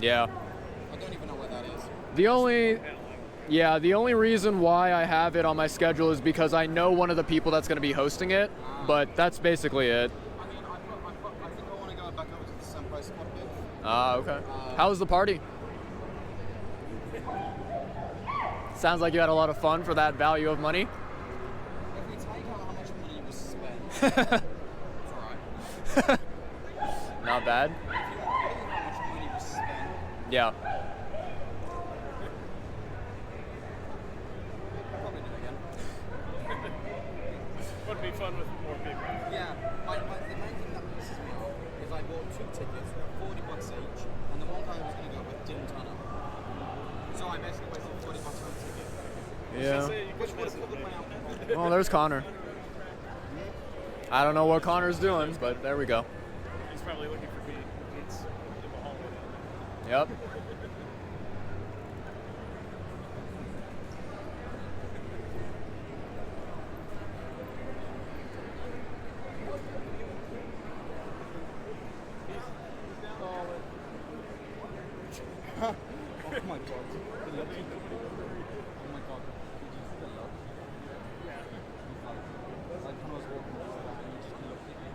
Yeah. I don't even know what that is. The only reason why I have it on my schedule is because I know one of the people that's going to be hosting it, but that's basically it. I mean, I think I want to go back over to the Senpai Squad bit. Okay. How was the party? Sounds like you had a lot of fun for that value of money. If we take out how much money was spent, it's alright. Not bad. If you want to pay how much money was spent, Yeah. I'll probably do it again. Would be fun with more people. Yeah, the main thing that pisses me off is I bought 2 tickets for $40 each, and the one guy I was going to go with didn't turn up. So I basically wasted $40 on a ticket. Yeah. Which would have covered my alcohol. Oh, there's Connor. I don't know what Connor's doing, but there we go. He's probably looking for Pete. Pete's in the hallway. Yep. Oh my god. The look. Oh my god. The look. Like when I was walking past that and you just looked at me.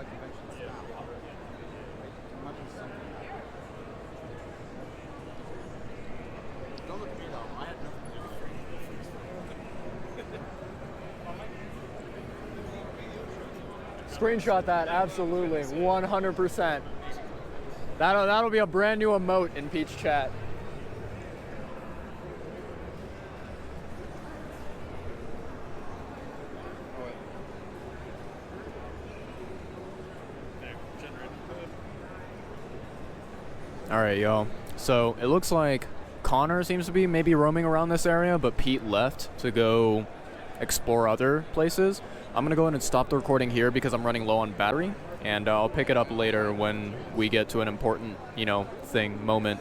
like convention style. Like, much of something. Don't look at me though. I had nothing to do with it. Screenshot that, absolutely, 100%. That'll be a brand new emote in Peach Chat. All right, y'all. So it looks like Connor seems to be maybe roaming around this area, but Pete left to go explore other places. I'm gonna go ahead and stop the recording here because I'm running low on battery, and I'll pick it up later when we get to an important, moment.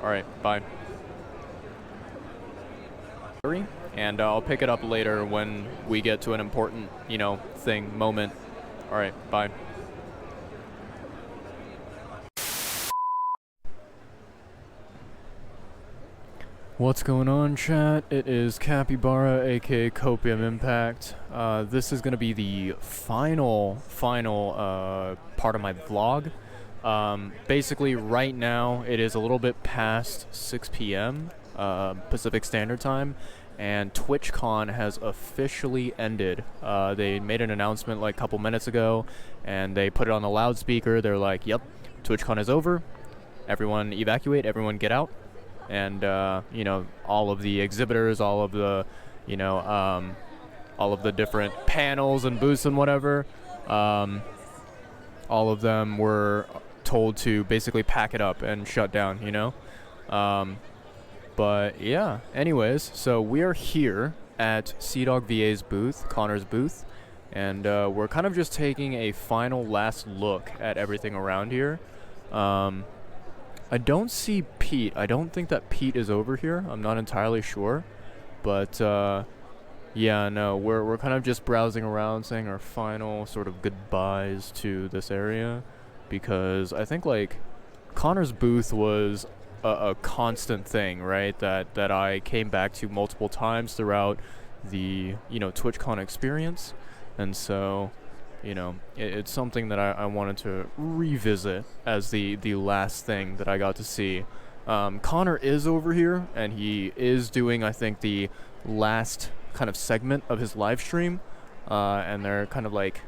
All right, bye. And I'll pick it up later when we get to an important, moment. All right, bye. What's going on, chat? It is Capybara, aka Copium Impact. This is going to be the final part of my vlog. Basically, right now, it is a little bit past 6 p.m. Pacific Standard Time, and TwitchCon has officially ended. They made an announcement like a couple minutes ago, and they put it on the loudspeaker. They're like, yep, TwitchCon is over. Everyone evacuate, everyone get out. And all of the exhibitors, all of the different panels and booths and whatever, all of them were told to basically pack it up and shut down, but yeah, anyways, so we are here at CDawg VA's booth, Connor's booth, and we're kind of just taking a final last look at everything around here. I don't see Pete. I don't think that Pete is over here. I'm not entirely sure. But, yeah, no, we're kind of just browsing around, saying our final sort of goodbyes to this area. Because I think, like, Connor's booth was a constant thing, right? That I came back to multiple times throughout the, TwitchCon experience. And so, it's something that I wanted to revisit as the last thing that I got to see. Connor is over here, and he is doing, I think, the last kind of segment of his live stream, and they're kind of like,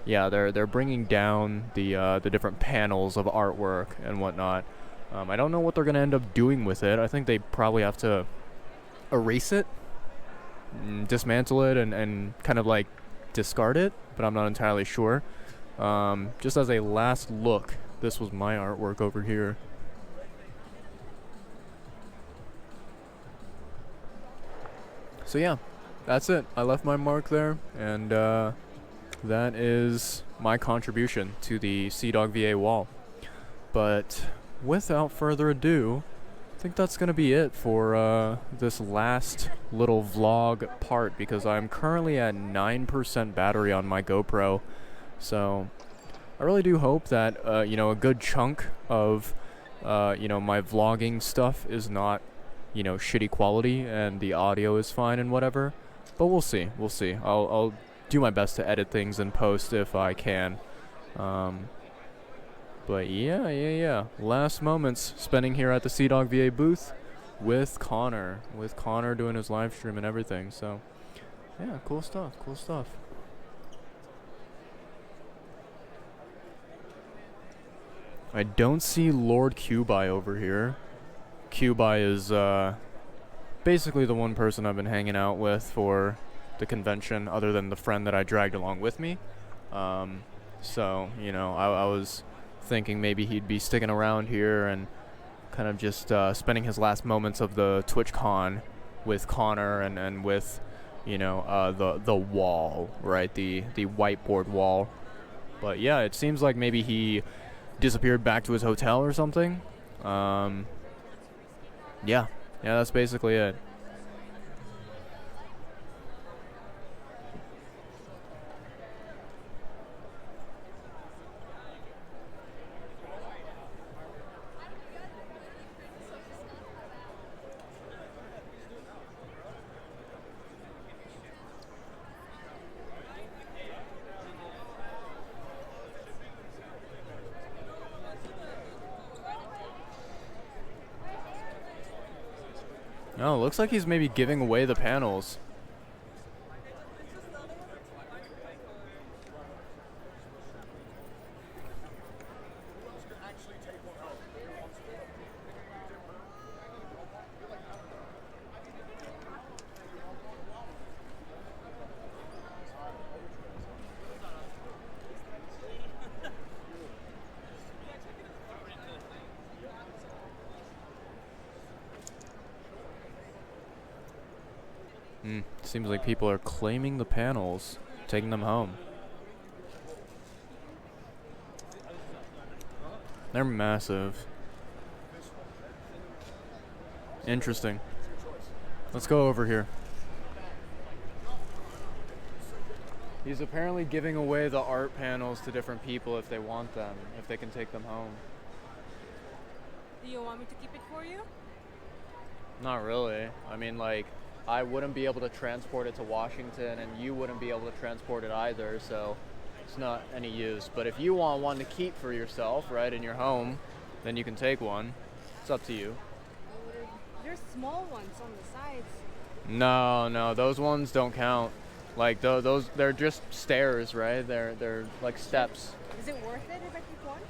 yeah, they're bringing down the different panels of artwork and whatnot. I don't know what they're gonna end up doing with it. I think they probably have to erase it, dismantle it, and kind of like discard it, but I'm not entirely sure. Just as a last look, this was my artwork over here. So yeah, that's it. I left my mark there, and that is my contribution to the CDawg VA wall. But without further ado, I think that's going to be it for this last little vlog part, because I'm currently at 9% battery on my GoPro. So I really do hope that, a good chunk of, my vlogging stuff is not, shitty quality and the audio is fine and whatever. But we'll see. We'll see. I'll do my best to edit things in post if I can. But yeah. Last moments spending here at the CDawg VA booth with Connor doing his live stream and everything. So yeah, cool stuff. I don't see Lord Cubi over here. Cubi is basically the one person I've been hanging out with for the convention, other than the friend that I dragged along with me. So, I was thinking maybe he'd be sticking around here and kind of just spending his last moments of the TwitchCon with Connor and with, the wall, right? The whiteboard wall. But yeah, it seems like maybe he disappeared back to his hotel or something. Yeah, that's basically it. Oh, looks like he's maybe giving away the panels. Seems like people are claiming the panels, taking them home. They're massive. Interesting. Let's go over here. He's apparently giving away the art panels to different people if they want them, if they can take them home. Do you want me to keep it for you? Not really. I mean, like, I wouldn't be able to transport it to Washington, and you wouldn't be able to transport it either, so it's not any use. But if you want one to keep for yourself, right, in your home, then you can take one. It's up to you. There's small ones on the sides. No, those ones don't count. Like, those, they're just stairs, right? They're like steps. Is it worth it if I keep one?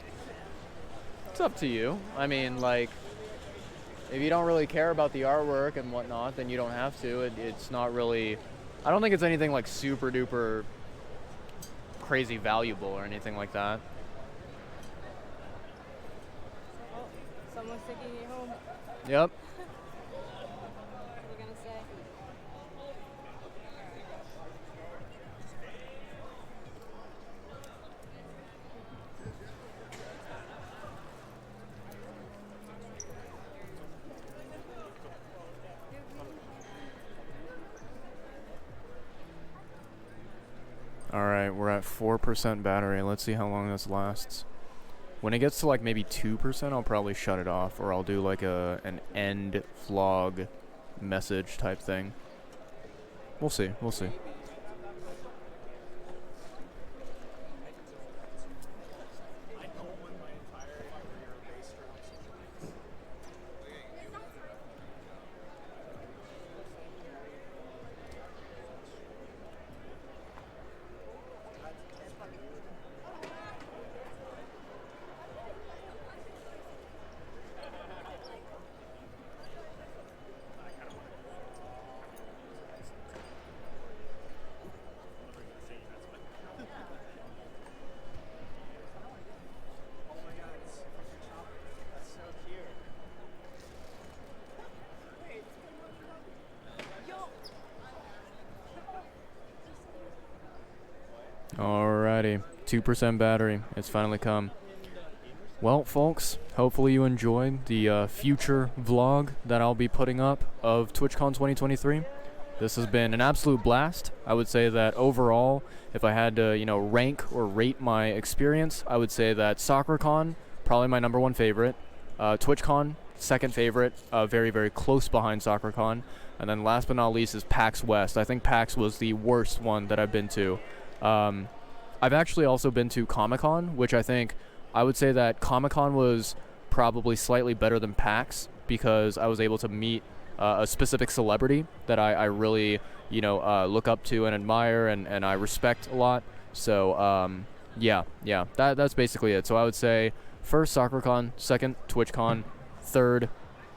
It's up to you. I mean, like, if you don't really care about the artwork and whatnot, then you don't have to. It's not really, I don't think it's anything like super duper crazy valuable or anything like that. Oh, someone's taking it home. Yep. What are we gonna say? Alright, we're at 4% battery. Let's see how long this lasts. When it gets to like maybe 2%, I'll probably shut it off, or I'll do like an end vlog message type thing. We'll see, we'll see. Alrighty, 2% battery. It's finally come. Well, folks, hopefully you enjoyed the future vlog that I'll be putting up of TwitchCon 2023. This has been an absolute blast. I would say that overall, if I had to, rank or rate my experience, I would say that SoccerCon, probably my #1 favorite. TwitchCon, second favorite, very, very close behind SoccerCon. And then last but not least is PAX West. I think PAX was the worst one that I've been to. I've actually also been to Comic-Con, which I would say that Comic-Con was probably slightly better than PAX because I was able to meet a specific celebrity that I really, look up to and admire and I respect a lot. So, yeah, that's basically it. So I would say first SoccerCon, second TwitchCon, third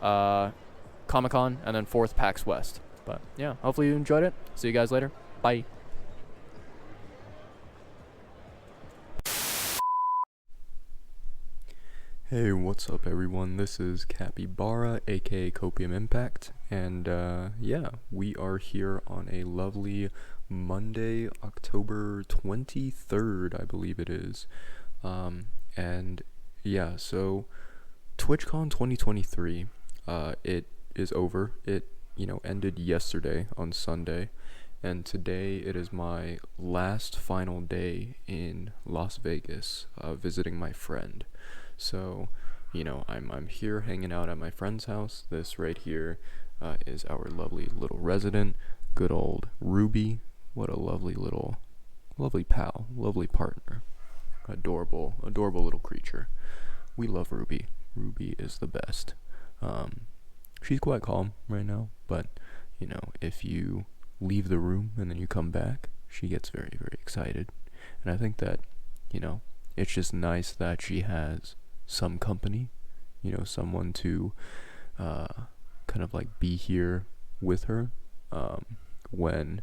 Comic-Con, and then fourth PAX West. But yeah, hopefully you enjoyed it. See you guys later. Bye. Hey, what's up everyone? This is Capybara, aka Copium Impact, and yeah, we are here on a lovely Monday, October 23rd, I believe it is. And yeah, so TwitchCon 2023, it is over. It, ended yesterday on Sunday, and today it is my last final day in Las Vegas, visiting my friend. So, I'm here hanging out at my friend's house. This right here is our lovely little resident, good old Ruby. What a lovely pal, lovely partner. Adorable little creature. We love Ruby. Ruby is the best. she's quite calm right now, but you know, if you leave the room and then you come back, she gets very, very excited. And I think that, you know, it's just nice that she has some company, you know, someone to kind of like be here with her when,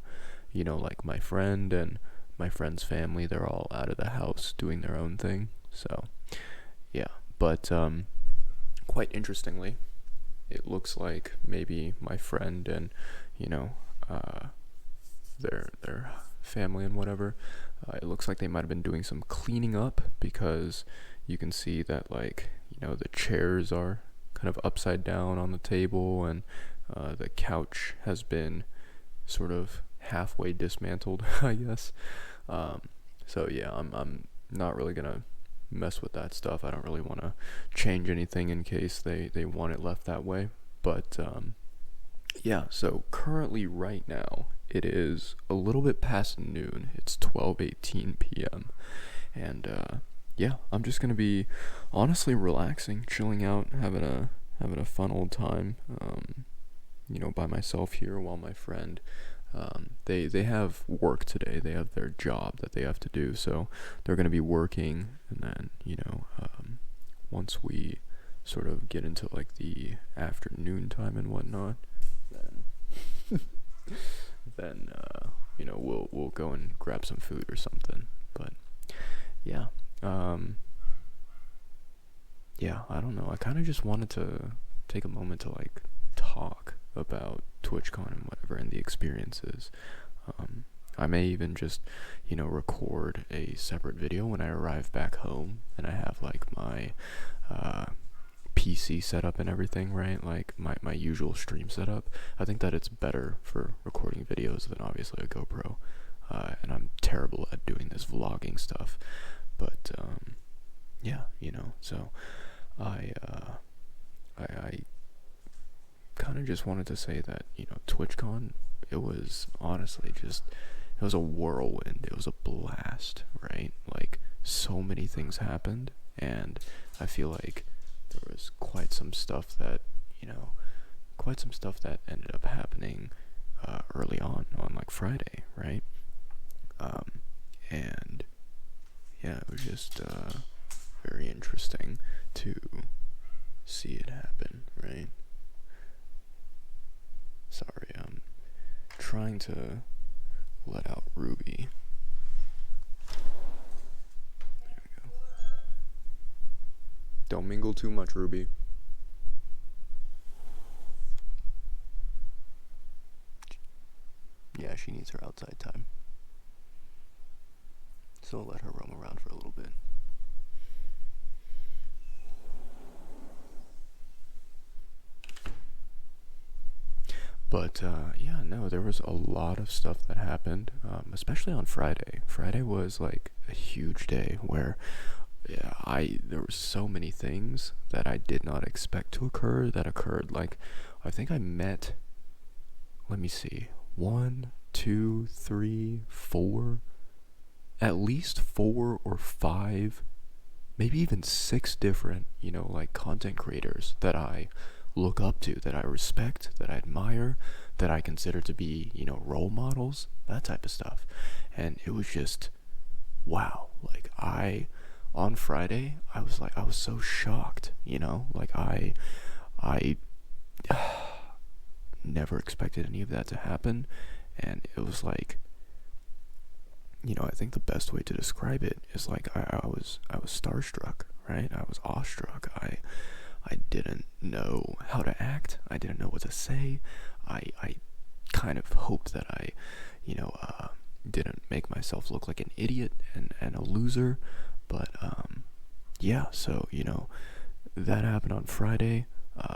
you know, like my friend and my friend's family, they're all out of the house doing their own thing. So yeah, but quite interestingly, it looks like maybe my friend and, you know, their family and whatever, it looks like they might have been doing some cleaning up, because you can see that, like, you know, the chairs are kind of upside down on the table, and the couch has been sort of halfway dismantled, I guess. So yeah, I'm not really gonna mess with that stuff. I don't really want to change anything in case they want it left that way. But yeah, so currently right now it is a little bit past noon. It's 12:18 p.m. and yeah, I'm just gonna be honestly relaxing, chilling out, having a fun old time, you know, by myself here, while my friend, they have work today. They have their job that they have to do, so they're gonna be working, and then, you know, once we sort of get into like the afternoon time and whatnot, then you know, we'll go and grab some food or something. But yeah, yeah, I don't know. I kind of just wanted to take a moment to like talk about TwitchCon and whatever, and the experiences. I may even just, you know, record a separate video when I arrive back home and I have like my PC setup and everything, right? Like my usual stream setup. I think that it's better for recording videos than obviously a GoPro. And I'm terrible at doing this vlogging stuff. But yeah, you know, so I kind of just wanted to say that, you know, TwitchCon, it was honestly just, it was a whirlwind. It was a blast, right? Like, so many things happened, and I feel like there was quite some stuff that, you know, ended up happening early on like Friday, right? And yeah, it was just very interesting to see it happen, right? Sorry, I'm trying to let out Ruby. There we go. Don't mingle too much, Ruby. Yeah, she needs her outside time. So I'll let her roam around for a little bit. But yeah, no, there was a lot of stuff that happened, especially on Friday. Friday was like a huge day where there were so many things that I did not expect to occur that occurred. Like, I think I met, let me see, 1, 2, 3, 4, at least 4 or 5, maybe even 6 different, you know, like content creators that I look up to, that I respect, that I admire, that I consider to be, you know, role models, that type of stuff. And it was just, wow. Like, on Friday, I was so shocked, you know, like I never expected any of that to happen. And it was like, you know, I think the best way to describe it is like, I was starstruck, right? I was awestruck. I didn't know how to act. I didn't know what to say. I kind of hoped that I, you know, didn't make myself look like an idiot and a loser. But, yeah, so, you know, that happened on Friday.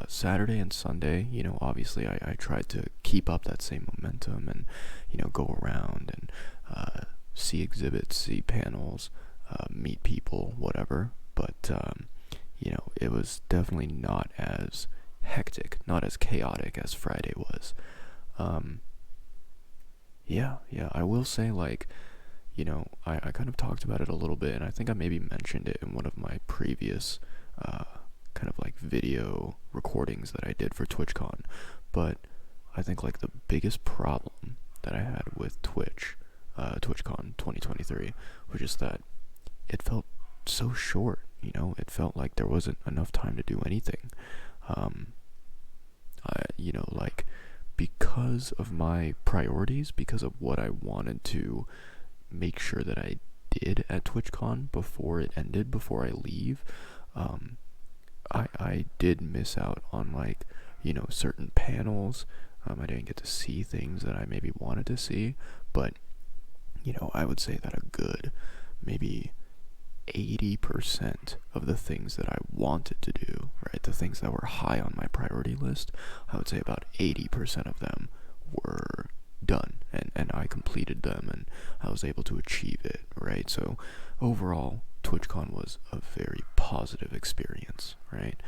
Saturday and Sunday, you know, obviously I tried to keep up that same momentum and, you know, go around and see exhibits, see panels, meet people, whatever. But, you know, it was definitely not as hectic, not as chaotic as Friday was. Yeah, I will say, like, you know, I kind of talked about it a little bit, and I think I maybe mentioned it in one of my previous kind of like video recordings that I did for TwitchCon. But I think like the biggest problem that I had with TwitchCon 2023 was just that it felt so short. You know, it felt like there wasn't enough time to do anything. You know, like, because of my priorities, because of what I wanted to make sure that I did at TwitchCon before it ended, before I leave, I did miss out on, like, you know, certain panels. I didn't get to see things that I maybe wanted to see, but, you know, I would say that a good, maybe 80% of the things that I wanted to do, right, the things that were high on my priority list, I would say about 80% of them were done, and I completed them, and I was able to achieve it, right? So overall, TwitchCon was a very positive experience, right?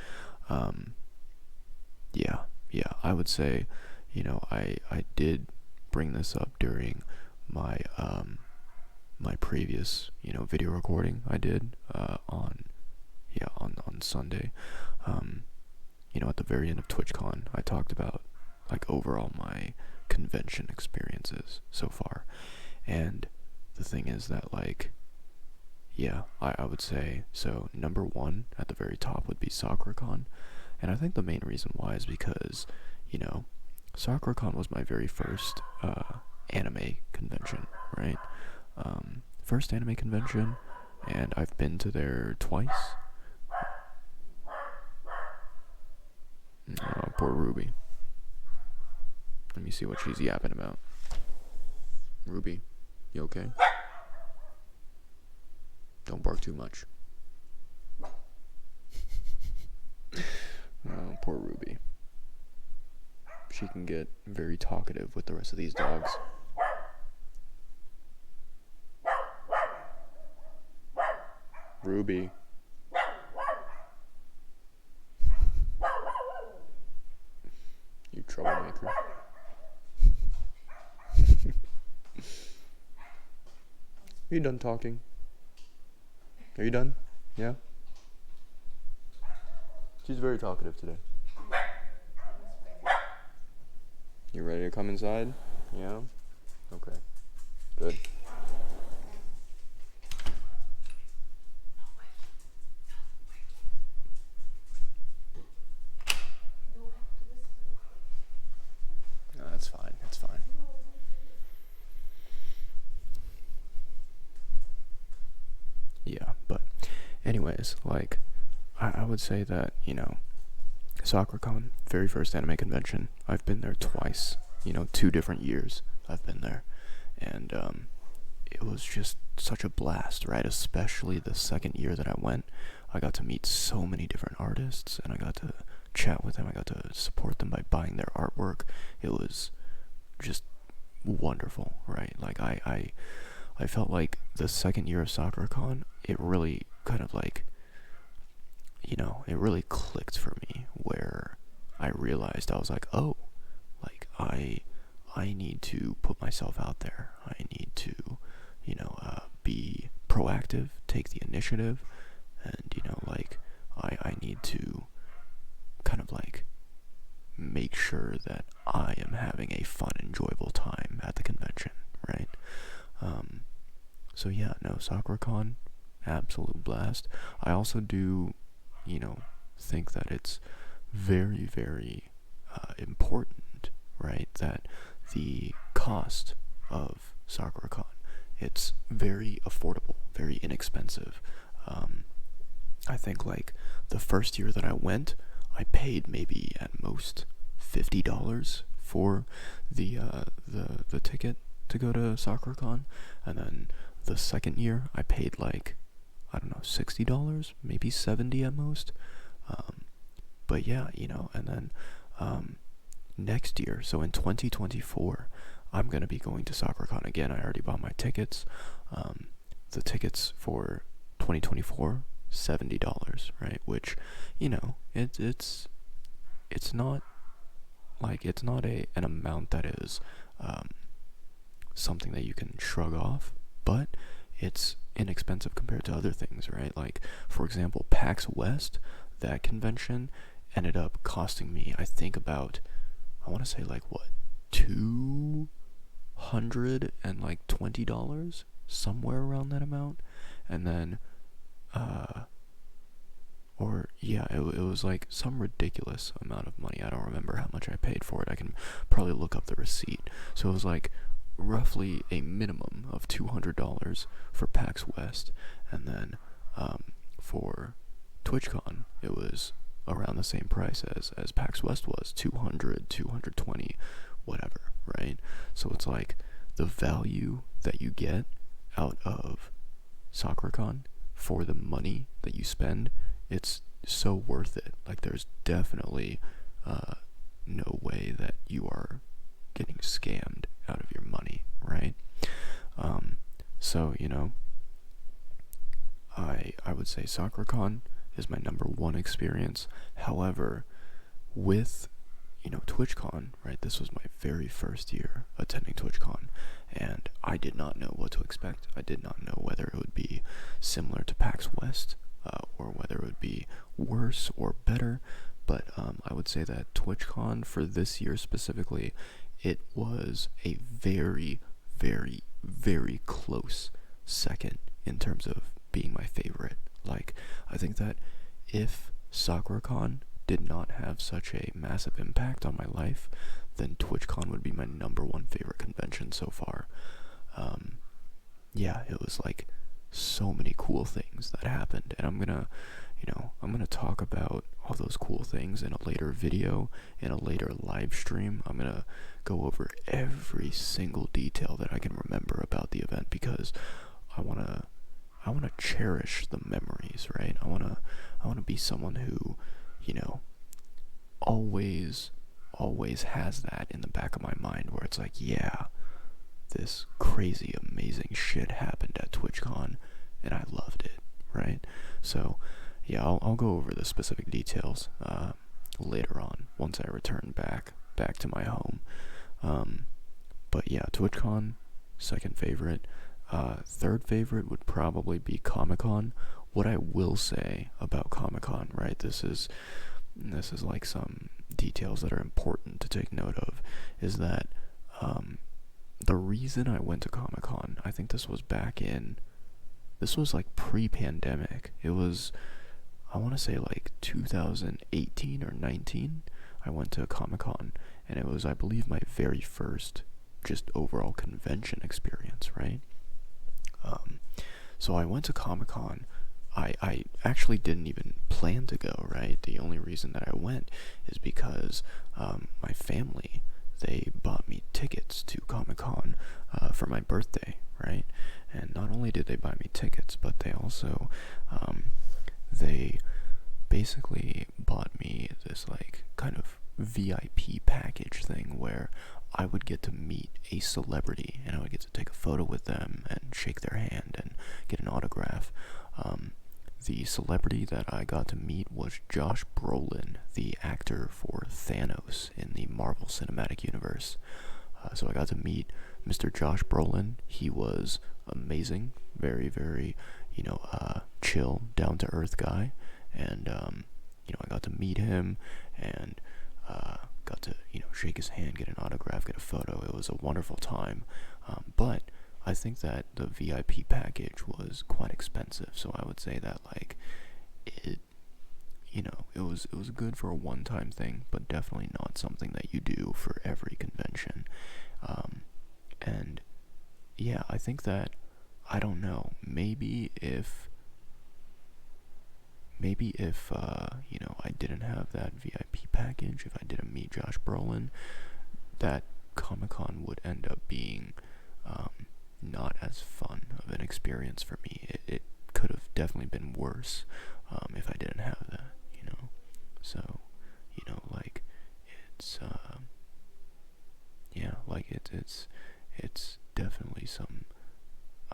Yeah, I would say, you know, I did bring this up during my my previous, you know, video recording I did on Sunday. You know, at the very end of TwitchCon, I talked about, like, overall my convention experiences so far. And the thing is that, like, yeah, I would say, so number one at the very top would be SoccerCon. And I think the main reason why is because, you know, SoccerCon was my very first anime convention, right? First anime convention, and I've been to there twice. Oh, poor Ruby. Let me see what she's yapping about. Ruby, you okay? Don't bark too much. Oh, poor Ruby. She can get very talkative with the rest of these dogs. Ruby. You troublemaker. Are you done talking? Are you done? Yeah? She's very talkative today. You ready to come inside? Yeah? Okay. Good. No, that's fine. That's fine. Yeah, but anyways, like, I would say that, you know, SoccerCon, very first anime convention, I've been there twice, you know, 2 different years I've been there, and it was just such a blast, right? Especially the second year that I went, I got to meet so many different artists, and I got to chat with them, I got to support them by buying their artwork. It was just wonderful, right? Like, I felt like the second year of SoccerCon, it really kind of, like, you know, it really clicked for me, where I realized, I was like, oh, like, I need to put myself out there. I need to, you know, be proactive, take the initiative, and, you know, like, I need to kind of, like, make sure that I am having a fun, enjoyable time at the convention, right? So yeah, no, SoccerCon, absolute blast. I also do, you know, think that it's very, very important, right, that the cost of SoccerCon, it's very affordable, very inexpensive. I think, like, the first year that I went, I paid maybe at most $50 for the ticket to go to SoccerCon, and then the second year I paid, like, I don't know, $60, maybe $70 at most. But yeah, you know, and then next year, so in 2024, I'm gonna be going to SoccerCon again. I already bought my tickets. The tickets for 2024, $70, right? Which, you know, it's not, like, it's not an amount that is something that you can shrug off, but it's inexpensive compared to other things, right? Like, for example, PAX West, that convention ended up costing me, I think about, I want to say like what, $220, somewhere around that amount. And then or yeah, it was like some ridiculous amount of money. I don't remember how much I paid for it. I can probably look up the receipt. So it was like roughly a minimum of $200 for PAX West, and then for TwitchCon it was around the same price as PAX West was, 200, 220, whatever, right? So it's like the value that you get out of SoccerCon for the money that you spend, it's so worth it. Like, there's definitely no way that you are getting scammed out of your money, right? So, you know, I would say SoccerCon is my number one experience. However, with, you know, TwitchCon, right, this was my very first year attending TwitchCon, and I did not know what to expect. I did not know whether it would be similar to PAX West, or whether it would be worse or better, but I would say that TwitchCon for this year specifically, it was a very, very, very close second in terms of being my favorite. Like, I think that if SoccerCon did not have such a massive impact on my life, then TwitchCon would be my number one favorite convention so far. Yeah, it was like so many cool things that happened, and I'm gonna talk about all those cool things in a later video, in a later live stream. I'm gonna go over every single detail that I can remember about the event, because I wanna cherish the memories, right? I wanna be someone who, you know, always has that in the back of my mind, where it's like, yeah, this crazy amazing shit happened at TwitchCon and I loved it, right? So yeah, I'll go over the specific details later on once I return back to my home. But yeah, TwitchCon, second favorite. Third favorite would probably be Comic-Con. What I will say about Comic-Con, right, this is like some details that are important to take note of, is that the reason I went to Comic-Con, I think this was like pre-pandemic. It was, I want to say like 2018 or 19, I went to Comic-Con, and it was, I believe, my very first just overall convention experience, right? So I went to Comic-Con. I actually didn't even plan to go, right? The only reason that I went is because my family, they bought me tickets to Comic-Con for my birthday, right? And not only did they buy me tickets, but they also, they basically bought me this like kind of VIP package thing where I would get to meet a celebrity, and I would get to take a photo with them and shake their hand and get an autograph. The celebrity that I got to meet was Josh Brolin, the actor for Thanos in the Marvel Cinematic Universe. So I got to meet Mr. Josh Brolin. He was amazing, very, very, chill, down-to-earth guy. And, I got to meet him and got to, shake his hand, get an autograph, get a photo. It was a wonderful time. But I think that the VIP package was quite expensive, so I would say that, like, it was good for a one-time thing, but definitely not something that you do for every convention. And yeah, I think that, I don't know, maybe if I didn't have that VIP package, if I didn't meet Josh Brolin, that Comic-Con would end up being not as fun of an experience for me. It could have definitely been worse if I didn't have that, So, like, it's it's definitely some,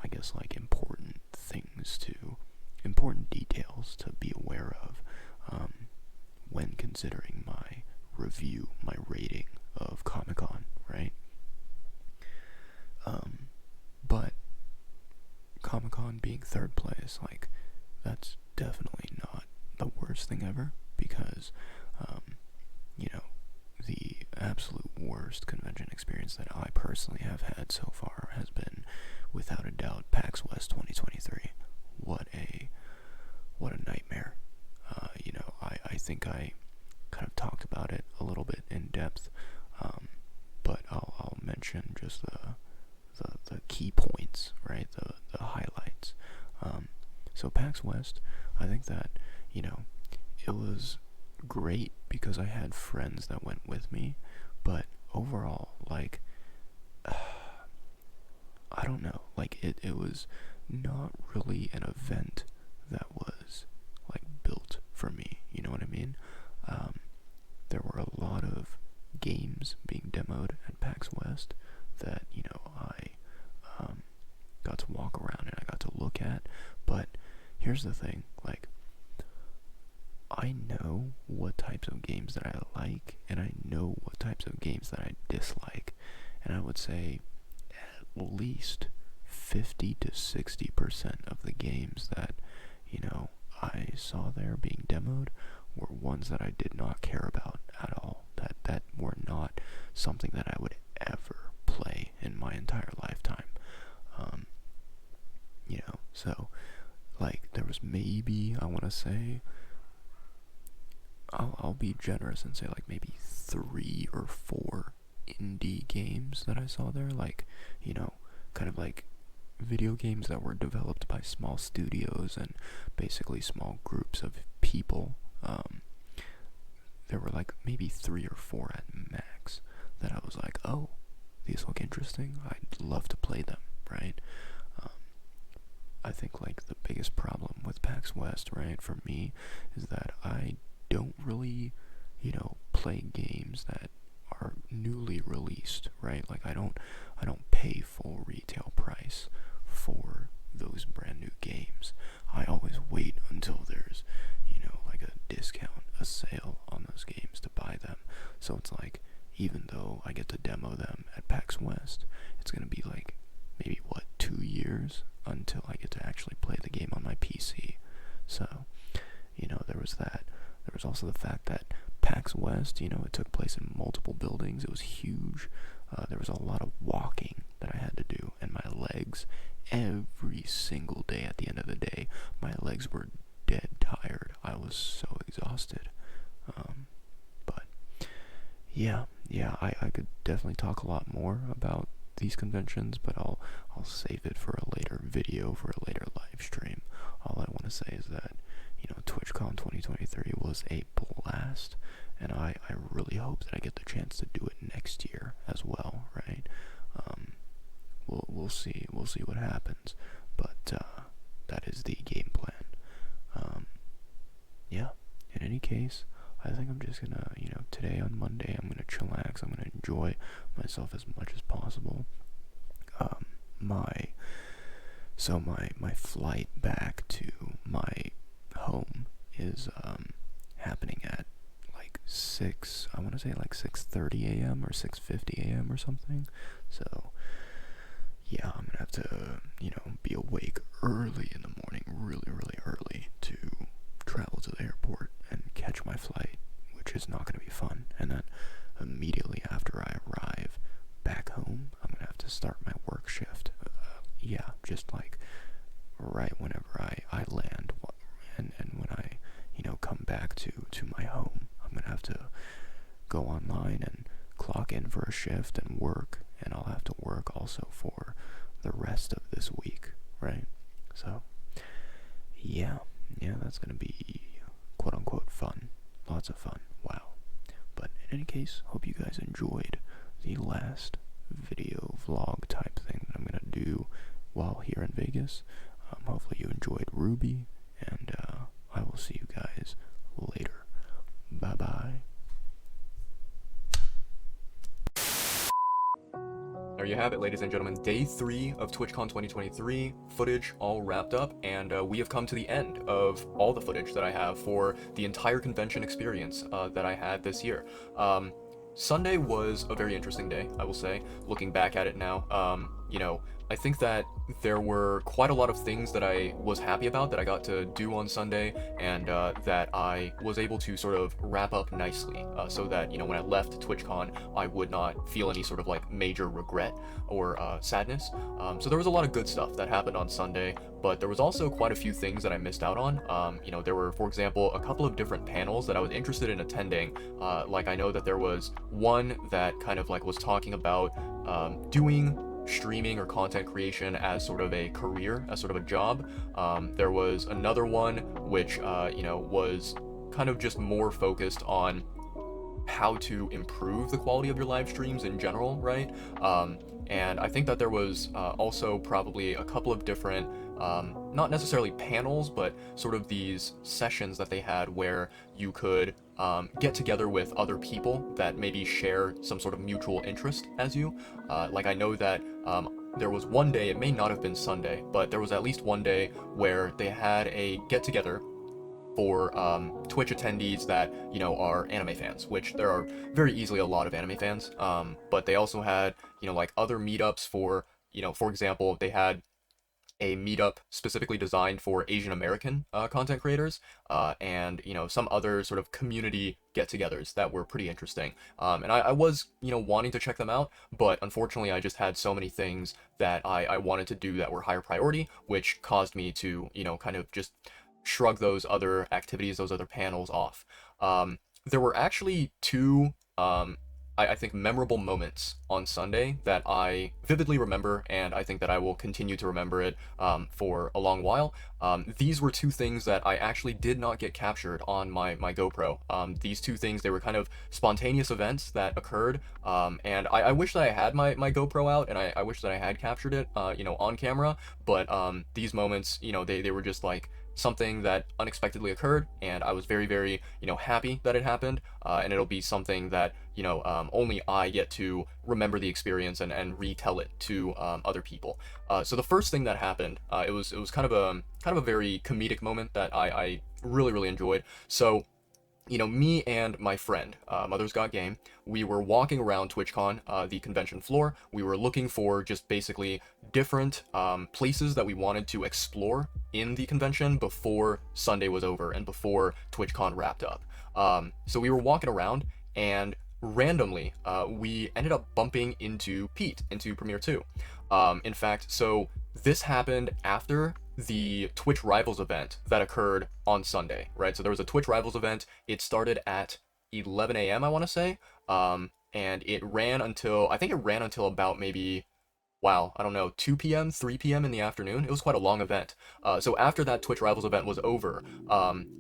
I guess, like, important details to be aware of when considering my review, my rating of Comic-Con, right? But Comic-Con being third place, like, that's definitely not the worst thing ever, because, you know, the absolute worst convention experience that I personally have had so far has been, without a doubt, PAX West 2023. What a nightmare. You know, I think I kind of talked about it a little bit in depth, but I'll mention just the key points, right? The highlights. So PAX West, I think that, you know, it was great because I had friends that went with me, but overall, like, I don't know, like, it was not really an event that was, like, built for me, you know what I mean? There were a lot of games being demoed at PAX West that, you know, I got to walk around and I got to look at, but here's the thing, like, I know what types of games that I like, and I know what types of games that I dislike, and I would say at least 50 to 60% of the games that, you know, I saw there being demoed were ones that I did not care about at all, that were not something that I would ever play in my entire lifetime. You know, so, like, there was maybe, I want to say, I'll be generous and say, like, maybe 3 or 4 indie games that I saw there, like, you know, kind of like video games that were developed by small studios and basically small groups of people. There were like maybe 3 or 4 at max that I was like, oh, these look interesting, I'd love to play them, right? I think, like, the biggest problem with PAX West, right, for me, is that I don't really, you know, play games that are newly released, right? Like, I don't pay full retail price for those brand new games. I always wait until there's, you know, like a discount, a sale on those games to buy them. So it's like, even though I get to demo them at PAX West, it's gonna be like maybe 2 years until I get to actually play the game on my PC. So, you know, there was that. There was also the fact that PAX West, you know, it took place in multiple buildings. It was huge. There was a lot of walking that I had to do, and my legs, every single day at the end of the day, my legs were dead tired. I was so exhausted. But yeah, I could definitely talk a lot more about these conventions, but I'll save it for a later video, for a later live stream. All I want to say is that, you know, TwitchCon 2023 was a blast, and I really hope that I get the chance to do it next year as well, right? We'll see what happens, but that is the game plan. Yeah, in any case, I think I'm just gonna, you know, today on Monday, I'm gonna chillax, I'm gonna enjoy myself as much as possible. My flight back to my home is happening at like 6:30 a.m. or 6:50 a.m. or something. So yeah, I'm gonna have to, you know, be awake early in the morning, really early, to travel to the airport and catch my flight, which is not gonna be fun. And then immediately after I arrive back home, I'm gonna have to start my work shift. Yeah, just like right whenever I land, and when I, you know, come back to my home, I'm gonna have to go online and clock in for a shift and work, and I'll have to work also for the rest of this week, right? So yeah, that's gonna be quote unquote fun, lots of fun. Wow. But in any case, hope you guys enjoyed the last video vlog type thing that I'm gonna do while here in Vegas. Hopefully you enjoyed Ruby, and I will see you guys later. Bye bye. There you have it, ladies and gentlemen. Day 3 of TwitchCon 2023 footage all wrapped up, and we have come to the end of all the footage that I have for the entire convention experience that I had this year. Sunday was a very interesting day, I will say, looking back at it now. You know, I think that there were quite a lot of things that I was happy about that I got to do on Sunday, and that I was able to sort of wrap up nicely, so that, you know, when I left TwitchCon, I would not feel any sort of like major regret or sadness. So there was a lot of good stuff that happened on Sunday, but there was also quite a few things that I missed out on. You know, there were, for example, a couple of different panels that I was interested in attending. Like I know that there was one that kind of like was talking about doing streaming or content creation as sort of a career, as sort of a job. There was another one which, you know, was kind of just more focused on how to improve the quality of your live streams in general, right? And I think that there was also probably a couple of different, not necessarily panels, but sort of these sessions that they had where you could get together with other people that maybe share some sort of mutual interest as you. Like I know that there was one day, it may not have been Sunday, but there was at least one day where they had a get-together for Twitch attendees that, you know, are anime fans, which there are very easily a lot of anime fans. But they also had, you know, like other meetups for, you know, for example, they had a meetup specifically designed for Asian American content creators, and, you know, some other sort of community get-togethers that were pretty interesting. And I was, you know, wanting to check them out, but unfortunately I just had so many things that I wanted to do that were higher priority, which caused me to, you know, kind of just shrug those other activities, those other panels off. There were actually two, I think, memorable moments on Sunday that I vividly remember, and I think that I will continue to remember it for a long while. These were two things that I actually did not get captured on my GoPro. These two things, they were kind of spontaneous events that occurred, and I wish that I had my GoPro out, and I wish that I had captured it, you know, on camera, but these moments, you know, they were just like something that unexpectedly occurred, and I was very, very, you know, happy that it happened, and it'll be something that, you know, only I get to remember the experience and retell it to other people. So the first thing that happened, it was kind of a very comedic moment that I really, really enjoyed. So, you know, me and my friend, Mother's Got Game, we were walking around TwitchCon, the convention floor. We were looking for just basically different places that we wanted to explore in the convention before Sunday was over and before TwitchCon wrapped up. So we were walking around, and randomly, we ended up bumping into Pete, into Premiere 2. In fact, so this happened after the Twitch Rivals event that occurred on Sunday, right? So there was a Twitch Rivals event. It started at 11 a.m., I want to say, and it ran until, I think it ran until about maybe, wow, I don't know, 2 p.m., 3 p.m. in the afternoon. It was quite a long event. So after that Twitch Rivals event was over,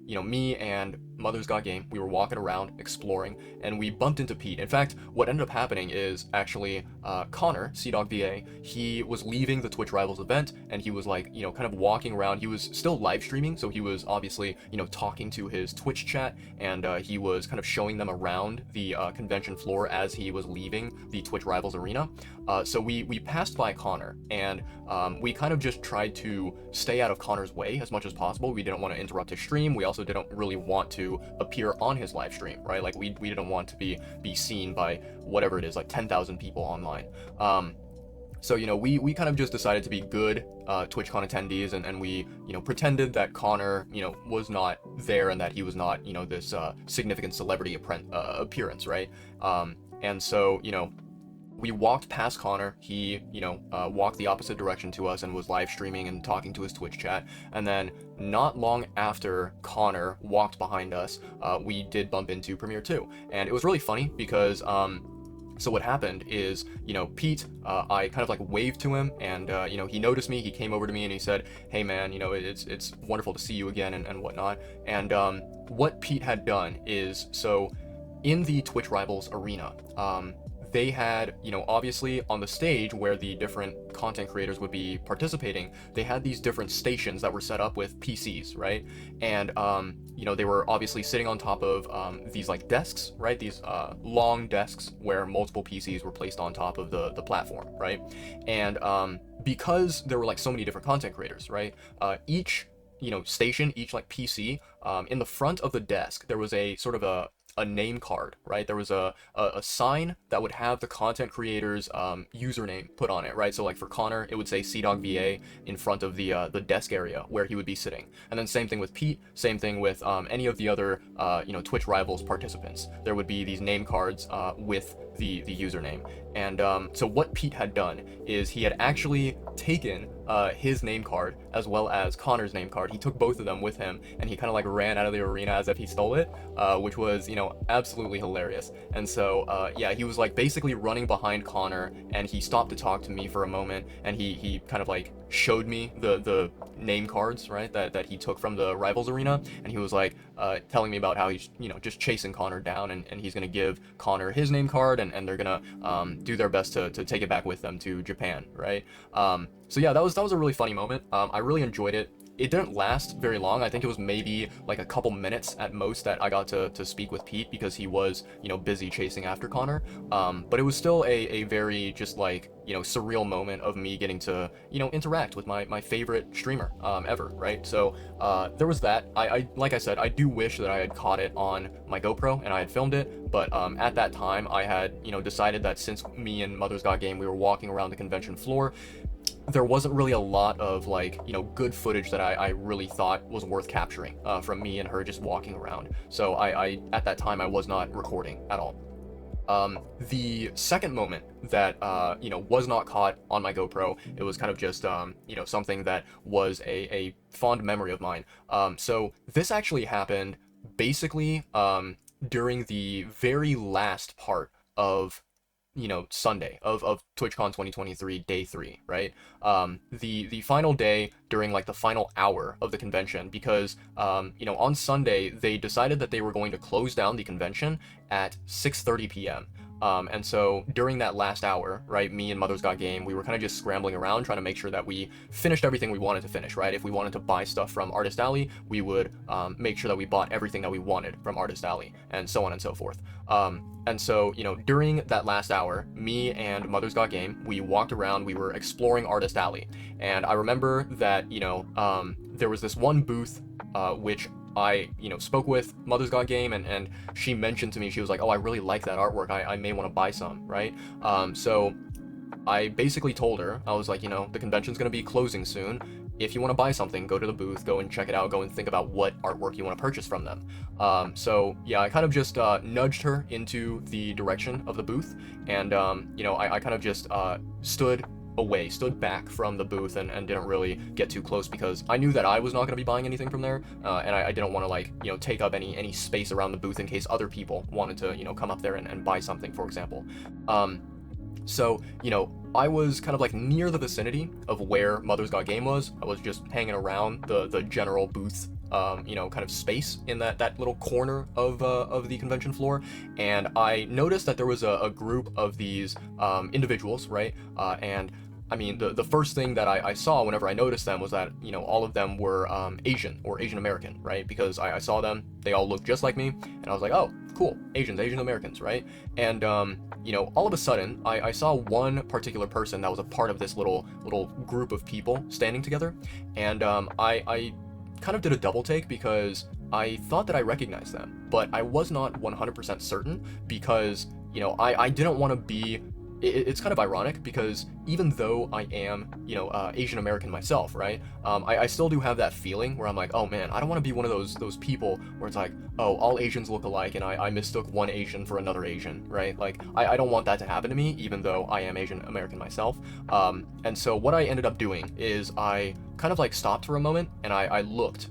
you know, me and Mother's Got Game, we were walking around, exploring, and we bumped into Pete. In fact, what ended up happening is actually Connor, CDogVA, he was leaving the Twitch Rivals event, and he was like, you know, kind of walking around. He was still live streaming, so he was obviously, you know, talking to his Twitch chat, and he was kind of showing them around the convention floor as he was leaving the Twitch Rivals arena. So we passed by Connor, and we kind of just tried to stay out of Connor's way as much as possible. We didn't want to interrupt his stream. We also didn't really want to appear on his live stream, right? Like we didn't want to be seen by whatever it is, like 10,000 people online. So, you know, we kind of just decided to be good TwitchCon attendees, and we, you know, pretended that Connor, you know, was not there and that he was not, you know, this significant celebrity appearance, right? And so, you know, we walked past Connor. He, you know, walked the opposite direction to us and was live streaming and talking to his Twitch chat. And then not long after Connor walked behind us, we did bump into Premiere 2. And it was really funny because, so what happened is, you know, Pete, I kind of like waved to him, and, you know, he noticed me. He came over to me and he said, "Hey man, you know, it's wonderful to see you again," and whatnot. And what Pete had done is, so in the Twitch Rivals arena, they had, you know, obviously on the stage where the different content creators would be participating, they had these different stations that were set up with PCs, right? And, you know, they were obviously sitting on top of these like desks, right? These long desks where multiple PCs were placed on top of the platform, right? And because there were like so many different content creators, right? Each, you know, station, each like PC, in the front of the desk, there was a sort of a a name card, right? There was a sign that would have the content creator's username put on it, right? So like for Connor, it would say CDogVA in front of the desk area where he would be sitting. And then same thing with Pete, same thing with any of the other Twitch Rivals participants. There would be these name cards with the username. And so what Pete had done is he had actually taken his name card as well as Connor's name card. He took both of them with him, and he kind of like ran out of the arena as if he stole it, which was, absolutely hilarious. And so yeah, he was like basically running behind Connor, and he stopped to talk to me for a moment, and he kind of like showed me the name cards, right, that he took from the Rivals arena, and he was like telling me about how he's just chasing Connor down, and he's gonna give Connor his name card, and they're gonna do their best to take it back with them to Japan, right? So yeah, that was a really funny moment. I really enjoyed it. It didn't last very long. I think it was maybe like a couple minutes at most that I got to speak with Pete, because he was, busy chasing after Connor. But it was still a very just like, surreal moment of me getting to, interact with my favorite streamer ever, right? So there was that. I like I said, I do wish that I had caught it on my GoPro and I had filmed it, but at that time I had, decided that since me and Mother's Got Game, we were walking around the convention floor, there wasn't really a lot of like, good footage that I really thought was worth capturing from me and her just walking around. So I at that time I was not recording at all. The second moment that was not caught on my GoPro, it was kind of just something that was a fond memory of mine. So this actually happened basically during the very last part of Sunday of TwitchCon 2023 day 3, right? The final day during like the final hour of the convention, because on Sunday they decided that they were going to close down the convention at 6:30 p.m. And so during that last hour, right, me and Mother's Got Game, we were kind of just scrambling around trying to make sure that we finished everything we wanted to finish, right? If we wanted to buy stuff from Artist Alley, we would make sure that we bought everything that we wanted from Artist Alley, and so on and so forth. And so, during that last hour, me and Mother's Got Game, we walked around, we were exploring Artist Alley. And I remember that, there was this one booth, which I, spoke with Mother's Got Game, and she mentioned to me, she was like, oh, I really like that artwork, I may want to buy some, right? So I basically told her, I was like, the convention's going to be closing soon. If you want to buy something, go to the booth, go and check it out, go and think about what artwork you want to purchase from them. So yeah, I kind of just nudged her into the direction of the booth, and I kind of just stood back from the booth and didn't really get too close, because I knew that I was not going to be buying anything from there, and I didn't want to like take up any space around the booth in case other people wanted to come up there and buy something, for example. So, I was kind of like near the vicinity of where Mother's Got Game was. I was just hanging around the general booth, kind of space in that little corner of the convention floor, and I noticed that there was a group of these individuals, right? And I mean, the first thing that I saw whenever I noticed them was that, all of them were Asian or Asian American, right? Because I saw them, they all looked just like me, and I was like, oh, cool, Asian Americans, right? And, all of a sudden, I saw one particular person that was a part of this little group of people standing together, and I kind of did a double take, because I thought that I recognized them, but I was not 100% certain, because, I didn't want to be... It's kind of ironic, because even though I am, Asian American myself, right? I still do have that feeling where I'm like, oh man, I don't want to be one of those people where it's like, oh, all Asians look alike, and I mistook one Asian for another Asian, right? Like, I don't want that to happen to me, even though I am Asian American myself. And so what I ended up doing is I kind of like stopped for a moment, and I looked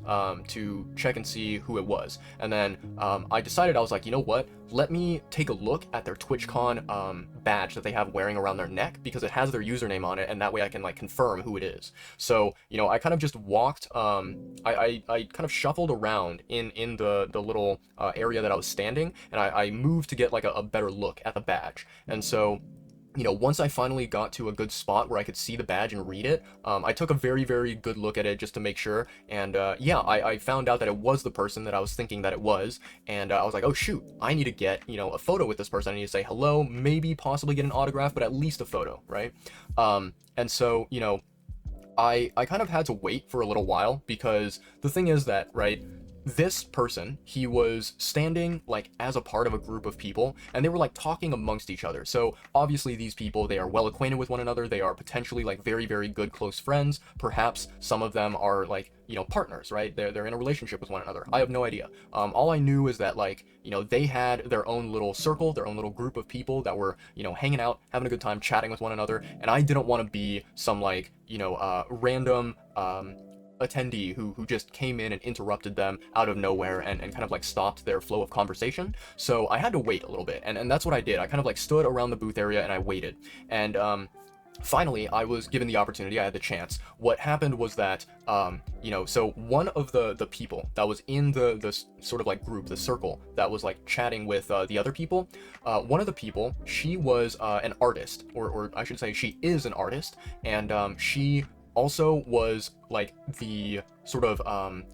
to check and see who it was. And then I decided, I was like, you know what? Let me take a look at their TwitchCon badge that they have wearing around their neck, because it has their username on it, and that way I can like confirm who it is. So, I kind of just walked, I kind of shuffled around in the little area that I was standing, and I moved to get like a better look at the badge. And so, once I finally got to a good spot where I could see the badge and read it, I took a very, very good look at it just to make sure, and yeah, I found out that it was the person that I was thinking that it was, and I was like, oh shoot, I need to get, a photo with this person. I need to say hello, maybe possibly get an autograph, but at least a photo, right? And so, I kind of had to wait for a little while, because the thing is that, right, this person, he was standing like as a part of a group of people, and they were like talking amongst each other. So obviously these people, they are well acquainted with one another. They are potentially like very, very good close friends. Perhaps some of them are like, you know, partners, right? They're in a relationship with one another. I have no idea. All I knew is that, like, you know, they had their own little circle, their own little group of people that were, you know, hanging out, having a good time, chatting with one another. And I didn't want to be some like, you know, random attendee who just came in and interrupted them out of nowhere and kind of like stopped their flow of conversation. So I had to wait a little bit, and that's what I did. I kind of like stood around the booth area and I waited. And finally, I was given the opportunity. I had the chance. What happened was that, you know, so one of the people that was in the sort of like group, the circle that was like chatting with the other people, one of the people, she was an artist, or I should say she is an artist, and she also was like the sort of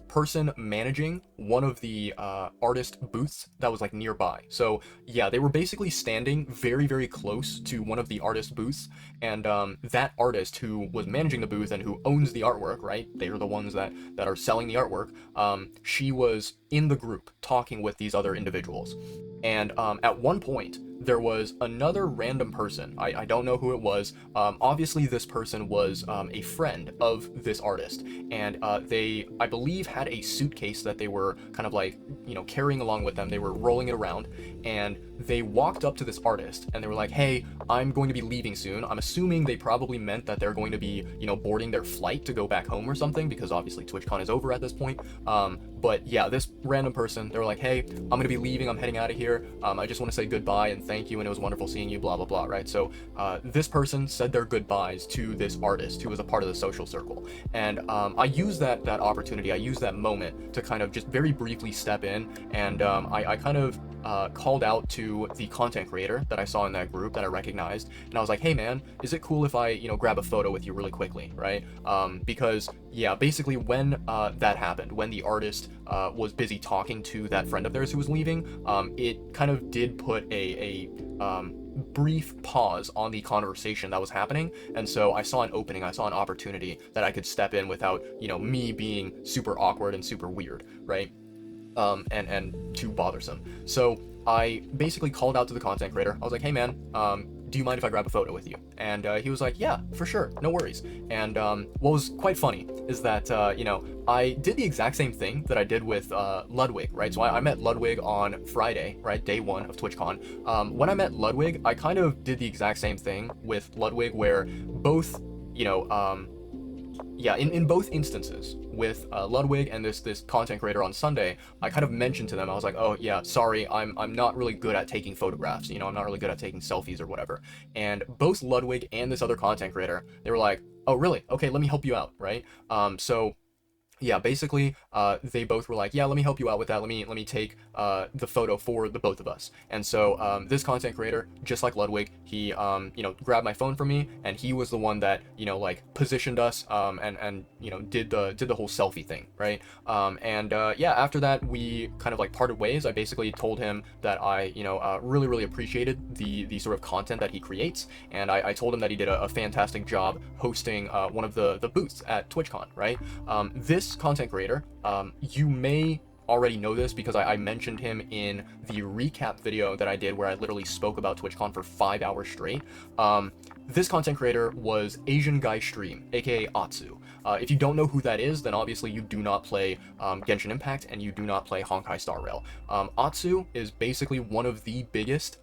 person managing one of the artist booths that was like nearby. So yeah, they were basically standing very, very close to one of the artist booths, and that artist who was managing the booth and who owns the artwork, right? They are the ones that are selling the artwork. She was in the group talking with these other individuals, and at one point there was another random person. I don't know who it was. Obviously this person was a friend of this artist, and they, I believe, had a suitcase that they were kind of like, you know, carrying along with them. They were rolling it around, and they walked up to this artist and they were like, hey, I'm going to be leaving soon. I'm assuming they probably meant that they're going to be, you know, boarding their flight to go back home or something, because obviously TwitchCon is over at this point. But yeah, this random person, they were like, hey, I'm going to be leaving. I'm heading out of here. I just want to say goodbye and thank you, and it was wonderful seeing you, blah, blah, blah, right? So this person said their goodbyes to this artist who was a part of the social circle. And I used that opportunity, I used that moment to kind of just very briefly step in, and I kind of called out to the content creator that I saw in that group that I recognized, and I was like, hey man, is it cool if I, you know, grab a photo with you really quickly, right? Because yeah, basically when that happened, when the artist was busy talking to that friend of theirs who was leaving, it kind of did put a brief pause on the conversation that was happening, and so I saw an opening, I saw an opportunity that I could step in without, you know, me being super awkward and super weird, right? And too bothersome. So I basically called out to the content creator. I was like, hey man, do you mind if I grab a photo with you? And he was like, yeah, for sure, no worries. And what was quite funny is that, you know, I did the exact same thing that I did with Ludwig, right? So I met Ludwig on Friday, right, day one of TwitchCon. When I met Ludwig, I kind of did the exact same thing with Ludwig, where both, you know, yeah, in both instances, with Ludwig and this content creator on Sunday, I kind of mentioned to them, I was like, oh yeah, sorry, I'm not really good at taking photographs, you know, I'm not really good at taking selfies or whatever. And both Ludwig and this other content creator, they were like, oh really? Okay, let me help you out, right? So yeah, basically, they both were like, yeah, let me help you out with that. Let me take the photo for the both of us. And so this content creator, just like Ludwig, he you know, grabbed my phone from me, and he was the one that, you know, like positioned us and you know, did the whole selfie thing, right? Yeah, after that we kind of like parted ways. I basically told him that I, you know, really appreciated the sort of content that he creates, and I told him that he did a fantastic job hosting one of the booths at TwitchCon, right? This content creator, you may already know this because I mentioned him in the recap video that I did where I literally spoke about TwitchCon for 5 hours straight. This content creator was Asian Guy Stream, aka Atsu. If you don't know who that is, then obviously you do not play Genshin Impact and you do not play Honkai Star Rail. Atsu is basically one of the biggest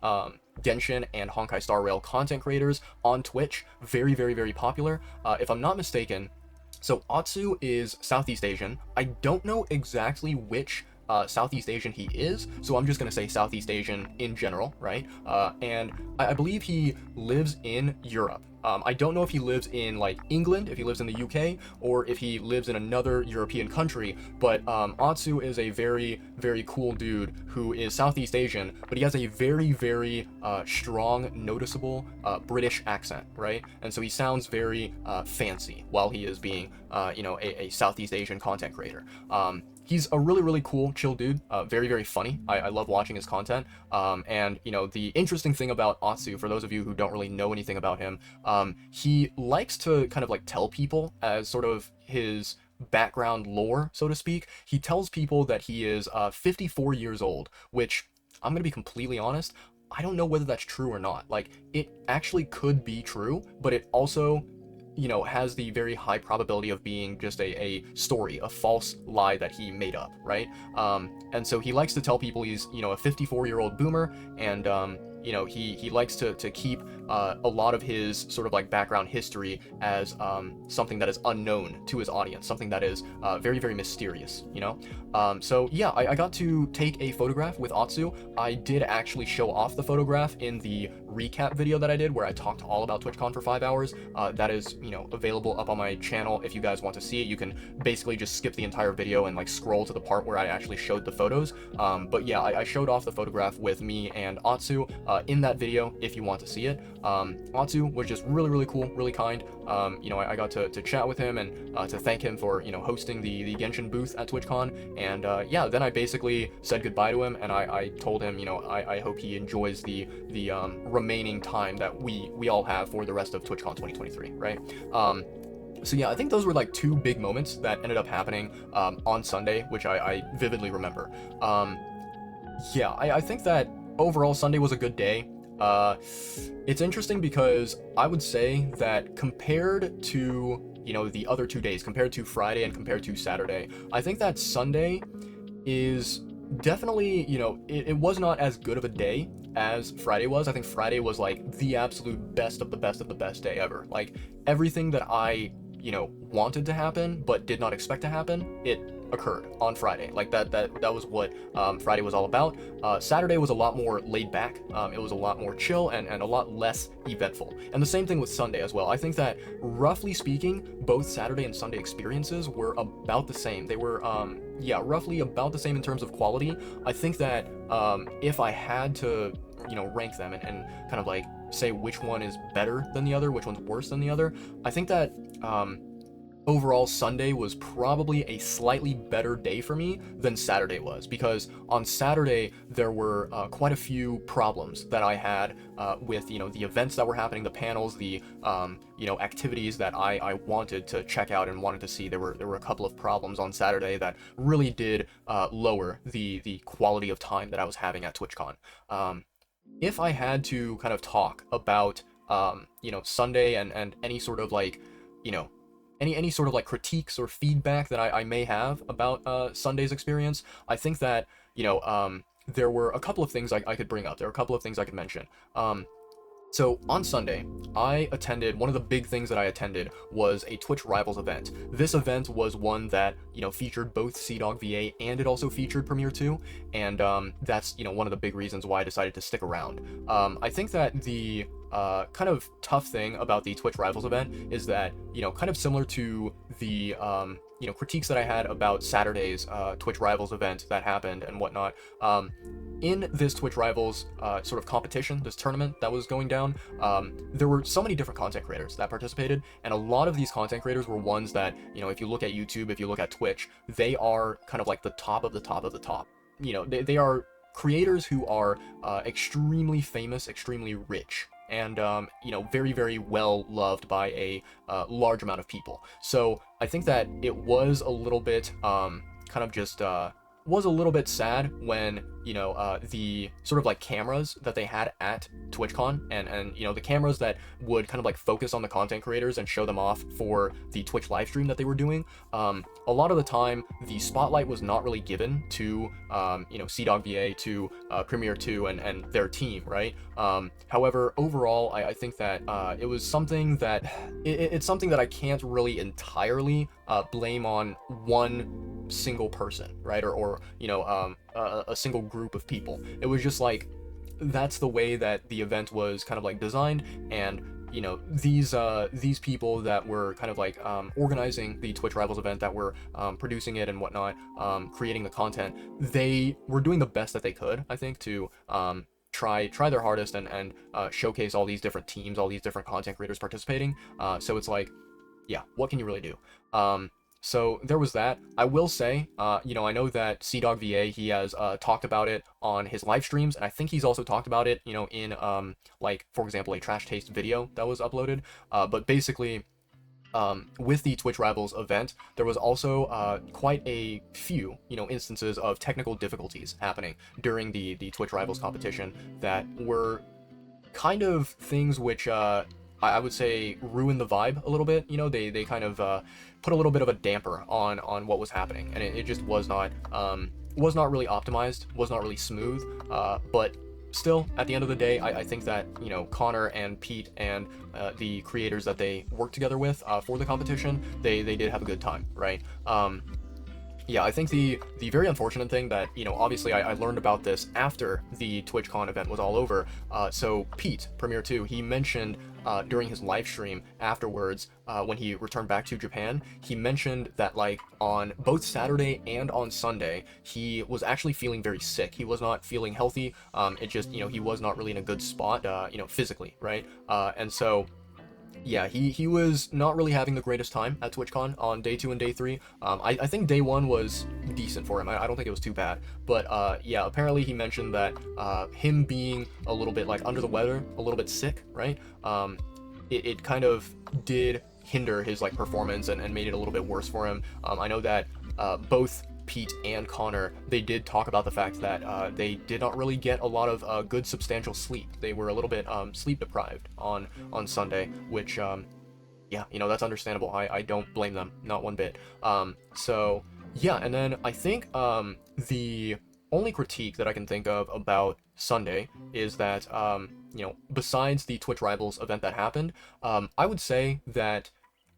Genshin and Honkai Star Rail content creators on Twitch. Very popular. If I'm not mistaken, so Atsu is Southeast Asian. I don't know exactly which Southeast Asian he is, so I'm just gonna say Southeast Asian in general, right? And I believe he lives in Europe. I don't know if he lives in like England, if he lives in the UK, or if he lives in another European country, but Atsu is a very cool dude who is Southeast Asian, but he has a very strong, noticeable British accent, right? And so he sounds very fancy while he is being, you know, a Southeast Asian content creator. He's a really cool, chill dude, very funny. I love watching his content. And, you know, the interesting thing about Atsu, for those of you who don't really know anything about him, he likes to kind of like tell people as sort of his background lore, so to speak, he tells people that he is 54 years old, which I'm gonna be completely honest, I don't know whether that's true or not. Like, it actually could be true, but it also, you know, has the very high probability of being just a story, a false lie that he made up, right? And so he likes to tell people he's, you know, a 54-year-old boomer, and you know, he likes to keep a lot of his sort of like background history as something that is unknown to his audience, something that is very, very mysterious, you know? So yeah, I got to take a photograph with Atsu. I did actually show off the photograph in the recap video that I did, where I talked all about TwitchCon for 5 hours. That is, you know, available up on my channel if you guys want to see it. You can basically just skip the entire video and like scroll to the part where I actually showed the photos. But yeah, I showed off the photograph with me and Atsu in that video if you want to see it. Atsu was just really, really cool, really kind. You know, I got to chat with him and to thank him for, you know, hosting the Genshin booth at TwitchCon. And yeah, then I basically said goodbye to him, and I told him, you know, I hope he enjoys the remaining time that we all have for the rest of TwitchCon 2023, right? So yeah, I think those were like two big moments that ended up happening on Sunday, which I vividly remember. Yeah, I think that overall Sunday was a good day. It's interesting because I would say that compared to, you know, the other 2 days, compared to Friday and compared to Saturday, I think that Sunday is definitely, you know, it was not as good of a day as Friday was. I think Friday was like the absolute best of the best of the best day ever. Like, everything that I, you know, wanted to happen but did not expect to happen, it occurred on Friday. Like that was what Friday was all about. Saturday was a lot more laid back. It was a lot more chill and a lot less eventful. And the same thing with Sunday as well. I think that, roughly speaking, both Saturday and Sunday experiences were about the same. They were yeah, roughly about the same in terms of quality. I think that if I had to, you know, rank them and kind of like say which one is better than the other, which one's worse than the other, I think that overall Sunday was probably a slightly better day for me than Saturday was, because on Saturday there were quite a few problems that I had with, you know, the events that were happening, the panels, the you know, activities that I wanted to check out and wanted to see. There were a couple of problems on Saturday that really did lower the quality of time that I was having at TwitchCon. If I had to kind of talk about you know, Sunday and any sort of like, you know, any sort of like critiques or feedback that I may have about Sunday's experience, I think that, you know, there were a couple of things I could bring up. There are a couple of things I could mention. So on Sunday, I attended, one of the big things that I attended was a Twitch Rivals event. This event was one that, you know, featured both CDawg VA and it also featured Premiere 2, and that's, you know, one of the big reasons why I decided to stick around. I think that the kind of tough thing about the Twitch Rivals event is that, you know, kind of similar to the you know, critiques that I had about Saturday's Twitch Rivals event that happened and whatnot, in this Twitch Rivals sort of competition, this tournament that was going down, there were so many different content creators that participated, and a lot of these content creators were ones that, you know, if you look at YouTube, if you look at Twitch, they are kind of like the top of the top of the top. You know, they are creators who are extremely famous, extremely rich, and you know, very, very well loved by a large amount of people. So I think that it was a little bit kind of just was a little bit sad when, you know, the sort of like cameras that they had at TwitchCon and you know, the cameras that would kind of like focus on the content creators and show them off for the Twitch live stream that they were doing, a lot of the time the spotlight was not really given to you know, CDawg VA, to Premiere 2 and their team, right? However, overall, I think that it was something that it's something that I can't really entirely blame on one single person, right? Or you know, a single group of people. It was just like, that's the way that the event was kind of like designed, and you know, these people that were kind of like organizing the Twitch Rivals event, that were producing it and whatnot, creating the content, they were doing the best that they could, I think, to try their hardest and showcase all these different teams, all these different content creators participating. So it's like, yeah, what can you really do? So there was that. I will say, you know, I know that CDawg VA, he has talked about it on his live streams, and I think he's also talked about it, you know, in like, for example, a Trash Taste video that was uploaded. But basically, with the Twitch Rivals event, there was also quite a few, instances of technical difficulties happening during the Twitch Rivals competition that were kind of things which I would say ruined the vibe a little bit. They kind of put a little bit of a damper on what was happening, and it just was not really optimized, was not really smooth. But still, at the end of the day, I think that Connor and Pete and the creators that they worked together with for the competition, they did have a good time, right? Yeah, I think the very unfortunate thing that, obviously I learned about this after the TwitchCon event was all over. So Pete, Premier 2, he mentioned during his live stream afterwards, when he returned back to Japan, he mentioned that like on both Saturday and on Sunday, he was actually feeling very sick. He was not feeling healthy. It just, he was not really in a good spot, physically, right? And so yeah, he was not really having the greatest time at TwitchCon on day 2 and day 3. I think day 1 was decent for him. I don't think it was too bad. But yeah, apparently he mentioned that him being a little bit like under the weather, a little bit sick, right? It kind of did hinder his like performance and made it a little bit worse for him. I know that both Pete and Connor, they did talk about the fact that they did not really get a lot of good substantial sleep. They were a little bit sleep deprived on Sunday, which yeah, that's understandable. I don't blame them, not one bit. So yeah, and then I think the only critique that I can think of about Sunday is that besides the Twitch Rivals event that happened, I would say that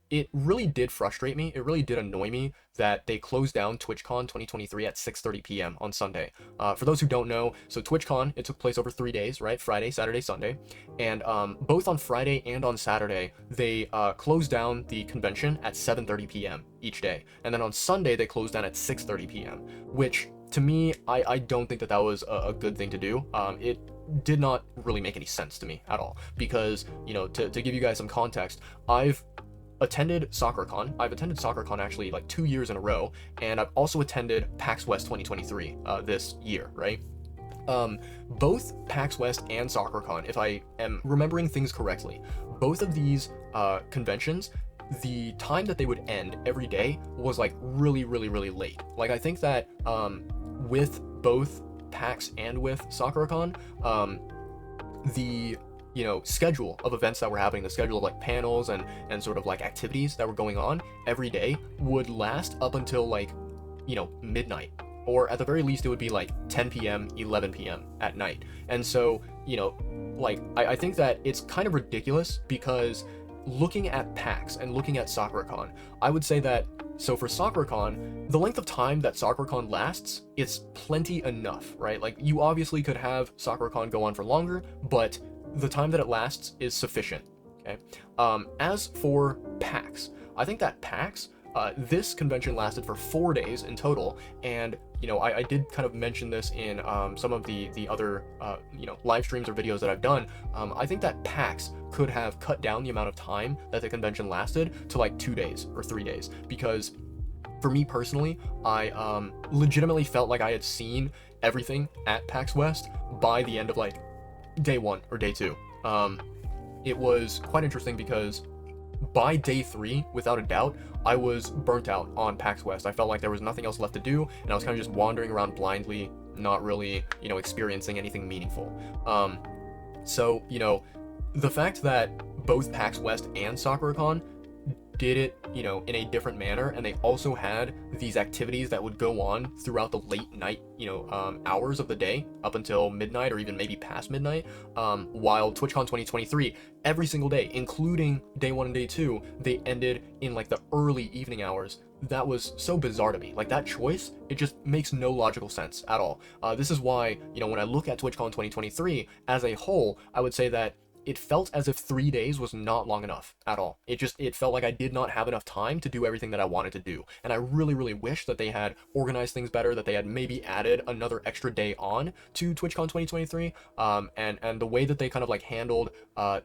it really did frustrate me. It really did annoy me that they closed down TwitchCon 2023 at 6:30 p.m. on Sunday. For those who don't know, so TwitchCon, it took place over 3 days, right? Friday, Saturday, Sunday. And both on Friday and on Saturday, they closed down the convention at 7:30 p.m. each day. And then on Sunday, they closed down at 6:30 p.m., which to me, I don't think that was a good thing to do. It did not really make any sense to me at all. Because, to give you guys some context, I've attended SoccerCon. I've attended SoccerCon actually like 2 years in a row, and I've also attended PAX West 2023 this year, right? Both PAX West and SoccerCon, if I am remembering things correctly, both of these conventions, the time that they would end every day was like really, really, really late. Like I think that with both PAX and with SoccerCon, the schedule of events that were happening, the schedule of like panels and sort of like activities that were going on every day would last up until like, midnight, or at the very least it would be like 10 p.m., 11 p.m. at night. And so, like I think that it's kind of ridiculous because looking at PAX and looking at SoccerCon, I would say that, so for SoccerCon, the length of time that SoccerCon lasts, it's plenty enough, right? Like you obviously could have SoccerCon go on for longer, but the time that it lasts is sufficient, okay? As for PAX, I think that PAX, this convention lasted for 4 days in total, and I did kind of mention this in some of the other live streams or videos that I've done. I think that PAX could have cut down the amount of time that the convention lasted to like 2 days or 3 days, because for me personally, I legitimately felt like I had seen everything at PAX West by the end of like day 1 or day 2. It was quite interesting because by day 3, without a doubt, I was burnt out on PAX West. I felt like there was nothing else left to do, and I was kind of just wandering around blindly, not really, experiencing anything meaningful. So, the fact that both PAX West and SoccerCon did it, in a different manner, and they also had these activities that would go on throughout the late night, hours of the day up until midnight or even maybe past midnight, while TwitchCon 2023, every single day, including day 1 and day 2, they ended in like the early evening hours. That was so bizarre to me. Like that choice, it just makes no logical sense at all. This is why, when I look at TwitchCon 2023 as a whole, I would say that it felt as if 3 days was not long enough at all. It felt like I did not have enough time to do everything that I wanted to do. And I really, really wish that they had organized things better, that they had maybe added another extra day on to TwitchCon 2023. And the way that they kind of like handled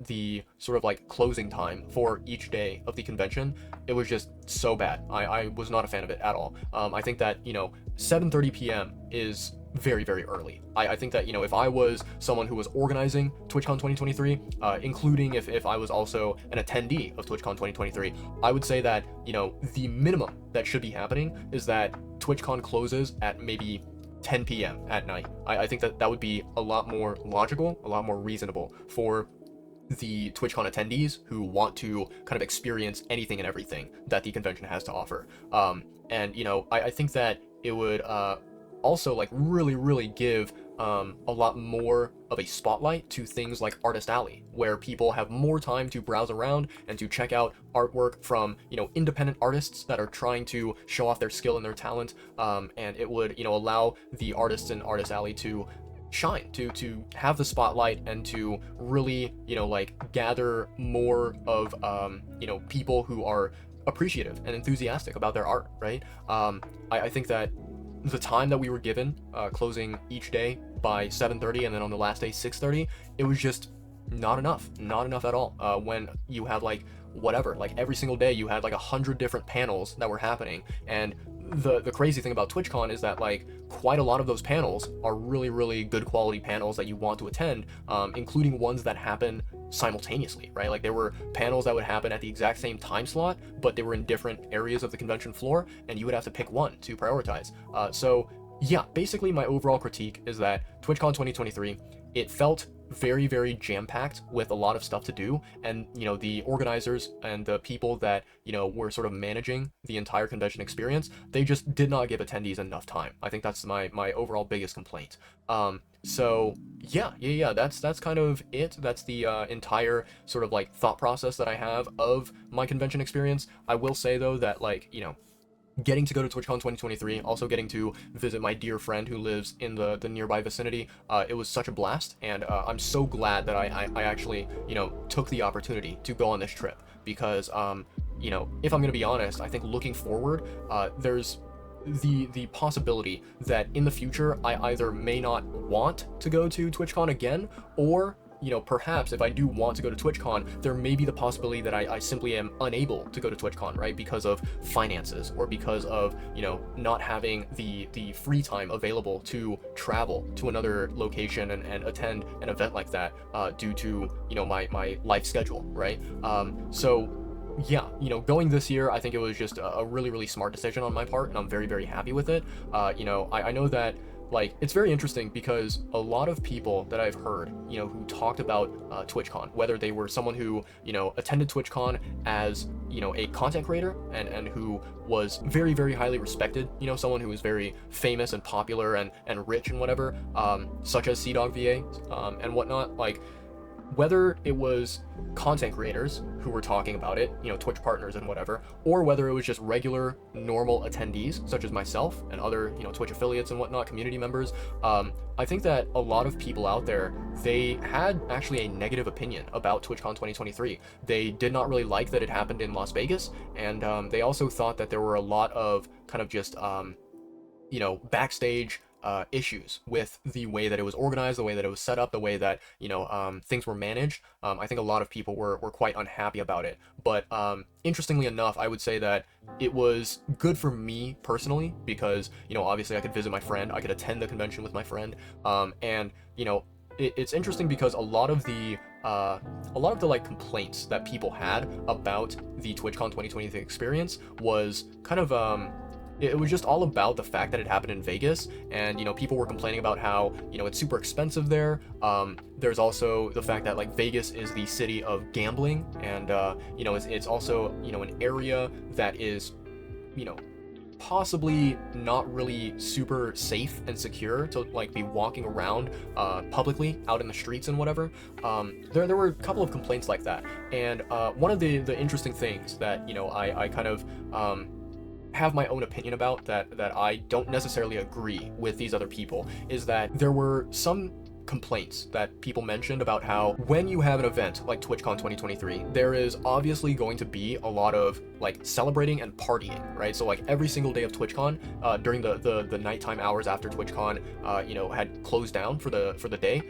the sort of like closing time for each day of the convention, it was just so bad. I was not a fan of it at all. I think that, 7:30 p.m. is very, very early. I think that, you know, if I was someone who was organizing TwitchCon 2023, including if I was also an attendee of TwitchCon 2023, I would say that, you know, the minimum that should be happening is that TwitchCon closes at maybe 10 p.m. at night. I think that that would be a lot more logical, a lot more reasonable for the TwitchCon attendees who want to kind of experience anything and everything that the convention has to offer. And, you know, I think that it would also like really give a lot more of a spotlight to things like Artist Alley, where people have more time to browse around and to check out artwork from, you know, independent artists that are trying to show off their skill and their talent. And it would, you know, allow the artists in Artist Alley to shine, to have the spotlight, and to really, you know, like gather more of, you know, people who are appreciative and enthusiastic about their art, right? I think that the time that we were given, closing each day by 7:30 and then on the last day 6:30, it was just not enough at all. When you have like whatever, like every single day you had like 100 different panels that were happening, and the crazy thing about TwitchCon is that like quite a lot of those panels are really good quality panels that you want to attend, including ones that happen simultaneously, right? Like there were panels that would happen at the exact same time slot, but they were in different areas of the convention floor, and you would have to pick one to prioritize. So yeah, basically my overall critique is that TwitchCon 2023, it felt very jam-packed with a lot of stuff to do, and, you know, the organizers and the people that, you know, were sort of managing the entire convention experience, they just did not give attendees enough time. I think that's my overall biggest complaint. So yeah, that's kind of it. That's the entire sort of like thought process that I have of my convention experience. I will say though that, like, you know, getting to go to TwitchCon 2023, also getting to visit my dear friend who lives in the nearby vicinity, it was such a blast, and I'm so glad that I actually, you know, took the opportunity to go on this trip, because, you know, if I'm gonna be honest, I think looking forward, there's the possibility that in the future I either may not want to go to TwitchCon again, or, you know, perhaps if I do want to go to TwitchCon, there may be the possibility that I simply am unable to go to TwitchCon, right? Because of finances, or because of, you know, not having the free time available to travel to another location and attend an event like that, due to, you know, my life schedule, right? So yeah, you know, going this year, I think it was just a really smart decision on my part, and I'm very happy with it. You know, I know that, like, it's very interesting because a lot of people that I've heard, you know, who talked about TwitchCon, whether they were someone who, you know, attended TwitchCon as, you know, a content creator and who was very highly respected, you know, someone who was very famous and popular and rich and whatever, such as CDogVA, and whatnot, like, whether it was content creators who were talking about it, you know, Twitch partners and whatever, or whether it was just regular, normal attendees, such as myself and other, you know, Twitch affiliates and whatnot, community members, I think that a lot of people out there, they had actually a negative opinion about TwitchCon 2023. They did not really like that it happened in Las Vegas, and they also thought that there were a lot of kind of just, you know, backstage issues with the way that it was organized, the way that it was set up, the way that, you know, things were managed. I think a lot of people were quite unhappy about it. But interestingly enough, I would say that it was good for me personally, because, you know, obviously I could visit my friend, I could attend the convention with my friend, and, you know, it's interesting because a lot of the like complaints that people had about the TwitchCon 2023 experience was kind of it was just all about the fact that it happened in Vegas, and, you know, people were complaining about how, you know, it's super expensive there. There's also the fact that, like, Vegas is the city of gambling, and, you know, it's also, you know, an area that is, you know, possibly not really super safe and secure to, like, be walking around publicly out in the streets and whatever. There were a couple of complaints like that, and one of the interesting things that, you know, I kind of have my own opinion about, that I don't necessarily agree with these other people, is that there were some complaints that people mentioned about how when you have an event like TwitchCon 2023, there is obviously going to be a lot of, like celebrating and partying, right? So like every single day of TwitchCon, during the nighttime hours after TwitchCon, had closed down for the day,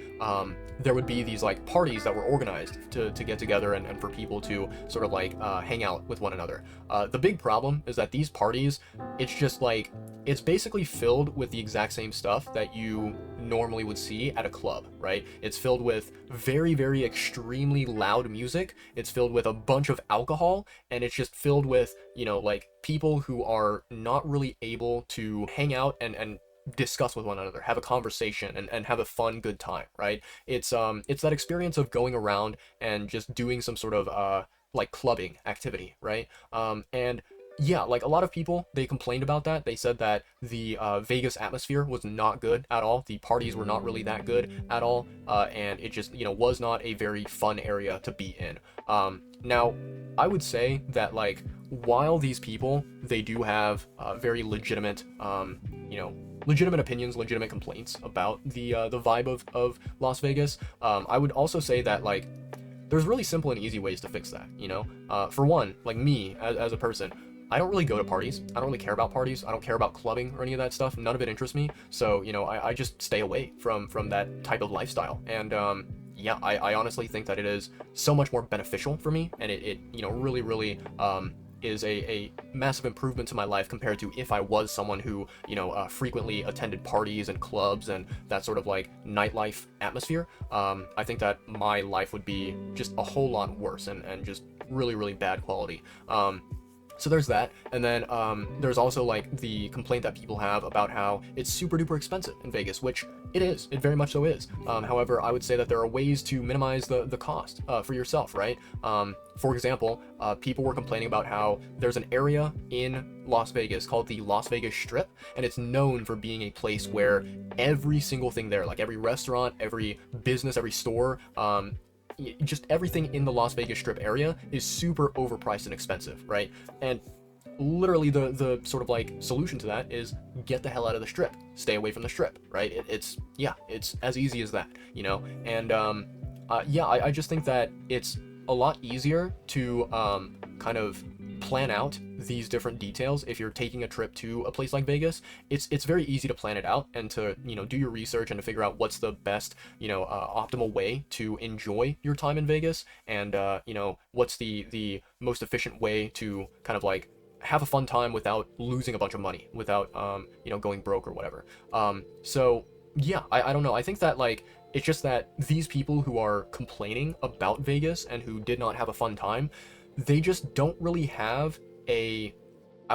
there would be these like parties that were organized to get together and for people to sort of like hang out with one another. The big problem is that these parties, it's just like, it's basically filled with the exact same stuff that you normally would see at a club, right? It's filled with very, very extremely loud music. It's filled with a bunch of alcohol, and it's just filled with, like people who are not really able to hang out and discuss with one another, have a conversation and have a fun, good time, right? It's that experience of going around and just doing some sort of like clubbing activity, right? And yeah, like a lot of people, they complained about that. They said that the Vegas atmosphere was not good at all. The parties were not really that good at all, and it just was not a very fun area to be in. Now, I would say that like while these people, they do have very legitimate legitimate opinions, legitimate complaints about the vibe of Las Vegas, I would also say that like there's really simple and easy ways to fix that. For one, like me as a person, I don't really go to parties. I don't really care about parties. I don't care about clubbing or any of that stuff. None of it interests me. So, I just stay away from that type of lifestyle. And yeah, I honestly think that it is so much more beneficial for me, and it really, really is a massive improvement to my life compared to if I was someone who, frequently attended parties and clubs and that sort of like nightlife atmosphere. I think that my life would be just a whole lot worse and just really, really bad quality. So there's that, and then there's also like the complaint that people have about how it's super duper expensive in Vegas, which it is. It very much so is. However, I would say that there are ways to minimize the cost for yourself, right? For example, people were complaining about how there's an area in Las Vegas called the Las Vegas Strip, and it's known for being a place where every single thing there, like every restaurant, every business, every store, just everything in the Las Vegas Strip area is super overpriced and expensive, right? And literally the sort of like solution to that is get the hell out of the Strip, stay away from the Strip, right? It's as easy as that, And yeah, I just think that it's a lot easier to kind of plan out these different details if you're taking a trip to a place like Vegas. It's very easy to plan it out and to do your research and to figure out what's the best optimal way to enjoy your time in Vegas, and what's the most efficient way to kind of like have a fun time without losing a bunch of money, without going broke or whatever. So yeah, I don't know. I think that like it's just that these people who are complaining about Vegas and who did not have a fun time, they just don't really have I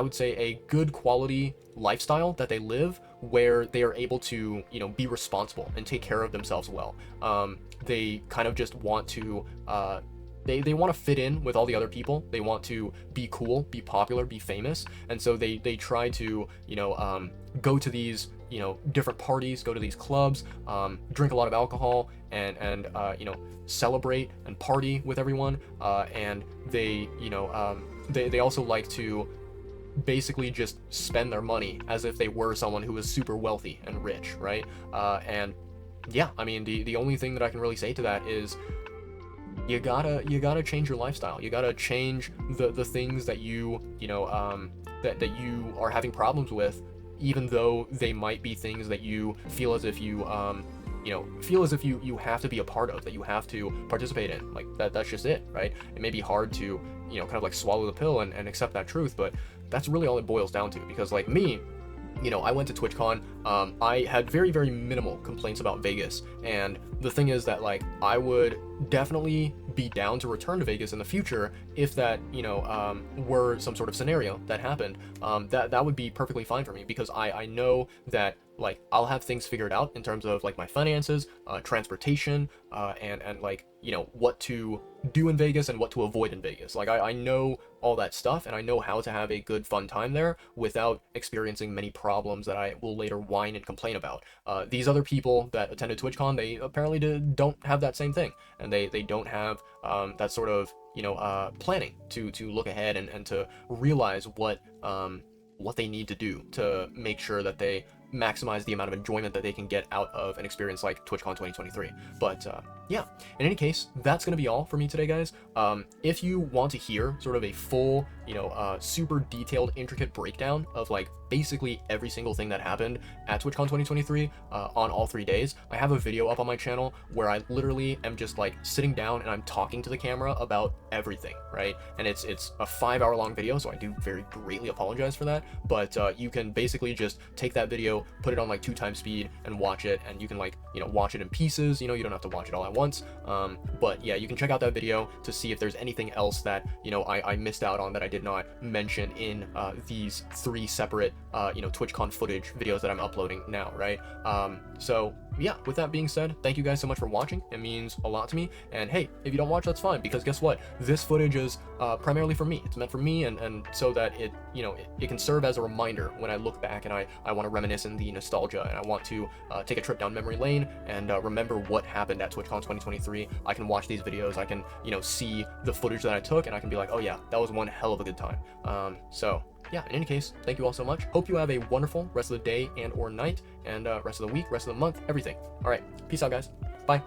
would say a good quality lifestyle that they live where they are able to, be responsible and take care of themselves well. They kind of just want to, they want to fit in with all the other people. They want to be cool, be popular, be famous. And so they try to, go to these, different parties, go to these clubs, drink a lot of alcohol and celebrate and party with everyone. And they, they also like to basically just spend their money as if they were someone who was super wealthy and rich, right? And yeah, I mean, the only thing that I can really say to that is you gotta change your lifestyle. You gotta change the things that you that you are having problems with, even though they might be things that you feel as if you have to be a part of, that you have to participate in. Like that's just it, right? It may be hard to kind of like swallow the pill and accept that truth, but that's really all it boils down to. Because like me, I went to TwitchCon. I had very, very minimal complaints about Vegas, and the thing is that like I would definitely be down to return to Vegas in the future if that were some sort of scenario that happened. That would be perfectly fine for me, because I know that like I'll have things figured out in terms of like my finances, transportation, and like what to do in Vegas and what to avoid in Vegas. Like I know all that stuff, and I know how to have a good fun time there without experiencing many problems that I will later whine and complain about. These other people that attended TwitchCon, they apparently don't have that same thing, and they don't have that sort of planning to look ahead and to realize what they need to do to make sure that they maximize the amount of enjoyment that they can get out of an experience like TwitchCon 2023. But yeah, in any case, that's going to be all for me today, guys. If you want to hear sort of a full, super detailed, intricate breakdown of like basically every single thing that happened at TwitchCon 2023 on all 3 days, I have a video up on my channel where I literally am just like sitting down and I'm talking to the camera about everything, right? And it's a 5-hour long video, so I do very greatly apologize for that, but you can basically just take that video, put it on like 2x speed and watch it, and you can like, watch it in pieces, you don't have to watch it all at once. But yeah, you can check out that video to see if there's anything else that, I missed out on that I did not mention in these 3 separate, TwitchCon footage videos that I'm uploading now, right? So yeah, with that being said, thank you guys so much for watching. It means a lot to me. And hey, if you don't watch, that's fine, because guess what? This footage is primarily for me. It's meant for me, and so that it, it can serve as a reminder when I look back and I want to reminisce in the nostalgia, and I want to take a trip down memory lane and remember what happened at TwitchCon 2023. I can watch these videos, I can, see the footage that I took, and I can be like, oh yeah, that was one hell of a good time. So yeah, in any case, thank you all so much. Hope you have a wonderful rest of the day and or night, and rest of the week, rest of the month, everything. All right, peace out, guys. Bye.